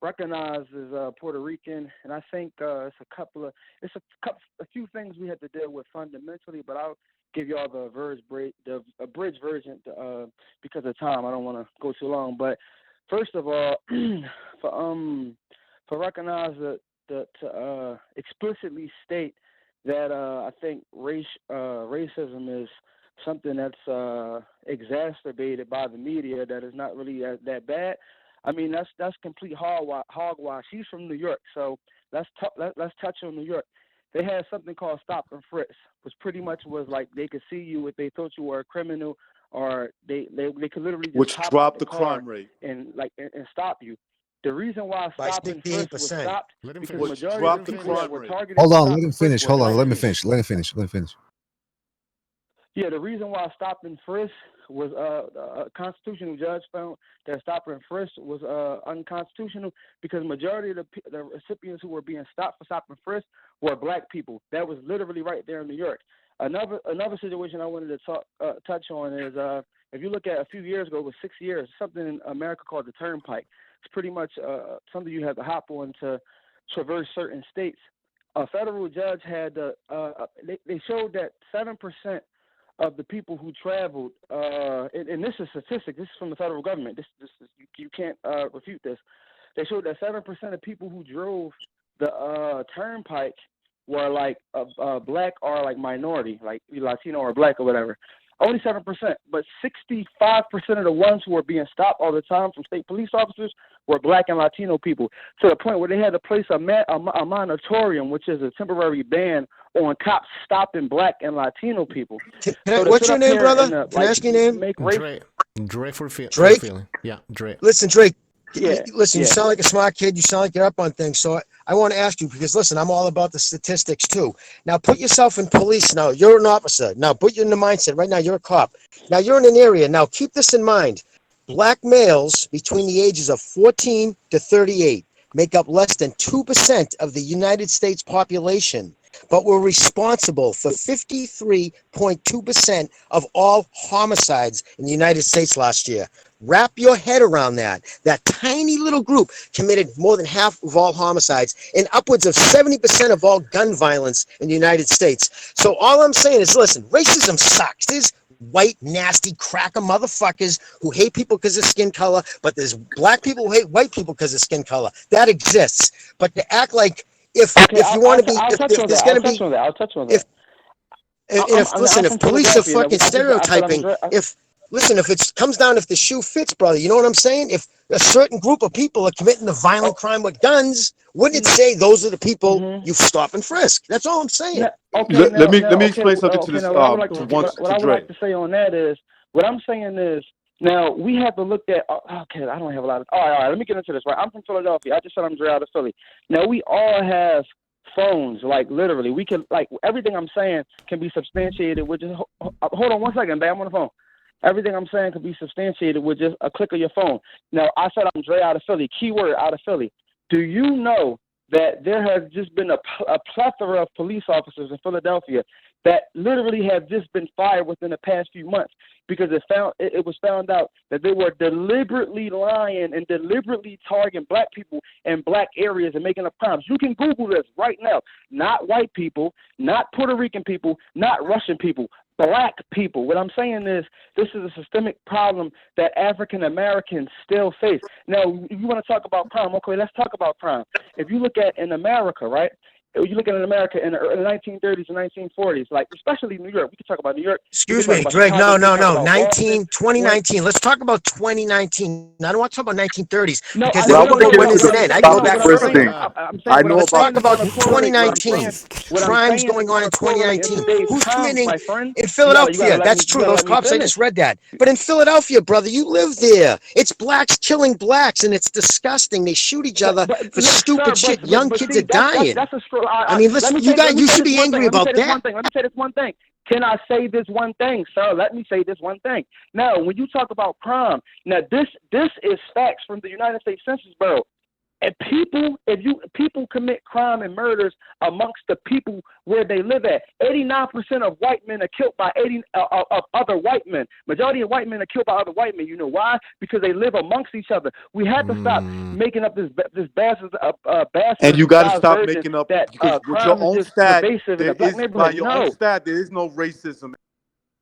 Recognize is Puerto Rican, and I think it's a few things we had to deal with fundamentally. But I'll give y'all the abridged version because of time. I don't want to go too long. But first of all, for Recognize to explicitly state that I think racism is something that's exacerbated by the media, that is not really that bad. I mean, that's complete hogwash. He's from New York, so let's touch on New York. They had something called stop and frisk, which pretty much was like they could see you if they thought you were a criminal, or they could literally just which hop dropped out the car crime rate and stop you. The reason why stop and frisk was stopped because the majority of the people that were targeted. Hold on, let him finish. Hold on, let me finish. Let him finish. Yeah, the reason why stop and frisk was a constitutional judge found that stop and frisk was unconstitutional because majority of the recipients who were being stopped for stop and frisk were black people. That was literally right there in New York. Another situation I wanted to touch on is if you look at a few years ago, it was 6 years, something in America called the Turnpike. It's pretty much something you have to hop on to traverse certain states. A federal judge had they showed that 7% of the people who traveled, and this is statistic. This is from the federal government. This you can't refute this. They showed that 7% of people who drove the Turnpike were like black or like minority, like Latino or black or whatever. Only 7%, but 65% of the ones who were being stopped all the time from state police officers were black and Latino people, to the point where they had to place a moratorium, which is a temporary ban on cops stopping black and Latino people. What's your name, brother? Can I ask your name? Dre for Drake? feeling. Yeah, Dre. Listen, Drake. Yeah. Listen, you sound like a smart kid. You sound like you're up on things. So I want to ask you, because listen, I'm all about the statistics too. Now put yourself in police. Now you're an officer. Now put you in the mindset. Right now you're a cop. Now you're in an area. Now keep this in mind. Black males between the ages of 14 to 38 make up less than 2% of the United States population, but were responsible for 53.2% of all homicides in the United States last year. Wrap your head around that. That tiny little group committed more than half of all homicides and upwards of 70% of all gun violence in the United States. So all I'm saying is, listen, racism sucks. There's white, nasty, cracker motherfuckers who hate people because of skin color, but there's black people who hate white people because of skin color. That exists. But to act like if you want to be, if there's going to be, I'll touch on that. if police are fucking stereotyping, if listen, if it comes down, if the shoe fits, brother, you know what I'm saying? If a certain group of people are committing the violent crime with guns, wouldn't it say those are the people you stop and frisk? That's all I'm saying. Let me explain something to this. Now, what I would like to what I would Dre. like to say on that is, what I'm saying is, now we have to look at. Okay, I don't have a lot of. All right. Let me get into this. Right, I'm from Philadelphia. I just said I'm Dre out of Philly. Now we all have phones, like literally, we can, like, everything I'm saying can be substantiated with just. Hold on 1 second, babe. I'm on the phone. Everything I'm saying can be substantiated with just a click of your phone. Now, I said I'm Dre out of Philly. Keyword out of Philly. Do you know that there has just been a plethora of police officers in Philadelphia that literally have just been fired within the past few months because it was found out that they were deliberately lying and deliberately targeting black people in black areas and making up crimes. You can Google this right now. Not white people, not Puerto Rican people, not Russian people. Black people. What I'm saying is this is a systemic problem that African Americans still face. Now, you want to talk about crime. Okay, let's talk about crime. If you look at in America, right? You look at in America in the 1930s and 1940s, like especially New York. We can talk about New York. Excuse me, Drake. No. 2019. Let's talk about 2019. I don't want to talk about 1930s because I want to get when into does it the end? I go back further. thing. I know Let's talk about what 2019. Crimes going on in 2019. Who's committing in Philadelphia? That's true. Those cops, I just read that. But in Philadelphia, brother, you live there. It's blacks killing blacks, and it's disgusting. They shoot each other for stupid shit. Young kids are dying. That's a straw. I mean, listen, you should be angry about that. Let me say this one thing. Can I say this one thing, sir? Let me say this one thing. Now, when you talk about crime, now this is facts from the United States Census Bureau. And people commit crime and murders amongst the people where they live at. 89% of white men are killed by of other white men. Majority of white men are killed by other white men. You know why? Because they live amongst each other. We have to stop making up this bastard. And you got to stop making up that because with your own stat, by your own stat, there is no racism.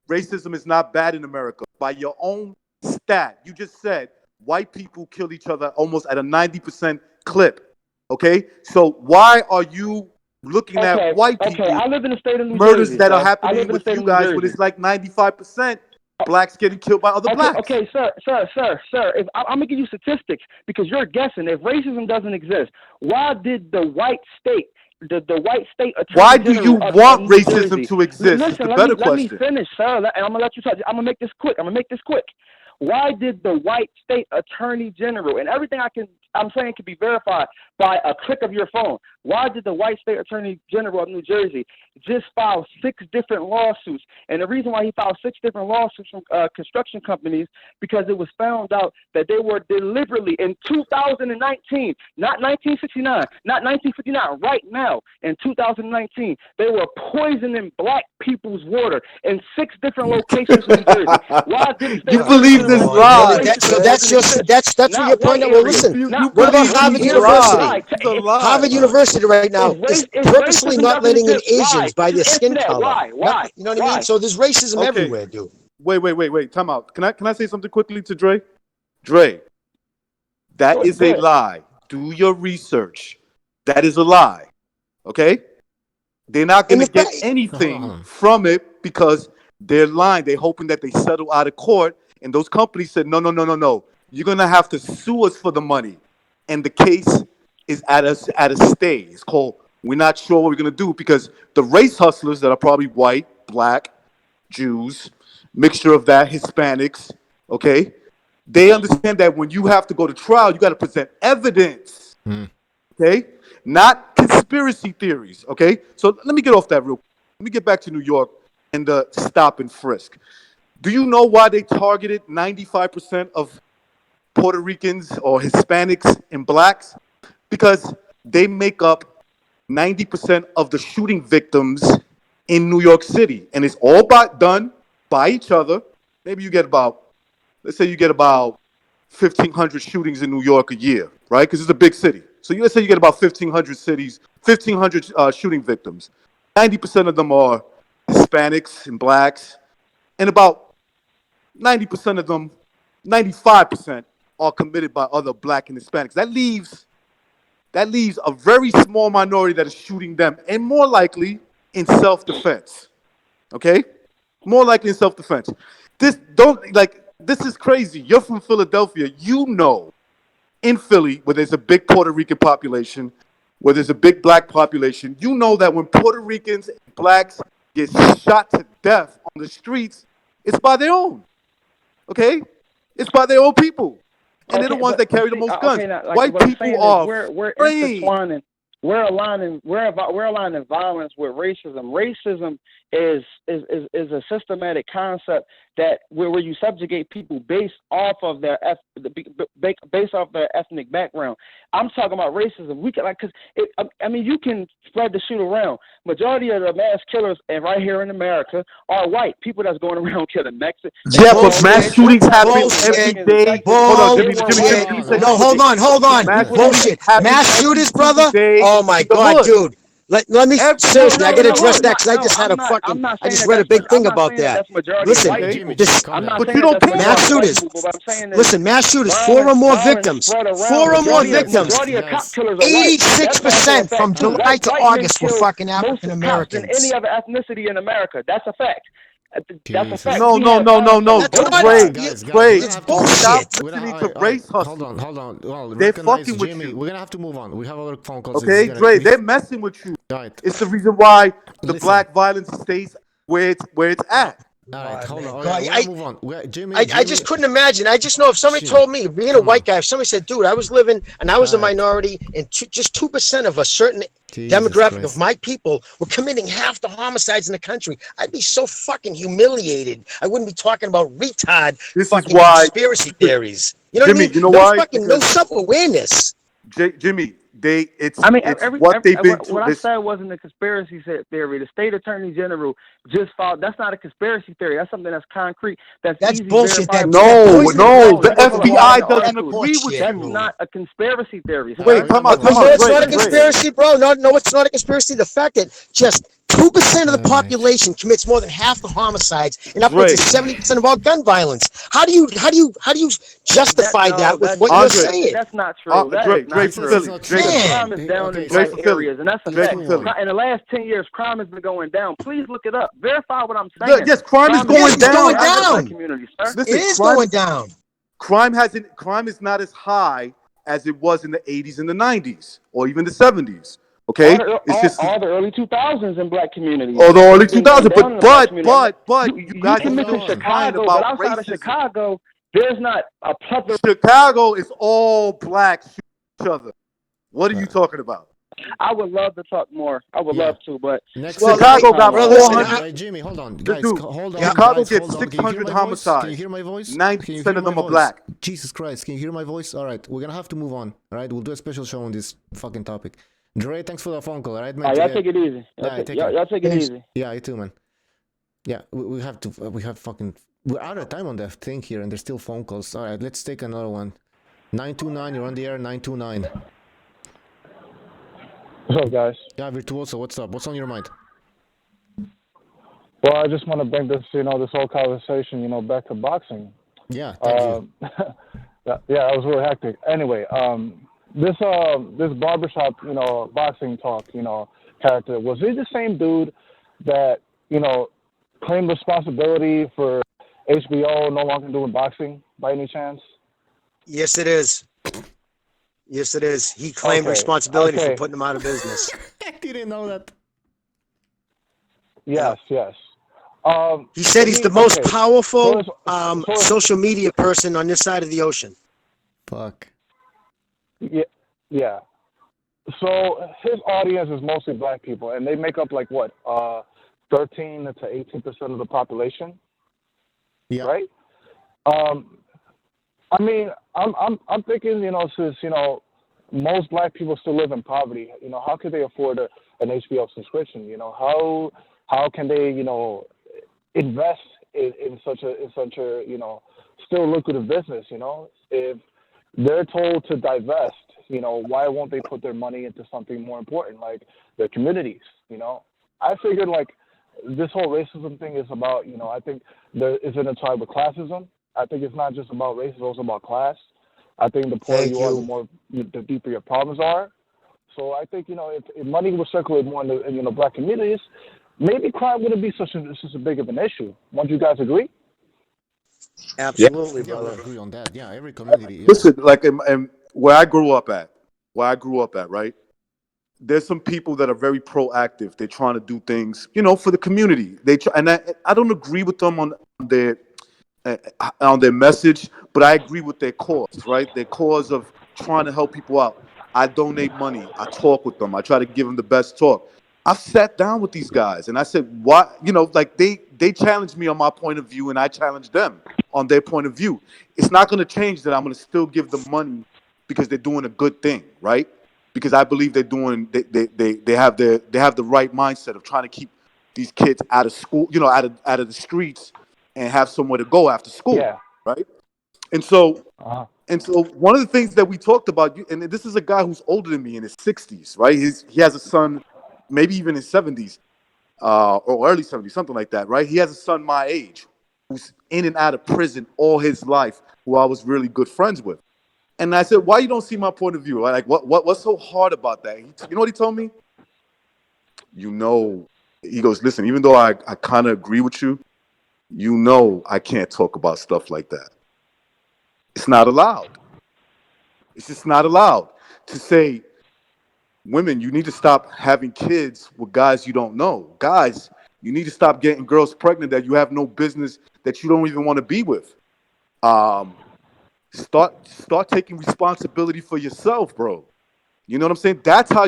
Racism is not bad in America. By your own stat, you just said white people kill each other almost at a 90% clip. Okay, so why are you looking at white people? I live in the state of New murders Jersey, that are sir. happening with you guys, when it's like 95% blacks getting killed by other blacks. Okay, sir. If I'm gonna give you statistics because you're guessing. If racism doesn't exist, why did the white state? The white state attorney Why do you general want New racism Jersey, to exist? Listen, It's the better question. Let me finish, sir. And I'm gonna let you talk. I'm gonna make this quick. Why did the white state attorney general, and everything I'm saying can be verified by a click of your phone. Why did the white state attorney general of New Jersey just file 6 different lawsuits? And the reason why he filed 6 different lawsuits from construction companies, because it was found out that they were deliberately in 2019, not 1969, not 1959, right now in 2019, they were poisoning black people's water in 6 different locations in New Jersey. Why did you believe this lie? So that's what you're pointing out. Well, listen. What about Harvard University? Harvard University right now is purposely not letting in Asians by their skin color. Why? You know what I mean? So there's racism everywhere, dude. Wait. Time out. Can I say something quickly to Dre? Dre, that is a lie. Do your research. That is a lie. Okay? They're not going to get anything from it because they're lying. They're hoping that they settle out of court. And those companies said, no. You're going to have to sue us for the money. And the case is at a stay. It's called, we're not sure what we're going to do, because the race hustlers that are probably white, black, Jews, mixture of that, Hispanics, okay? They understand that when you have to go to trial, you got to present evidence, okay? Not conspiracy theories, okay? So let me get off that real quick. Let me get back to New York and the stop and frisk. Do you know why they targeted 95% of Puerto Ricans or Hispanics and blacks? Because they make up 90% of the shooting victims in New York City. And it's all done by each other. Maybe let's say you get about 1,500 shootings in New York a year, right? Because it's a big city. So let's say you get about 1,500 shooting victims. 90% of them are Hispanics and blacks. And about 90% of them, 95%, are committed by other black and Hispanics. That leaves a very small minority that is shooting them, and more likely in self-defense. Okay? More likely in self-defense. this is crazy. You're from Philadelphia. You know, in Philly, where there's a big Puerto Rican population, where there's a big black population, you know that when Puerto Ricans and blacks get shot to death on the streets, it's by their own. Okay? It's by their own people. And they're the ones that carry the most guns. White people are we're afraid. intertwining. We're aligning violence with racism. Racism is a systematic concept that where you subjugate people based off of their ethnic background. I'm talking about racism. We can you can spread the shit around. Majority of the mass killers right here in America are white people that's going around killing Mexicans. Yeah, but mass shootings happen every day. Hold on, Jimmy. No, hold on. Bullshit. Mass shooters, brother? Oh my God, dude. Let me seriously. I gotta address that because I just had I just read a big thing about that. Listen, but you don't care. Mass shooters. Listen, mass shooters. 4 or more victims. 4 or more victims. 86% from July to August were fucking African Americans. Than any other ethnicity in America. That's a fact. That's a fact. No. Wait. It's bullshit. Stop listening to race hustle. Hold on. They're fucking with Jimmy. you. We're gonna have to move on. We have other phone calls. Okay, Dre, they're messing with you. Right. It's the reason why the black violence stays where it's at. All right, hold on. Move on. Jimmy, I just couldn't imagine. I just know if somebody told me, being a white guy, if somebody said, dude, I was living and I was a minority and just 2% of a certain demographic of my people were committing half the homicides in the country, I'd be so fucking humiliated. I wouldn't be talking about retard fucking conspiracy theories. You know what I mean? You know why? No self-awareness. Jimmy, it's what they've been through. What I said wasn't a conspiracy theory. The state attorney general just filed. That's not a conspiracy theory. That's something that's concrete. That's bullshit. No. The FBI doesn't agree with you. That's not a conspiracy theory. Wait, come on. It's not a conspiracy, bro. No, it's not a conspiracy. The fact that just 2% of the population commits more than half the homicides and upwards of 70% of all gun violence. How do you justify that with what you're saying? That's not true. That's not true. Crime is down in black areas, and that's a fact. In the last 10 years, crime has been going down. Please look it up. Verify what I'm saying. Yes, crime is going down. It is going down. Crime is not as high as it was in the 80s and the 90s, or even the 70s. Okay, it's just all the early 2000s in black communities. Oh, the early 2000s, but you guys can mention Chicago, but outside of Chicago, there's not a public. Chicago is all black shoot each other. What are you talking about? I would love to talk more. I would love to, but Chicago got 400. Jimmy, hold on, guys. Hold on. Chicago gets 600 homicides. Can you hear my voice? 90% of them are black. Jesus Christ, can you hear my voice? All right, we're gonna have to move on. All right, we'll do a special show on this fucking topic. Dre, thanks for the phone call. All right, man. Y'all take it easy. Y'all take it easy. Yeah, you too, man. Yeah, we have to. We're out of time on that thing here, and there's still phone calls. All right, let's take another one. 929, you're on the air. 929. What's up, guys? Yeah, Virtuoso, what's up? What's on your mind? Well, I just want to bring this, this whole conversation, back to boxing. Yeah, thank you. Yeah, it was really hectic. Anyway, this barbershop, boxing talk, character, was he the same dude that, claimed responsibility for HBO no longer doing boxing by any chance? Yes, it is. Yes, it is. He claimed responsibility for putting them out of business. I didn't know that. Yes. He said he's the most powerful social media person on this side of the ocean. Fuck. Yeah. So his audience is mostly black people, and they make up 13 to 18% of the population. Yeah. Right. I mean, I'm thinking, since most black people still live in poverty, how could they afford an HBO subscription? How can they invest in such a still lucrative business? If they're told to divest, why won't they put their money into something more important like their communities? I figured this whole racism thing is about, I think there is intertwined with classism. I think it's not just about race, it's also about class. I think the poorer you are, the deeper your problems are. So I think, if money was circulate more in the black communities, maybe crime wouldn't be such a big of an issue. Won't you guys agree? Absolutely, Yeah, we brother. agree on that. Yeah, every community. Yeah. Listen, like in where I grew up at, right? There's some people that are very proactive. They're trying to do things, for the community. They try, and I don't agree with them their on their message, but I agree with their cause, right? Their cause of trying to help people out. I donate money. I talk with them. I try to give them the best talk. I've sat down with these guys and I said, "What?" Like they challenged me on my point of view, and I challenged them on their point of view. It's not going to change that I'm going to still give them money because they're doing a good thing, right? Because I believe they're doing they have the right mindset of trying to keep these kids out of school, out of the streets and have somewhere to go after school, Yeah. right? And so one of the things that we talked about, and this is a guy who's older than me in his 60s, right? He has a son, maybe even his 70s, or early 70s, something like that, right? He has a son my age who's in and out of prison all his life, who I was really good friends with. And I said, why you don't see my point of view? Like, what's so hard about that? You know what he told me? He goes, listen, even though I kind of agree with you, I can't talk about stuff like that. It's not allowed. It's just not allowed to say, women, you need to stop having kids with guys you don't know. Guys, you need to stop getting girls pregnant that you have no business, that you don't even want to be with. Start taking responsibility for yourself, bro. You know what I'm saying? That's how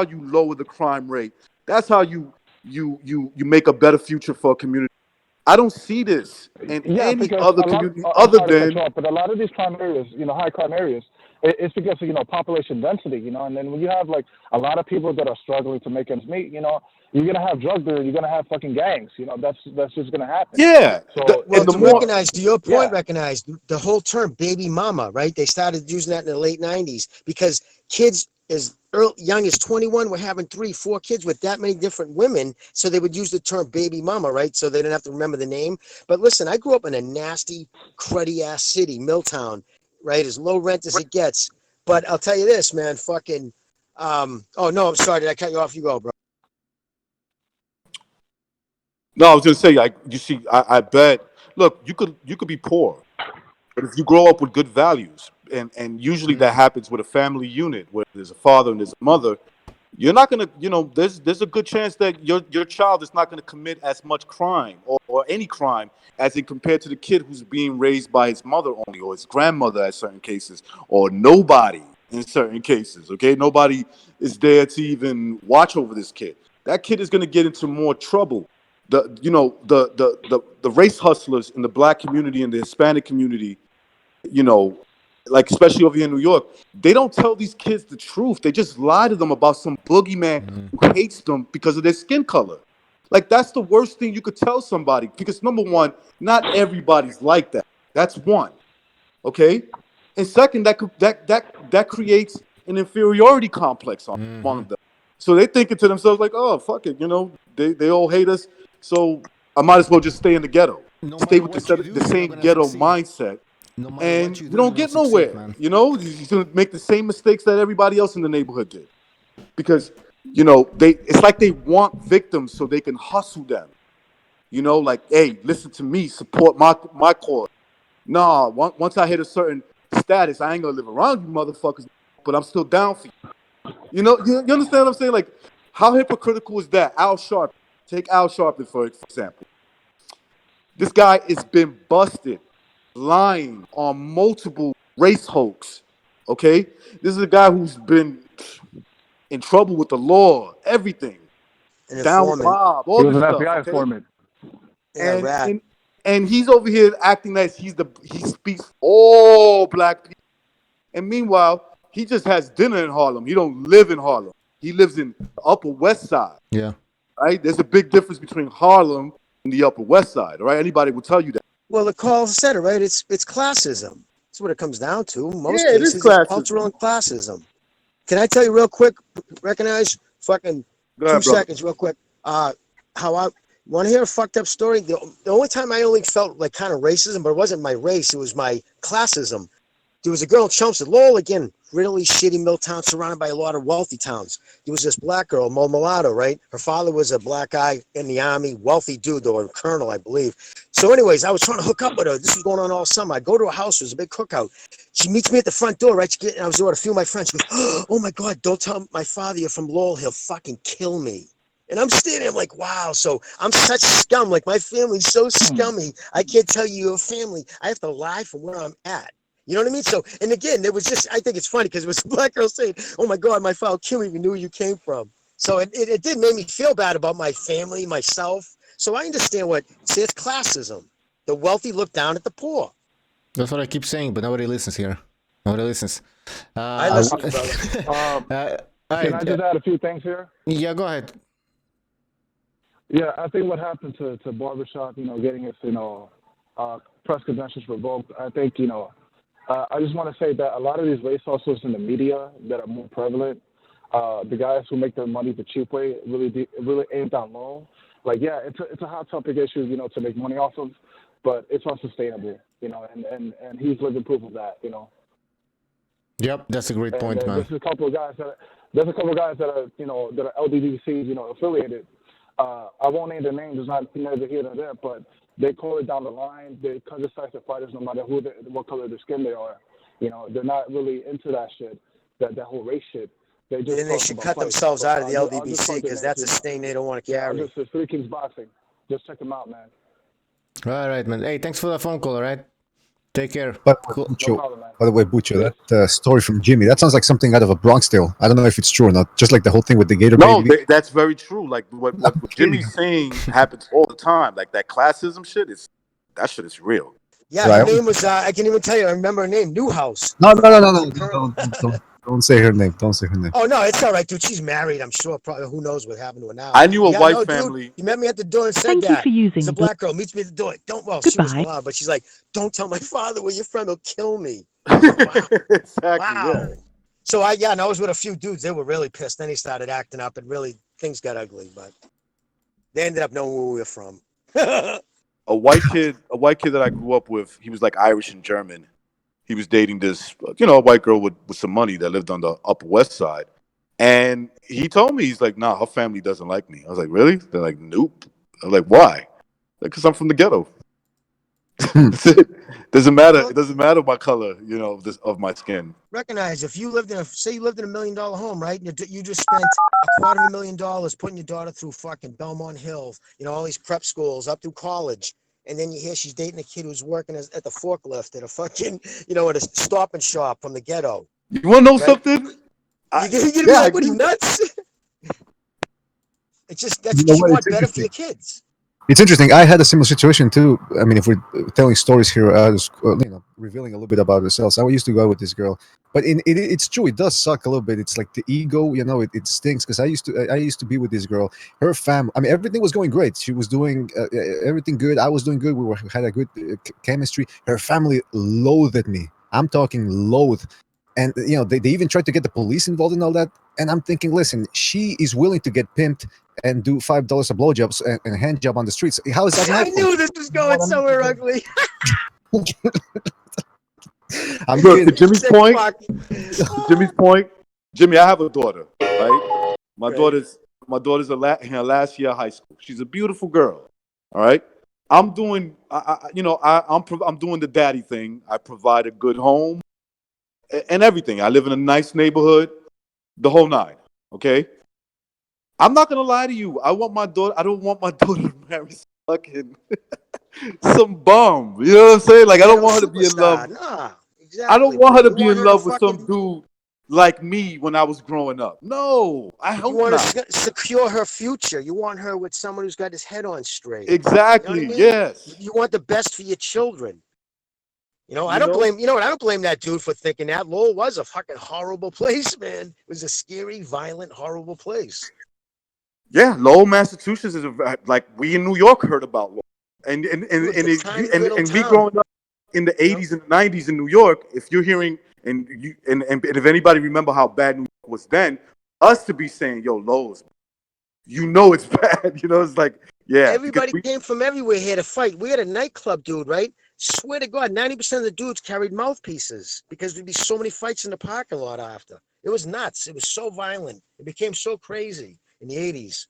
you lower the crime rate. That's how you make a better future for a community. I don't see this in any because other a lot. community I'm other sorry to cut than you off, but a lot of these crime areas, high crime areas, it's because of population density, and then when you have like a lot of people that are struggling to make ends meet, you're gonna have drug dealers, you're gonna have fucking gangs, that's just gonna happen. Yeah. So Well, it's to more, recognize, to your point, yeah. recognize the whole term baby mama, right? They started using that in the late 90s because kids as young as 21 were having 3-4 kids with that many different women. So they would use the term baby mama, right? So they didn't have to remember the name. But listen, I grew up in a nasty, cruddy ass city, Milltown, right? As low rent as it gets. But I'll tell you this, man, fucking, oh no, I'm sorry. Did I cut you off? You go, bro. No, I was gonna say, I bet. Look, you could be poor, but if you grow up with good values, and usually that happens with a family unit where there's a father and there's a mother, you're not gonna, there's a good chance that your child is not gonna commit as much crime or any crime as in compared to the kid who's being raised by his mother only or his grandmother in certain cases or nobody in certain cases. Okay, nobody is there to even watch over this kid. That kid is gonna get into more trouble. The race hustlers in the black community and the Hispanic community, like especially over here in New York, they don't tell these kids the truth. They just lie to them about some boogeyman who hates them because of their skin color. Like that's the worst thing you could tell somebody because number one, not everybody's like that. That's one. Okay? And second, that creates an inferiority complex among them. So they thinking to themselves like, oh fuck it, they all hate us. So I might as well just stay in the ghetto. Stay with the same ghetto mindset. And you don't get nowhere. You're going to make the same mistakes that everybody else in the neighborhood did. Because, it's like they want victims so they can hustle them. Like, hey, listen to me, support my cause. Nah, once I hit a certain status, I ain't going to live around you motherfuckers, but I'm still down for you. You understand what I'm saying? Like, how hypocritical is that? Al Sharpton. Take Al Sharpton, for example. This guy has been busted lying on multiple race hoax. Okay? This is a guy who's been in trouble with the law, everything. Down with Bob, all this stuff. FBI Okay? informant. And he's over here acting like he speaks for all black people. And meanwhile, he just has dinner in Harlem. He don't live in Harlem. He lives in the Upper West Side. Yeah. Right? There's a big difference between Harlem and the Upper West Side. Right? Anybody will tell you that. Well, the call said it, right? It's classism. That's what it comes down to. Most Yeah, it cases, is classism. it's cultural and classism. Can I tell you real quick? Recognize fucking Go ahead, 2 brother. seconds, real quick. How I want to hear a fucked up story. The only time I only felt like kind of racism, but it wasn't my race; it was my classism. There was a girl in Chelmsford. Lowell, again, really shitty mill town surrounded by a lot of wealthy towns. There was this black girl, Mulatto, right? Her father was a black guy in the army, wealthy dude, though, a colonel, I believe. So anyways, I was trying to hook up with her. This was going on all summer. I go to her house. It was a big cookout. She meets me at the front door, right? And I was there with a few of my friends. She goes, oh, my God, don't tell my father you're from Lowell. He'll fucking kill me. And I'm standing there, I'm like, wow. So I'm such scum. Like, my family's so scummy. I can't tell you your family. I have to lie from where I'm at. You know what I mean? So, and again, there was just, I think it's funny because it was a black girl saying, oh my God, my father killed me, we knew where you came from. So it did make me feel bad about my family, myself. So I understand see, it's classism. The wealthy look down at the poor. That's what I keep saying, but nobody listens here. Nobody listens. I listen, Can I just add a few things here? Yeah, go ahead. Yeah, I think what happened to Barbershop, getting his, press credentials revoked, I think, I just want to say that a lot of these race hustlers in the media that are more prevalent, the guys who make their money the cheap way, really aim down low. Like, yeah, it's a hot topic issue, to make money off of, but it's unsustainable, and he's living proof of that, Yep, that's a great point, man. There's a couple of guys that are, that are LDDCs, affiliated. I won't name their names, it's not neither here nor there, but they call it down the line. They criticize the fighters no matter what color of their skin they are. They're not really into that shit, that whole race shit. Then they should cut themselves out of the LDBC because that's a stain they don't want to carry. It's Three Kings Boxing. Just check them out, man. All right, man. Hey, thanks for the phone call, all right? Take care. But Cool. by the way, Bucho, that story from Jimmy, that sounds like something out of a Bronx Tale. I don't know if it's true or not. Just like the whole thing with the Gator No, baby. that's very true. Like what Jimmy's saying happens all the time. Like that classism shit that shit is real. Yeah, her name was, I can't even tell you. I remember her name, Newhouse. No. Don't say her name. Don't say her name. Oh, no, it's all right, dude. She's married, I'm sure. Probably, who knows what happened to her now. I knew a white dude, family. You met me at the door and said Thank you that. for using It's a black girl meets me at the door. She was loud, but she's like, don't tell my father where you're from. He'll kill me. Exactly. Wow. Yeah. So I was with a few dudes. They were really pissed. Then he started acting up, and really things got ugly. But they ended up knowing where we were from. A white kid that I grew up with, he was like Irish and German. He was dating this, a white girl with some money that lived on the Upper West Side. And he told me, he's like, nah, her family doesn't like me. I was like, really? They're like, nope. I'm like, why? Like, because I'm from the ghetto. That's it. Doesn't matter. It doesn't matter my color, of my skin. Recognize if you lived in you lived in $1 million home, right? You just spent $250,000 putting your daughter through fucking Belmont Hill, all these prep schools up through college. And then you hear she's dating a kid who's working at the forklift at a fucking, at a Stop and Shop from the ghetto. You want to know something? You'd be like, what are you, nuts? It's just, that's because you want better for your kids. It's interesting. I had a similar situation too. I mean, if we're telling stories here, revealing a little bit about ourselves. I used to go out with this girl, but it's true. It does suck a little bit. It's like the ego, it stinks because I used to be with this girl. Her family. I mean, everything was going great. She was doing everything good. I was doing good. We had a good chemistry. Her family loathed me. I'm talking loathe. And they even tried to get the police involved in all that. And I'm thinking, listen, she is willing to get pimped and do $5 a blowjobs and a hand job on the streets. How is that? I knew this was going somewhere ugly. I'm Look, to Jimmy's point. Jimmy, I have a daughter, right? My daughter's in her last year of high school. She's a beautiful girl. All right. I'm doing, I'm doing the daddy thing. I provide a good home and everything. I live in a nice neighborhood, the whole nine. Okay. I'm not gonna lie to you. I don't want my daughter to marry fucking some bum. You know what I'm saying? Like, I don't want her to be in love. Nah, exactly. I don't want her to be in love with some dude like me when I was growing up. No, I hope you want not. to secure her future. You want her with someone who's got his head on straight. Exactly. You know what I mean? Yes. You want the best for your children. I don't blame. I don't blame that dude for thinking that. Lowell was a fucking horrible place, man. It was a scary, violent, horrible place. Yeah, Lowell, Massachusetts is like we in New York heard about Lowell, and we growing up in the 80s and 90s in New York. If you're hearing and if anybody remember how bad New York was then, us to be saying, "Yo, Lowell's," it's bad. It's like, yeah. Everybody came from everywhere here to fight. We had a nightclub dude, right? Swear to God, 90% of the dudes carried mouthpieces because there'd be so many fights in the parking lot after. It was nuts. It was so violent. It became so crazy in the 80s.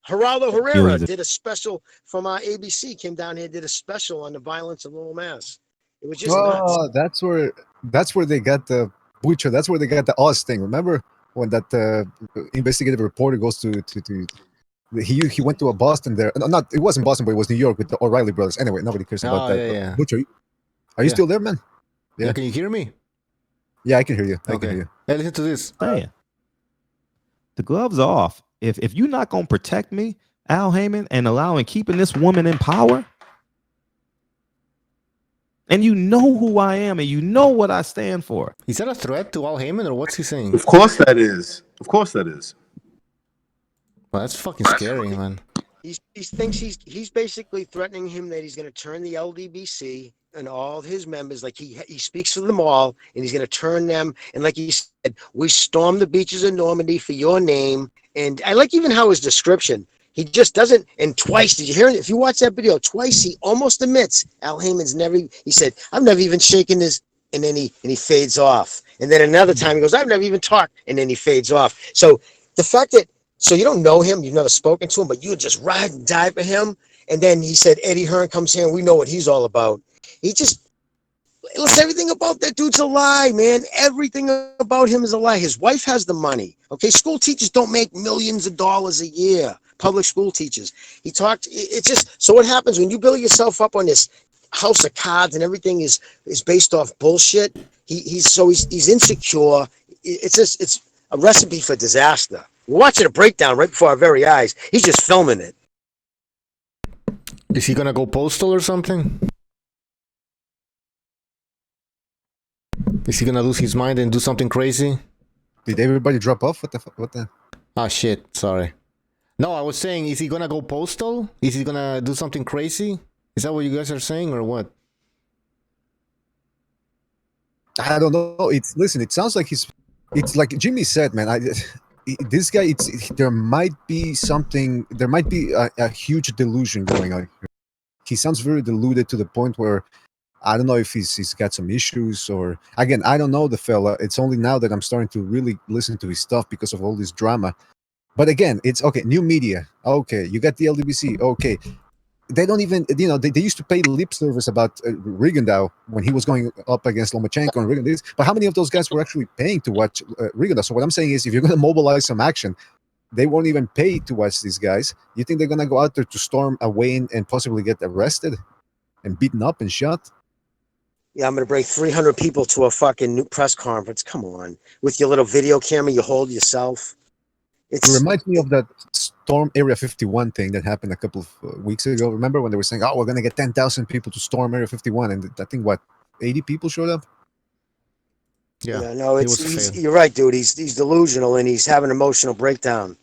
Geraldo Herrera did a special from ABC, came down here, did a special on the violence of Little Mass. It was just nuts. That's where they got the butcher. That's where they got the Oz thing. Remember when that investigative reporter goes to he went to a Boston there. No, not it wasn't Boston, but it was New York with the O'Reilly brothers. Anyway, nobody cares about that. Yeah. Butcher, are you still there, man? Yeah. Can you hear me? Yeah, I can hear you. I can hear you. Hey, listen to this. Man, the gloves are off. If you're not gonna protect me, Al Heyman, and keeping this woman in power, and you know who I am, and you know what I stand for. Is that a threat to Al Heyman, or what's he saying? Of course that is. Of course that is. Well, that's fucking scary, man. He thinks he's basically threatening him that he's going to turn the LDBC and all his members, like he speaks for them all, and he's going to turn them. And like he said, we stormed the beaches of Normandy for your name. And I like even how his description, he just doesn't. And twice, did you hear it? If you watch that video, twice he almost admits Al Heyman's never. He said, "I've never even shaken his," and then he fades off. And then another time he goes, "I've never even talked," and then he fades off. So the fact that. So you don't know him, you've never spoken to him, but you just ride and die for him. And then he said, Eddie Hearn comes here and we know what he's all about. Listen, everything about that dude's a lie, man. Everything about him is a lie. His wife has the money. Okay, school teachers don't make millions of dollars a year. Public school teachers. It's just, so what happens when you build yourself up on this house of cards and everything is based off bullshit? He's insecure. It's a recipe for disaster. We're watching a breakdown right before our very eyes. He's just filming it. Is he gonna go postal or something? Is he gonna lose his mind and do something crazy? Did everybody drop off? What the? Ah, shit. Sorry. No, I was saying, is he gonna go postal? Is he gonna do something crazy? Is that what you guys are saying, or what? I don't know. Listen. It sounds like it's like Jimmy said, man. This guy, there might be something. There might be a huge delusion going on here. He sounds very deluded to the point where I don't know if he's got some issues, or again, I don't know the fella. It's only now that I'm starting to really listen to his stuff because of all this drama. But again, it's okay. New media. Okay, you got the LDBC. Okay. They don't even, they used to pay lip service about Rigondeaux when he was going up against Lomachenko and Rigondeaux. But how many of those guys were actually paying to watch Rigondeaux? So what I'm saying is, if you're going to mobilize some action, they won't even pay to watch these guys. You think they're going to go out there to storm a Wayne and possibly get arrested and beaten up and shot? Yeah, I'm going to bring 300 people to a fucking new press conference. Come on. With your little video camera you hold yourself. It reminds me of that Storm Area 51 thing that happened a couple of weeks ago. Remember when they were saying, "Oh, we're gonna get 10,000 people to storm Area 51," and I think 80 people showed up. Yeah, no, you're right, dude. He's delusional and he's having an emotional breakdown.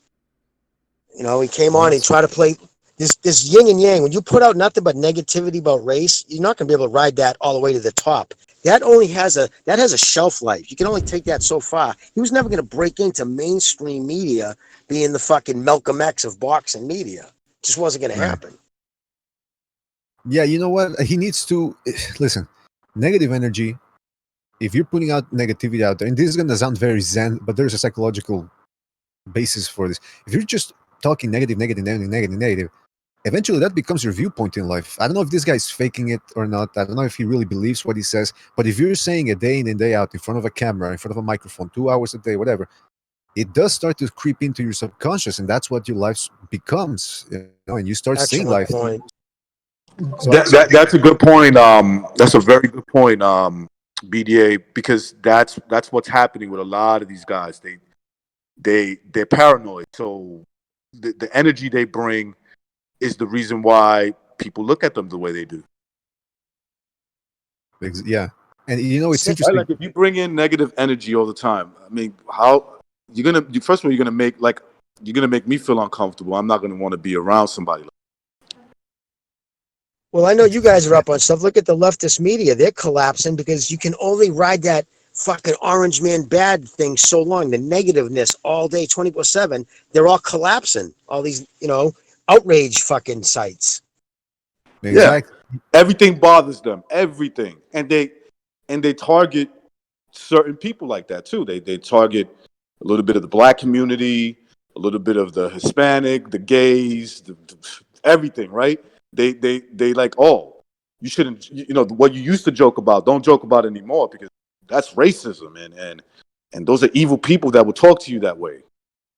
He came on, he tried to play this yin and yang. When you put out nothing but negativity about race, you're not gonna be able to ride that all the way to the top. That has a shelf life. You can only take that so far. He was never going to break into mainstream media, being the fucking Malcolm X of boxing media. Just wasn't going to happen. Yeah, you know what? He needs to listen. Negative energy. If you're putting out negativity out there, and this is going to sound very zen, but there's a psychological basis for this. If you're just talking negative, eventually that becomes your viewpoint in life. I don't know if this guy's faking it or not. I don't know if he really believes what he says. But if you're saying it day in and day out in front of a camera, in front of a microphone, 2 hours a day, whatever, it does start to creep into your subconscious, and that's what your life becomes. And you start seeing life. So that's a good point. That's a very good point, BDA, because that's what's happening with a lot of these guys. They're paranoid. So the energy they bring is the reason why people look at them the way they do. Yeah. And it's interesting. Like if you bring in negative energy all the time, I mean, how first of all, you're gonna make me feel uncomfortable. I'm not gonna want to be around somebody like that. Well, I know you guys are up on stuff. Look at the leftist media. They're collapsing because you can only ride that fucking orange man bad thing so long. The negativeness all day, 24/7. They're all collapsing. All these, outrage fucking sites. Exactly. Everything bothers them. Everything, and they target certain people like that too. They target a little bit of the black community, a little bit of the Hispanic, the gays, everything. Right? They like, oh, you shouldn't. You know what you used to joke about. Don't joke about it anymore because that's racism, and those are evil people that will talk to you that way.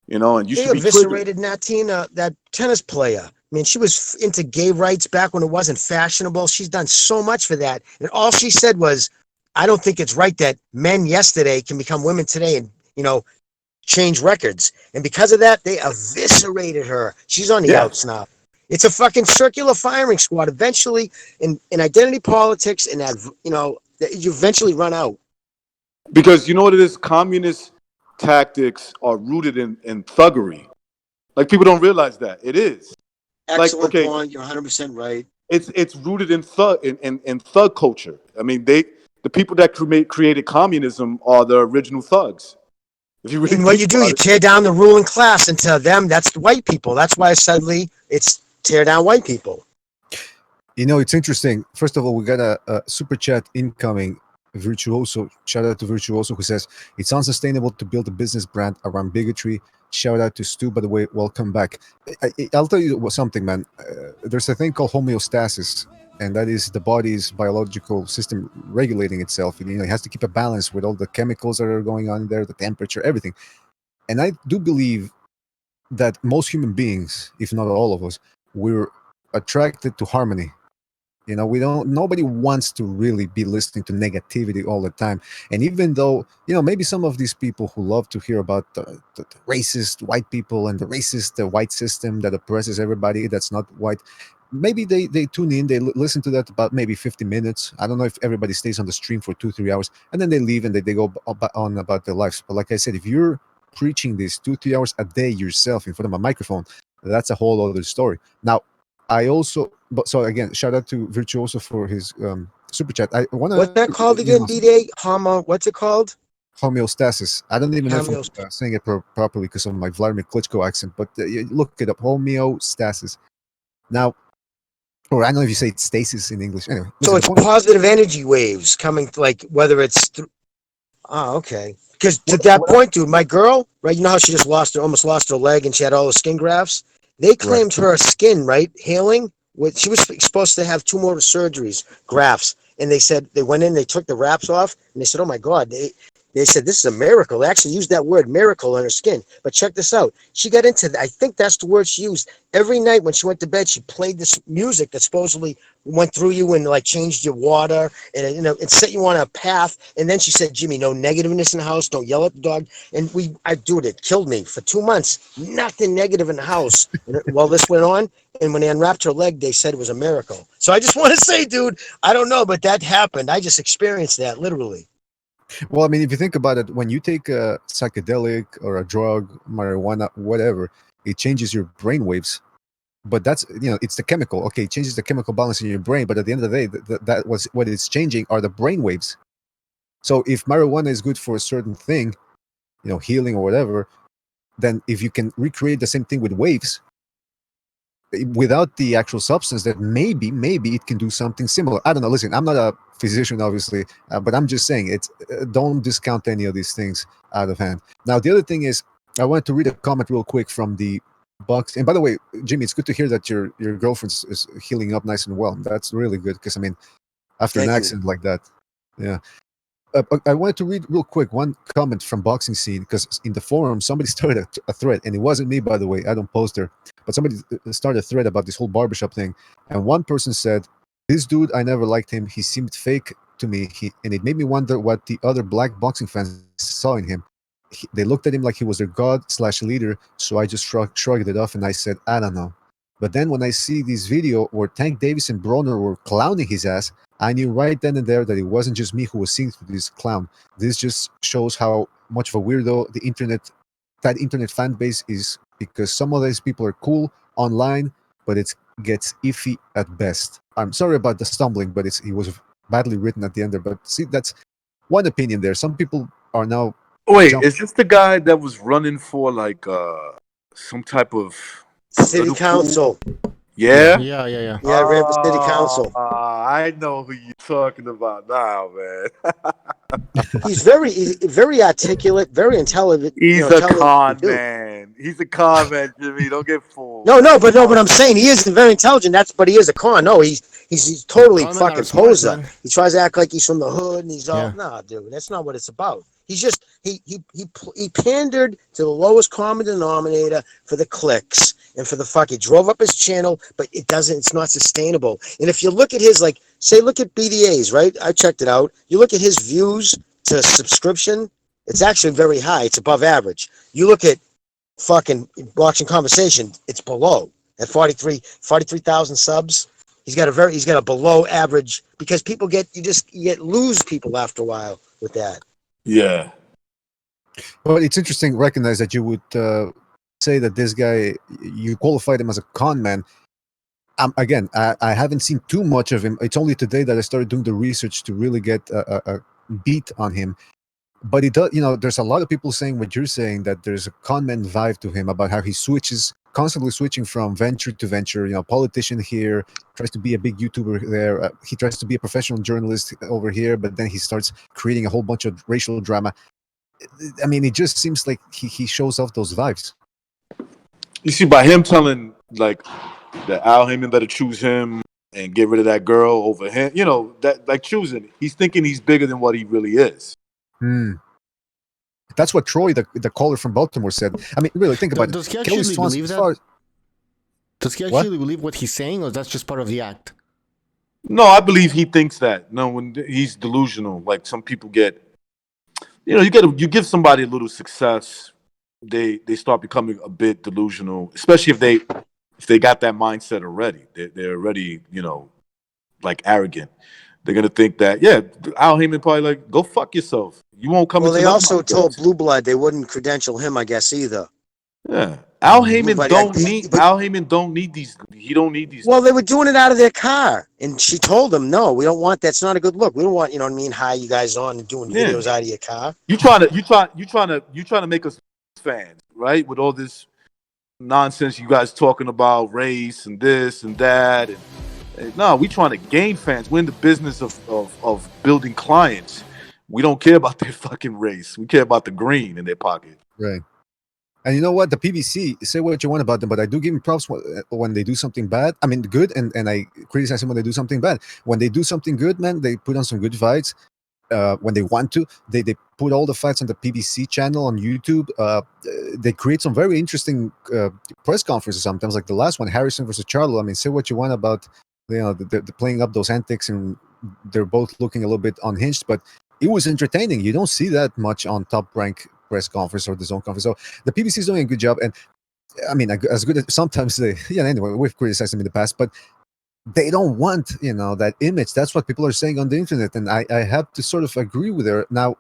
You know, and you They should be triggered. eviscerated Natina, that tennis player. I mean, she was into gay rights back when it wasn't fashionable. She's done so much for that. And all she said was, I don't think it's right that men yesterday can become women today and, change records. And because of that, they eviscerated her. She's on the outs now. It's a fucking circular firing squad. Eventually, in identity politics and that, you eventually run out. Because you know what it is? Communist tactics are rooted in thuggery. Like people don't realize that. It is. Excellent point. You're 100% right. It's rooted in thug culture. I mean, the people that created communism are the original thugs. If you really and what you do, you tear down the ruling class, and to them, that's the white people. That's why suddenly it's tear down white people. It's interesting. First of all, we got a super chat incoming. Virtuoso, shout out to Virtuoso, who says it's unsustainable to build a business brand around bigotry. Shout out to Stu, by the way. Welcome back. I'll tell you something, man. There's a thing called homeostasis, and that is the body's biological system regulating itself. It has to keep a balance with all the chemicals that are going on there, the temperature, everything. And I do believe that most human beings, if not all of us, we're attracted to harmony. Nobody wants to really be listening to negativity all the time. And even though, maybe some of these people who love to hear about the racist white people and the racist white system that oppresses everybody that's not white, maybe they tune in, they listen to that about maybe 50 minutes. I don't know if everybody stays on the stream for 2-3 hours, and then they leave and they go on about their lives. But like I said, if you're preaching this 2-3 hours a day yourself in front of a microphone, that's a whole other story. Now, so again, shout out to Virtuoso for his super chat. I want to. What's that called again, BDA? What's it called? Homeostasis. I don't even know if I'm saying it properly because of my Vladimir Klitschko accent, but look it up. Homeostasis. Now, or I don't know if you say stasis in English. Anyway, so it's positive energy waves coming, like whether it's. Okay. Because to that point, dude, my girl, right? You know how she just almost lost her leg, and she had all the skin grafts. They claimed her skin, right, healing. She was supposed to have 2 more surgeries, grafts, and they said they went in, they took the wraps off, and they said, "Oh my God!" They said this is a miracle. They actually used that word "miracle" on her skin. But check this out. She got into, I think that's the word she used. Every night when she went to bed, she played this music that supposedly went through you and like changed your water, and it set you on a path. And then she said, "Jimmy, no negativeness in the house. Don't yell at the dog." And it killed me for 2 months. Nothing negative in the house. And while this went on, and when they unwrapped her leg, they said it was a miracle. So I just want to say, dude, I don't know, but that happened. I just experienced that literally. Well, I mean, if you think about it, when you take a psychedelic or a drug, marijuana, whatever, it changes your brain waves. But that's, it's the chemical. Okay, it changes the chemical balance in your brain. But at the end of the day, that was what it's changing are the brain waves. So if marijuana is good for a certain thing, healing or whatever, then if you can recreate the same thing with waves, without the actual substance, that maybe it can do something similar. I don't know. Listen, I'm not a physician, obviously, but I'm just saying it's don't discount any of these things out of hand. Now, the other thing is, I wanted to read a comment real quick from the Bucks. And by the way, Jimmy, it's good to hear that your girlfriend is healing up nice and well. That's really good because, I mean, after an accident like that, yeah. I wanted to read real quick one comment from Boxing Scene because in the forum somebody started a thread, and it wasn't me, by the way. I don't post there, but somebody started a thread about this whole barbershop thing, and one person said, "This dude, I never liked him. He seemed fake to me. And it made me wonder what the other black boxing fans saw in him. They looked at him like he was their god/leader. So I just shrugged it off, and I said, I don't know. But then when I see this video where Tank Davis and Broner were clowning his ass, I knew right then and there that it wasn't just me who was seeing through this clown. This just shows how much of a weirdo that internet fan base is, because some of these people are cool online, but it gets iffy at best." I'm sorry about the stumbling, but it was badly written at the end there. But see, that's one opinion there. Some people are now. Wait, is this the guy that was running for like some type of city council? Yeah? Yeah. Yeah, I ran for city council. I know who you're talking about now, man. He's very articulate, very intelligent. He's a Intelligent con dude. man. He's a con man, Jimmy. Don't get fooled. But I'm saying he is very intelligent. But he is a con. No, he's totally Con men are fucking smart, poser. man. He tries to act like he's from the hood, and he's all Yeah. nah, dude. That's not what it's about. He's just he pandered to the lowest common denominator for the clicks and for the fuck. He drove up his channel, but it's not sustainable. And if you look at his look at BDA's, right? I checked it out. You look at his views to subscription, it's actually very high. It's above average. You look at fucking Boxing Conversation, it's below at 43,000 subs. He's got a below average because people lose people after a while with that. Yeah. Well, it's interesting to recognize that you would say that this guy, you qualified him as a con man. Again, I haven't seen too much of him. It's only today that I started doing the research to really get a beat on him. But it does, there's a lot of people saying what you're saying, that there's a con man vibe to him about how he constantly switching from venture to venture. Politician here, tries to be a big YouTuber there. He tries to be a professional journalist over here, but then he starts creating a whole bunch of racial drama. I mean, it just seems like he shows off those vibes. You see, by him telling that Al Heyman better choose him and get rid of that girl over him, that choosing, he's thinking he's bigger than what he really is. That's what Troy, the caller from Baltimore, said. I mean, really, think about Does it. he actually believe that? Does he What? actually believe what he's saying, or that's just part of the act? No, I believe he thinks that. No, when he's delusional. Like some people get, you give somebody a little success, they start becoming a bit delusional, especially if they got that mindset already. They're already, arrogant. They're gonna think that, Al Heyman probably go fuck yourself. You won't come. Well, into they also podcast. told Blue Blood they wouldn't credential him, I guess, either. Yeah, Al Heyman Blood, Al Heyman don't need these. He don't need these. Well, they were doing it out of their car, and she told them, "No, we don't want. That's not a good look. We don't want, hire you guys on and doing videos out of your car." You trying to make us fans, right? With all this nonsense you guys talking about race and this and that, and no, we trying to gain fans. We're in the business of building clients. We don't care about their fucking race. We care about the green in their pocket. Right. And you know what? The PBC, say what you want about them, but I do give them props when they do something bad. I mean, good, and I criticize them when they do something bad. When they do something good, man, they put on some good fights. When they want to, they put all the fights on the PBC channel on YouTube. They create some very interesting press conferences sometimes, like the last one, Harrison versus Charlo. I mean, say what you want about the playing up those antics, and they're both looking a little bit unhinged, but it was entertaining. You don't see that much on Top Rank press conference or the zone conference. So the PBC is doing a good job, and I mean, as good as sometimes they. Yeah, anyway, we've criticized them in the past, but they don't want that image. That's what people are saying on the internet, and I have to sort of agree with her. Now,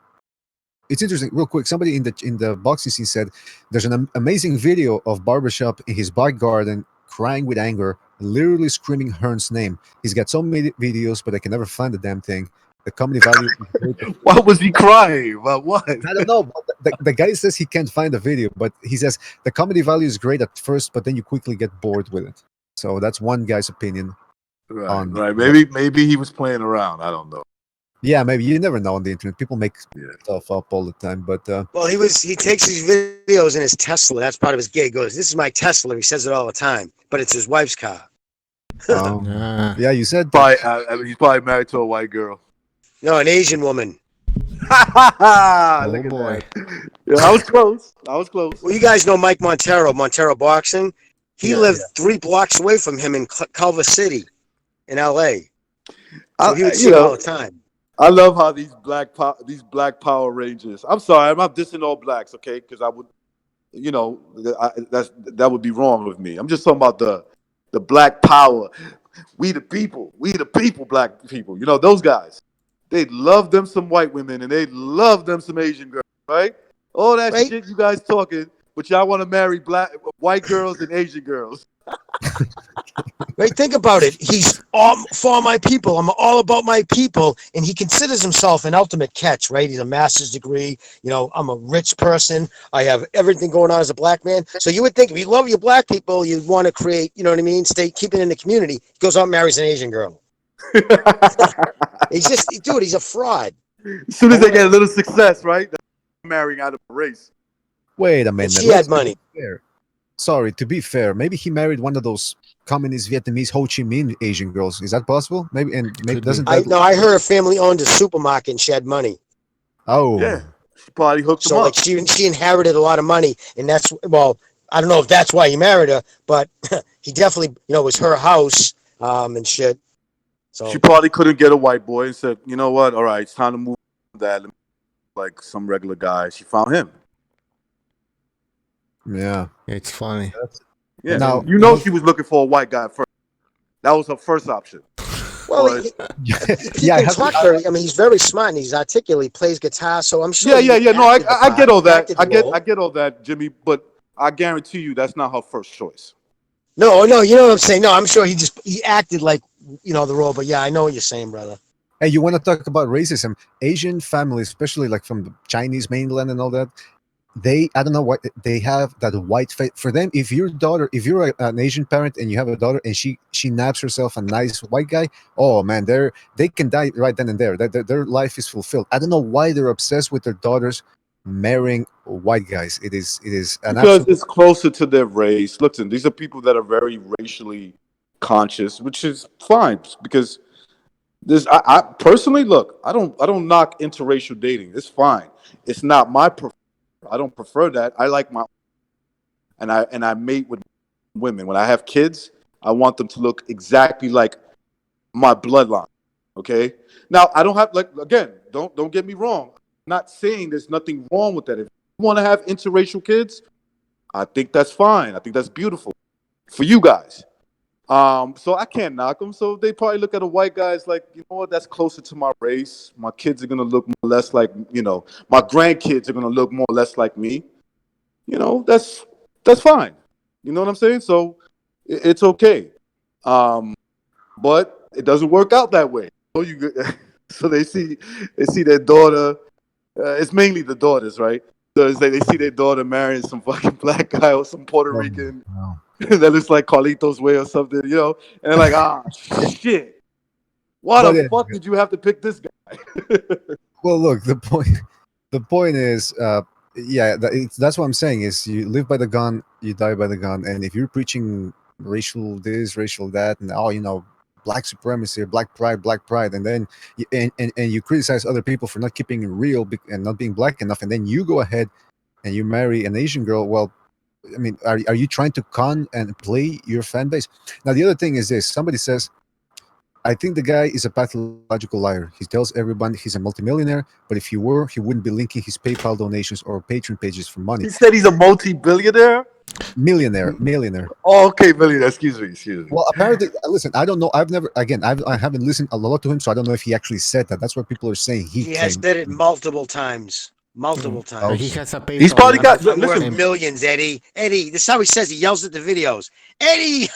it's interesting. Real quick, somebody in the boxing scene said there's an amazing video of Barbershop in his back garden crying with anger, literally screaming Hearn's name. He's got so many videos, but I can never find the damn thing. The comedy value. Why was he crying? About what? I don't know. The guy says he can't find the video, but he says the comedy value is great at first, but then you quickly get bored with it. So that's one guy's opinion. Right. Maybe he was playing around. I don't know. Yeah, maybe. You never know on the internet. People make stuff up all the time. But well, he takes these videos in his Tesla. That's part of his gig. He goes, "This is my Tesla." He says it all the time, but it's his wife's car. Yeah, you said he's probably married to a white girl. No, an Asian woman. Look at boy. that. Yeah, I was close. Well, you guys know Mike Montero Boxing. He lived 3 blocks away from him in Culver City, in L.A. So he would see him all the time. I love how these black Power Rangers. I'm sorry, I'm not dissing all blacks, okay? Because I would, that would be wrong with me. I'm just talking about the black power. We the people, black people. Those guys. They love them some white women and they love them some Asian girls, right? All that shit you guys talking, but y'all want to marry white girls and Asian girls. Right? Think about it. He's all for my people. I'm all about my people, and he considers himself an ultimate catch. Right? He's a master's degree. You know, I'm a rich person. I have everything going on as a black man. So you would think if you love your black people, you'd want to create. You know what I mean? Keep it in the community. He goes out and marries an Asian girl. He's just, dude. He's a fraud. As soon as they get a little success, right? They're marrying out of a race. Wait a minute. And she had money. Sorry, to be fair, maybe he married one of those communist Vietnamese Ho Chi Minh Asian girls. Is that possible? Maybe, and maybe doesn't. I heard her family owned a supermarket and she had money. Oh, yeah, she probably hooked him So up. like she inherited a lot of money, and that's, well, I don't know if that's why he married her, but he definitely, you know, it was her house and shit. So She probably couldn't get a white boy and said, you know what? All right, it's time to move on that. Like some regular guy. She found him. yeah, it's funny. Yeah. Now- you know she was looking for a white guy first. That was her first option. well, But- he can talk very. I mean, he's very smart and he's articulate. He plays guitar, so I'm sure. Yeah. No, acted the I get all part, that. acted the role. I get all that, Jimmy. But I guarantee you, that's not her first choice. No, you know what I'm saying. No, I'm sure he acted like, you know, the role. But yeah, I know what you're saying, brother. Hey, you want to talk about racism? Asian families, especially like from the Chinese mainland and all that, I don't know what they have, that white face for them. If you're an Asian parent and you have a daughter and she naps herself a nice white guy, oh man, they can die right then and there. Their life is fulfilled. I don't know why they're obsessed with their daughters marrying white guys. It is an Because absolute. it's closer to their race. Listen, these are people that are very racially conscious, which is fine. Because I personally, look, I don't knock interracial dating. It's fine. It's not my preference. I don't prefer that. I like my, and I mate with women. When I have kids, I want them to look exactly like my bloodline. Okay. Now I don't have, like, again, don't get me wrong. I'm not saying there's nothing wrong with that. If you want to have interracial kids, I think that's fine. I think that's beautiful for you guys. So I can't knock them. So they probably look at a white guy as like, you know what, that's closer to my race. My kids are gonna look more or less like, you know, my grandkids are gonna look more or less like me. You know, that's fine. You know what I'm saying? So it's okay. But it doesn't work out that way. So they see their daughter. It's mainly the daughters, right? So it's like they see their daughter marrying some fucking black guy or some Puerto Rican. That looks like Carlito's Way or something, you know? And they're like, shit. Why the fuck did you have to pick this guy? Well, look, the point is, that's what I'm saying is you live by the gun, you die by the gun. And if you're preaching racial this, racial that, and you know, black supremacy, black pride, and then and you criticize other people for not keeping it real and not being black enough, and then you go ahead and you marry an Asian girl, well, I mean, are you trying to con and play your fan base? Now, the other thing is this. Somebody says, I think the guy is a pathological liar. He tells everyone he's a multimillionaire, but if he were, he wouldn't be linking his PayPal donations or Patreon pages for money. He said he's a multi-billionaire? Millionaire. Oh, okay, millionaire. Excuse me. Well, apparently, listen, I don't know. I haven't listened a lot to him, so I don't know if he actually said that. That's what people are saying. He has said it multiple times. He has a PayPal. He's probably got. I'm Listen, worth millions, Eddie. Eddie, this is how he says. He yells at the videos. Eddie,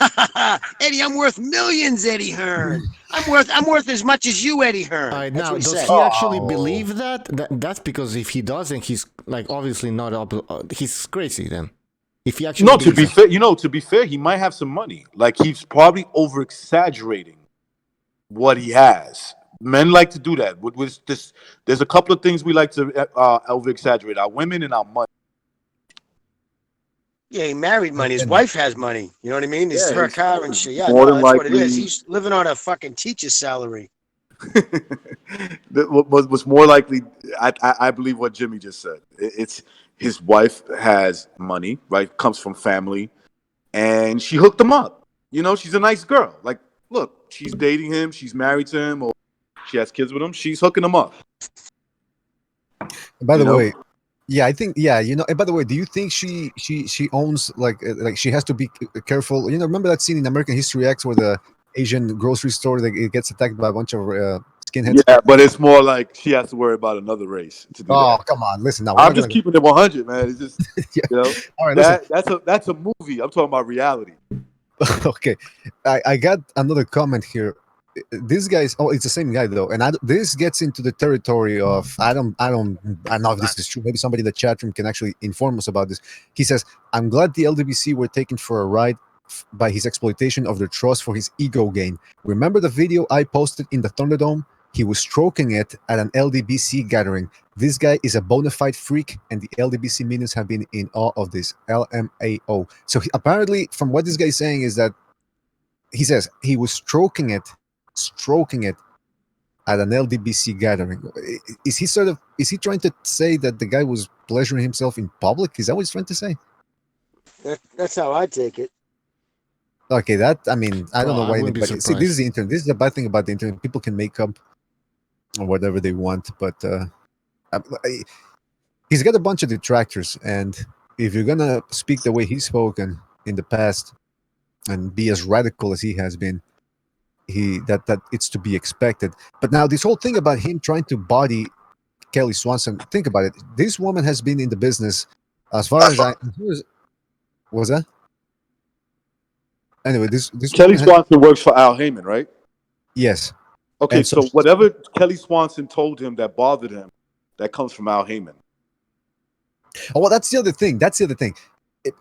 Eddie, I'm worth millions, Eddie Hearn. I'm worth as much as you, Eddie Hearn. That's Now, what he does said. he actually believe that? That's because if he doesn't, he's like obviously not he's crazy then. If he actually to be fair, he might have some money. Like he's probably over exaggerating what he has. Men like to do that. With this, there's a couple of things we like to over exaggerate: our women and our money. Yeah, he married money. His wife has money. You know what I mean? It's her car and shit. Yeah, more no, than that's what it likely- is. He's living on a fucking teacher's salary. What's more likely, I believe what Jimmy just said. It's his wife has money, right? Comes from family, and she hooked him up. You know, she's a nice girl. Like, look, she's dating him, she's married to him, or she has kids with him. She's hooking him up. By the way, yeah, I think, yeah, you know. And by the way, do you think she owns like she has to be careful? You know, remember that scene in American History X where the Asian grocery store that gets attacked by a bunch of skinheads? Yeah, but it's more like she has to worry about another race to do Oh, that. come on, listen now. I'm just keeping it 100, man. It's just, you know, All right, that's a movie. I'm talking about reality. Okay, I got another comment here. This guy's it's the same guy though, and this gets into the territory of I don't know if this is true. Maybe somebody in the chat room can actually inform us about this. He says, "I'm glad the LDBC were taken for a ride by his exploitation of their trust for his ego gain. Remember the video I posted in the Thunderdome? He was stroking it at an LDBC gathering. This guy is a bona fide freak, and the LDBC minions have been in awe of this. LMAO." So apparently, from what this guy is saying, is that he says he was stroking it at an LDBC gathering. Is he trying to say that the guy was pleasuring himself in public? Is that what he's trying to say? That's how I take it. Okay, I don't know why anybody. See, this is the internet. This is the bad thing about the internet. People can make up whatever they want, but he's got a bunch of detractors, and if you're gonna speak the way he's spoken in the past and be as radical as he has been, that it's to be expected. But now this whole thing about him trying to body Kelly Swanson, think about it. This woman has been in the business as far as was that? Anyway, this Kelly Swanson works for Al Heyman, right? Yes. Okay, And so whatever Kelly Swanson told him that bothered him, that comes from Al Heyman. Oh, well, that's the other thing.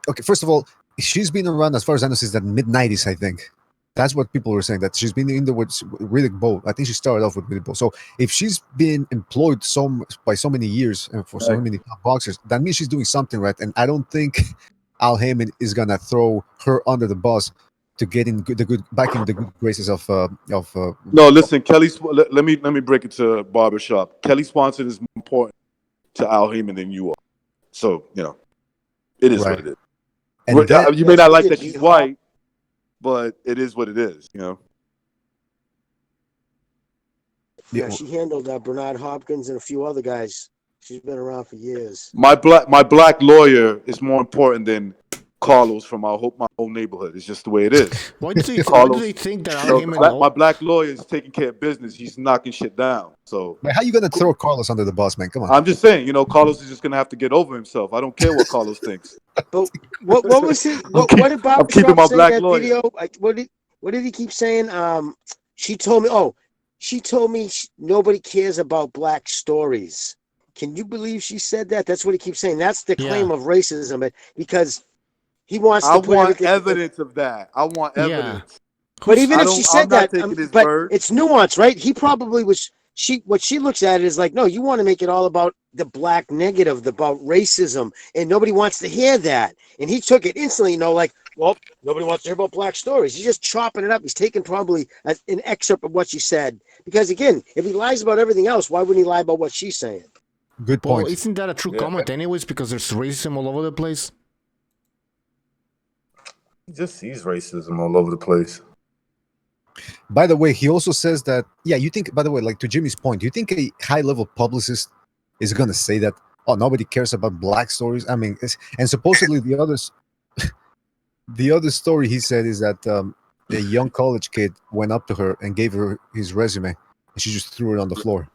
Okay, first of all, she's been around, as far as I know, since the mid-90s, I think. That's what people were saying, that she's been in there with Riddick Bowe. I think she started off with Riddick Bowe. So if she's been employed by so many years and for so many top boxers, that means she's doing something right. And I don't think Al Heyman is gonna throw her under the bus to get in back in the good graces of. No, listen, let me break it to Barbershop. Kelly Swanson is more important to Al Heyman than you are. So it is what it is. And you may not like that she's white, but it is what it is. Yeah, she handled Bernard Hopkins and a few other guys. She's been around for years. My black lawyer is more important than Carlos from my whole neighborhood. It's just the way it is. Why do they think that Al Heyman? My black lawyer is taking care of business. He's knocking shit down. So how are you gonna throw Carlos under the bus, man? Come on. I'm just saying, Carlos is just gonna have to get over himself. I don't care what Carlos thinks. But what was it? What did Bob keeping my say black that lawyer. video? What did he keep saying? She told me. Oh, she told me nobody cares about black stories. Can you believe she said that? That's what he keeps saying. That's the claim of racism, because he wants to put everything. Evidence of that. I want evidence. But even if she said that, but word. it's nuance, right? He probably was. What she looks at it is like, no, you want to make it all about the black negative, about racism, and nobody wants to hear that. And he took it instantly, like, well, nobody wants to hear about black stories. He's just chopping it up. He's taking probably an excerpt of what she said. Because again, if he lies about everything else, why wouldn't he lie about what she's saying? Good point. Well, isn't that a true comment anyways? Because there's racism all over the place. He just sees racism all over the place. By the way, he also says that, you think, by the way, like to Jimmy's point, do you think a high-level publicist is going to say that, oh, nobody cares about black stories? I mean, and supposedly the other story he said is that a young college kid went up to her and gave her his resume, and she just threw it on the floor.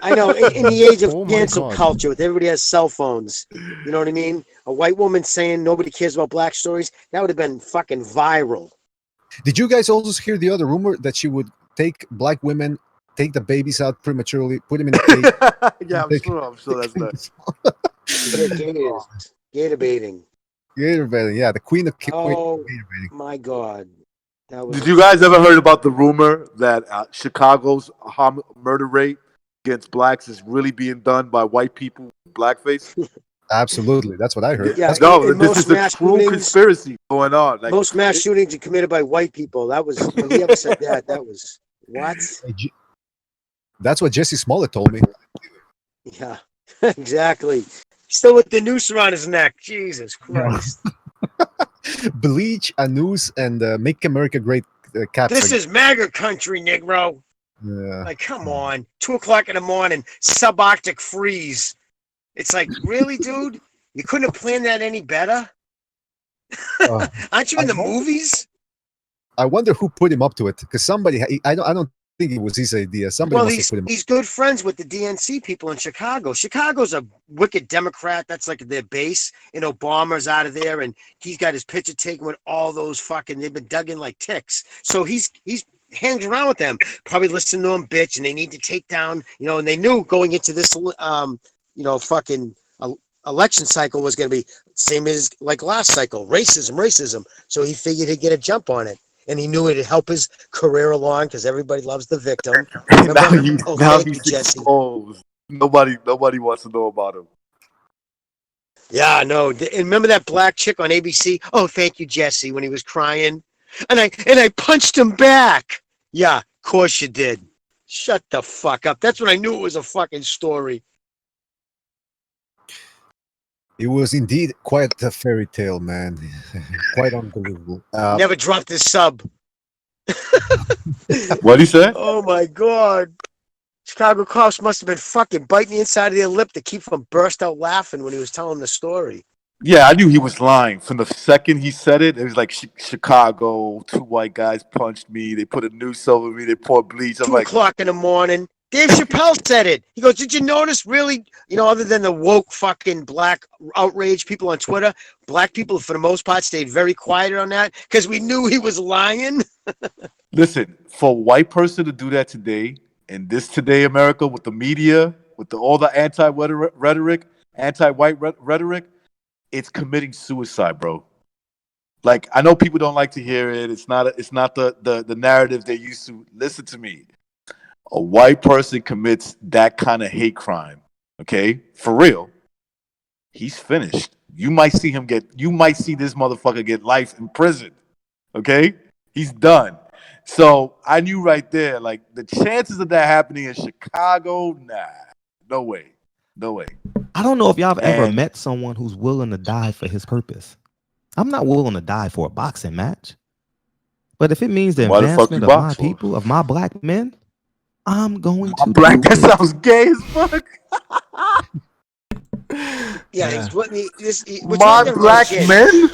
I know, in the age of cancel culture, with everybody has cell phones, you know what I mean? A white woman saying nobody cares about black stories, that would have been fucking viral. Did you guys also hear the other rumor that she would take black women, take the babies out prematurely, put them in a cage? Yeah, I'm sure that's that. Gator baiting. Gator baiting, yeah, the queen of gator baiting. My God. Did you guys ever heard about the rumor that Chicago's murder rate against blacks is really being done by white people with blackface? Absolutely, that's what I heard. Yeah, no, this is a true conspiracy going on. Like, most mass shootings are committed by white people. That was, when he ever said that, that was, what? That's what Jesse Smollett told me. Yeah, exactly. Still with the noose around his neck. Jesus Christ. Bleach, a noose, and Make America Great cap. This is MAGA country, Negro. Yeah. Like, come on. 2:00 in the morning, subarctic freeze. It's like, really, dude? You couldn't have planned that any better? Aren't you in the movies? I wonder who put him up to it, because somebody, I don't think it was his idea. Somebody Well, must have put him. he's good friends with the DNC people in Chicago. Chicago's a wicked Democrat. That's like their base. And Obama's out of there, and he's got his picture taken with all those fucking. They've been dug in like ticks. So he's hangs around with them. Probably listen to them bitch, and they need to take down. And they knew going into this fucking election cycle was going to be same as like last cycle, racism. So he figured he'd get a jump on it. And he knew it'd help his career along because everybody loves the victim. now Thank you, he's Jesse. exposed. Nobody wants to know about him. Yeah, no. And remember that black chick on ABC? Oh, thank you, Jesse, when he was crying. And I punched him back. Yeah, of course you did. Shut the fuck up. That's when I knew it was a fucking story. It was indeed quite a fairy tale, man. Quite unbelievable. Never dropped his sub. What'd he say? Oh my God. Chicago cops must have been fucking biting the inside of their lip to keep from burst out laughing when he was telling the story. Yeah, I knew he was lying. From the second he said it, it was like Chicago, 2 white guys punched me. They put a noose over me. They poured bleach. I'm 2 like, o'clock in the morning. Dave Chappelle said it. He goes, did you notice really, other than the woke fucking black outrage people on Twitter, black people for the most part stayed very quiet on that because we knew he was lying. listen, for a white person to do that today, in this today America, with the media, with all the anti-rhetoric, anti-white rhetoric, it's committing suicide, bro. Like, I know people don't like to hear it. It's not the narrative they used to. Listen to me. A white person commits that kind of hate crime, okay? For real. He's finished. You might see this motherfucker get life in prison. Okay? He's done. So I knew right there, like, the chances of that happening in Chicago, nah. No way. No way. I don't know if y'all have ever met someone who's willing to die for his purpose. I'm not willing to die for a boxing match. But if it means the advancement of my people, of my black men, I'm going to black. That sounds gay as fuck. Yeah, we're my talking black about men.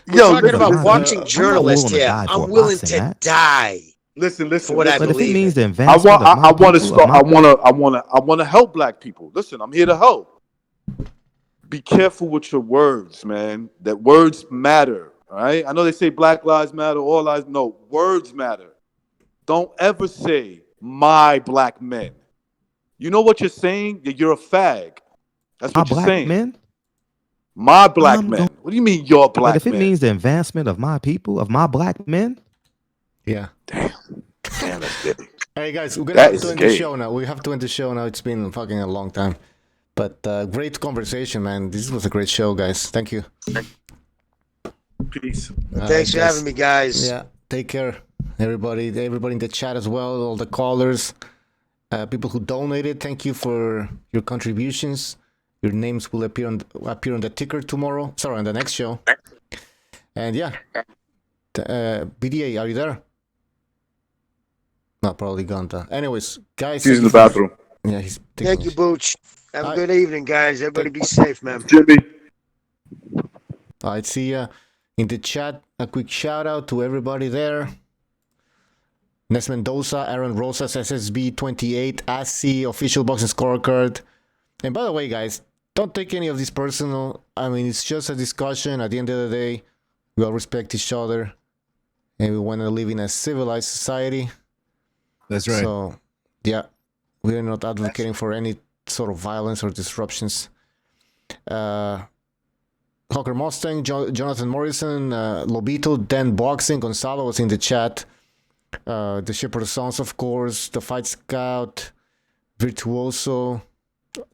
We're talking about boxing journalists here. I'm willing to die. Listen. For what I but if it believe means in. the advancement I want to start. I want to help black people. Listen, I'm here to help. Be careful with your words, man. That words matter. All right. I know they say Black Lives Matter, all lives. No, words matter. Don't ever say my black men. You know what you're saying? You're a fag. That's what you're saying. Men? My black men. What do you mean your black men? But if it means the advancement of my people, of my black men? Yeah. Damn, that's gay. Hey guys, we're gonna have to end the show now. We have to end the show now. It's been fucking a long time. But great conversation, man. This was a great show, guys. Thank you. Peace. Thanks for having me, guys. Yeah, take care. Everybody in the chat as well, all the callers, people who donated, thank you for your contributions. Your names will appear on the ticker tomorrow. Sorry, on the next show. And yeah, BDA, are you there? No, probably gone. Anyways, guys, he's in the bathroom. Yeah, he's. Thank you, Booch. Have a good evening, guys. Everybody be safe, man. Jimmy. I see you in the chat. A quick shout out to everybody there. Nes Mendoza, Aaron Rosas, SSB 28, ASCII, official boxing scorecard. And by the way, guys, don't take any of this personal. I mean, it's just a discussion. At the end of the day, we all respect each other. And we want to live in a civilized society. That's right. So, yeah, we're not advocating for any sort of violence or disruptions. Hawker Mustang, Jonathan Morrison, Lobito, Dan Boxing, Gonzalo was in the chat. The Shepherd Sons, of course, the Fight Scout, Virtuoso.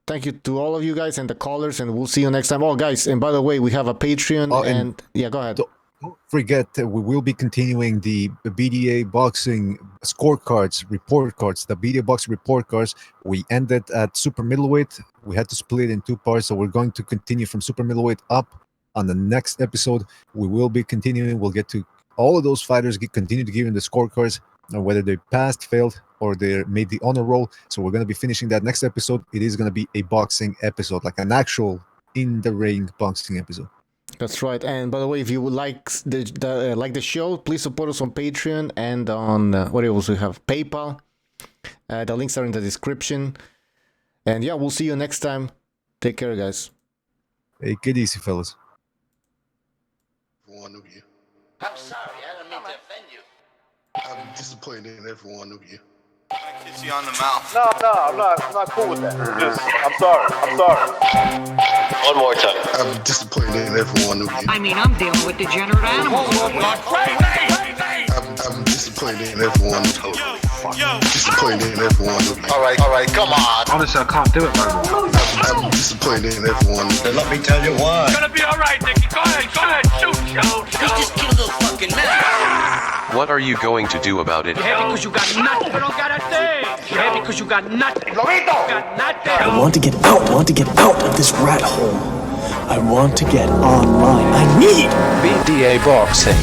Thank you to all of you guys and the callers, and we'll see you next time. Oh, guys, and by the way, we have a Patreon, and yeah, go ahead. Don't forget, we will be continuing the BDA Boxing scorecards, report cards, the BDA Boxing report cards. We ended at super middleweight. We had to split in 2 parts, so we're going to continue from super middleweight up. On the next episode, we will be continuing. We'll get to all of those fighters, continue to give them the scorecards, whether they passed, failed, or they made the honor roll. So we're going to be finishing that next episode. It is going to be a boxing episode, like an actual in-the-ring boxing episode. That's right. And by the way, if you would like the show, please support us on Patreon and on what else we have, PayPal. The links are in the description. And yeah, we'll see you next time. Take care, guys. Hey, get easy, fellas. One of you. I'm sorry, I don't mean to offend you. I'm disappointed in every one of you. Kiss you on the mouth. No, I'm not cool with that. I'm sorry. One more time. I'm disappointed in every one of you. I mean, I'm dealing with degenerate animals. I'm disappointed in everyone. Totally disappointed in everyone. All right, come on. Honestly, I can't do it no more. I'm disappointed in everyone. Then let me tell you why. It's gonna be all right, Nicky. Go ahead, shoot. You just killed a fucking man. What are you going to do about it? You're happy because you got nothing. You don't got a thing. You're happy because you got nothing. Lorito! You got nothing. I want to get out. I want to get out of this rat hole. I want to get online. I need BDA Boxing.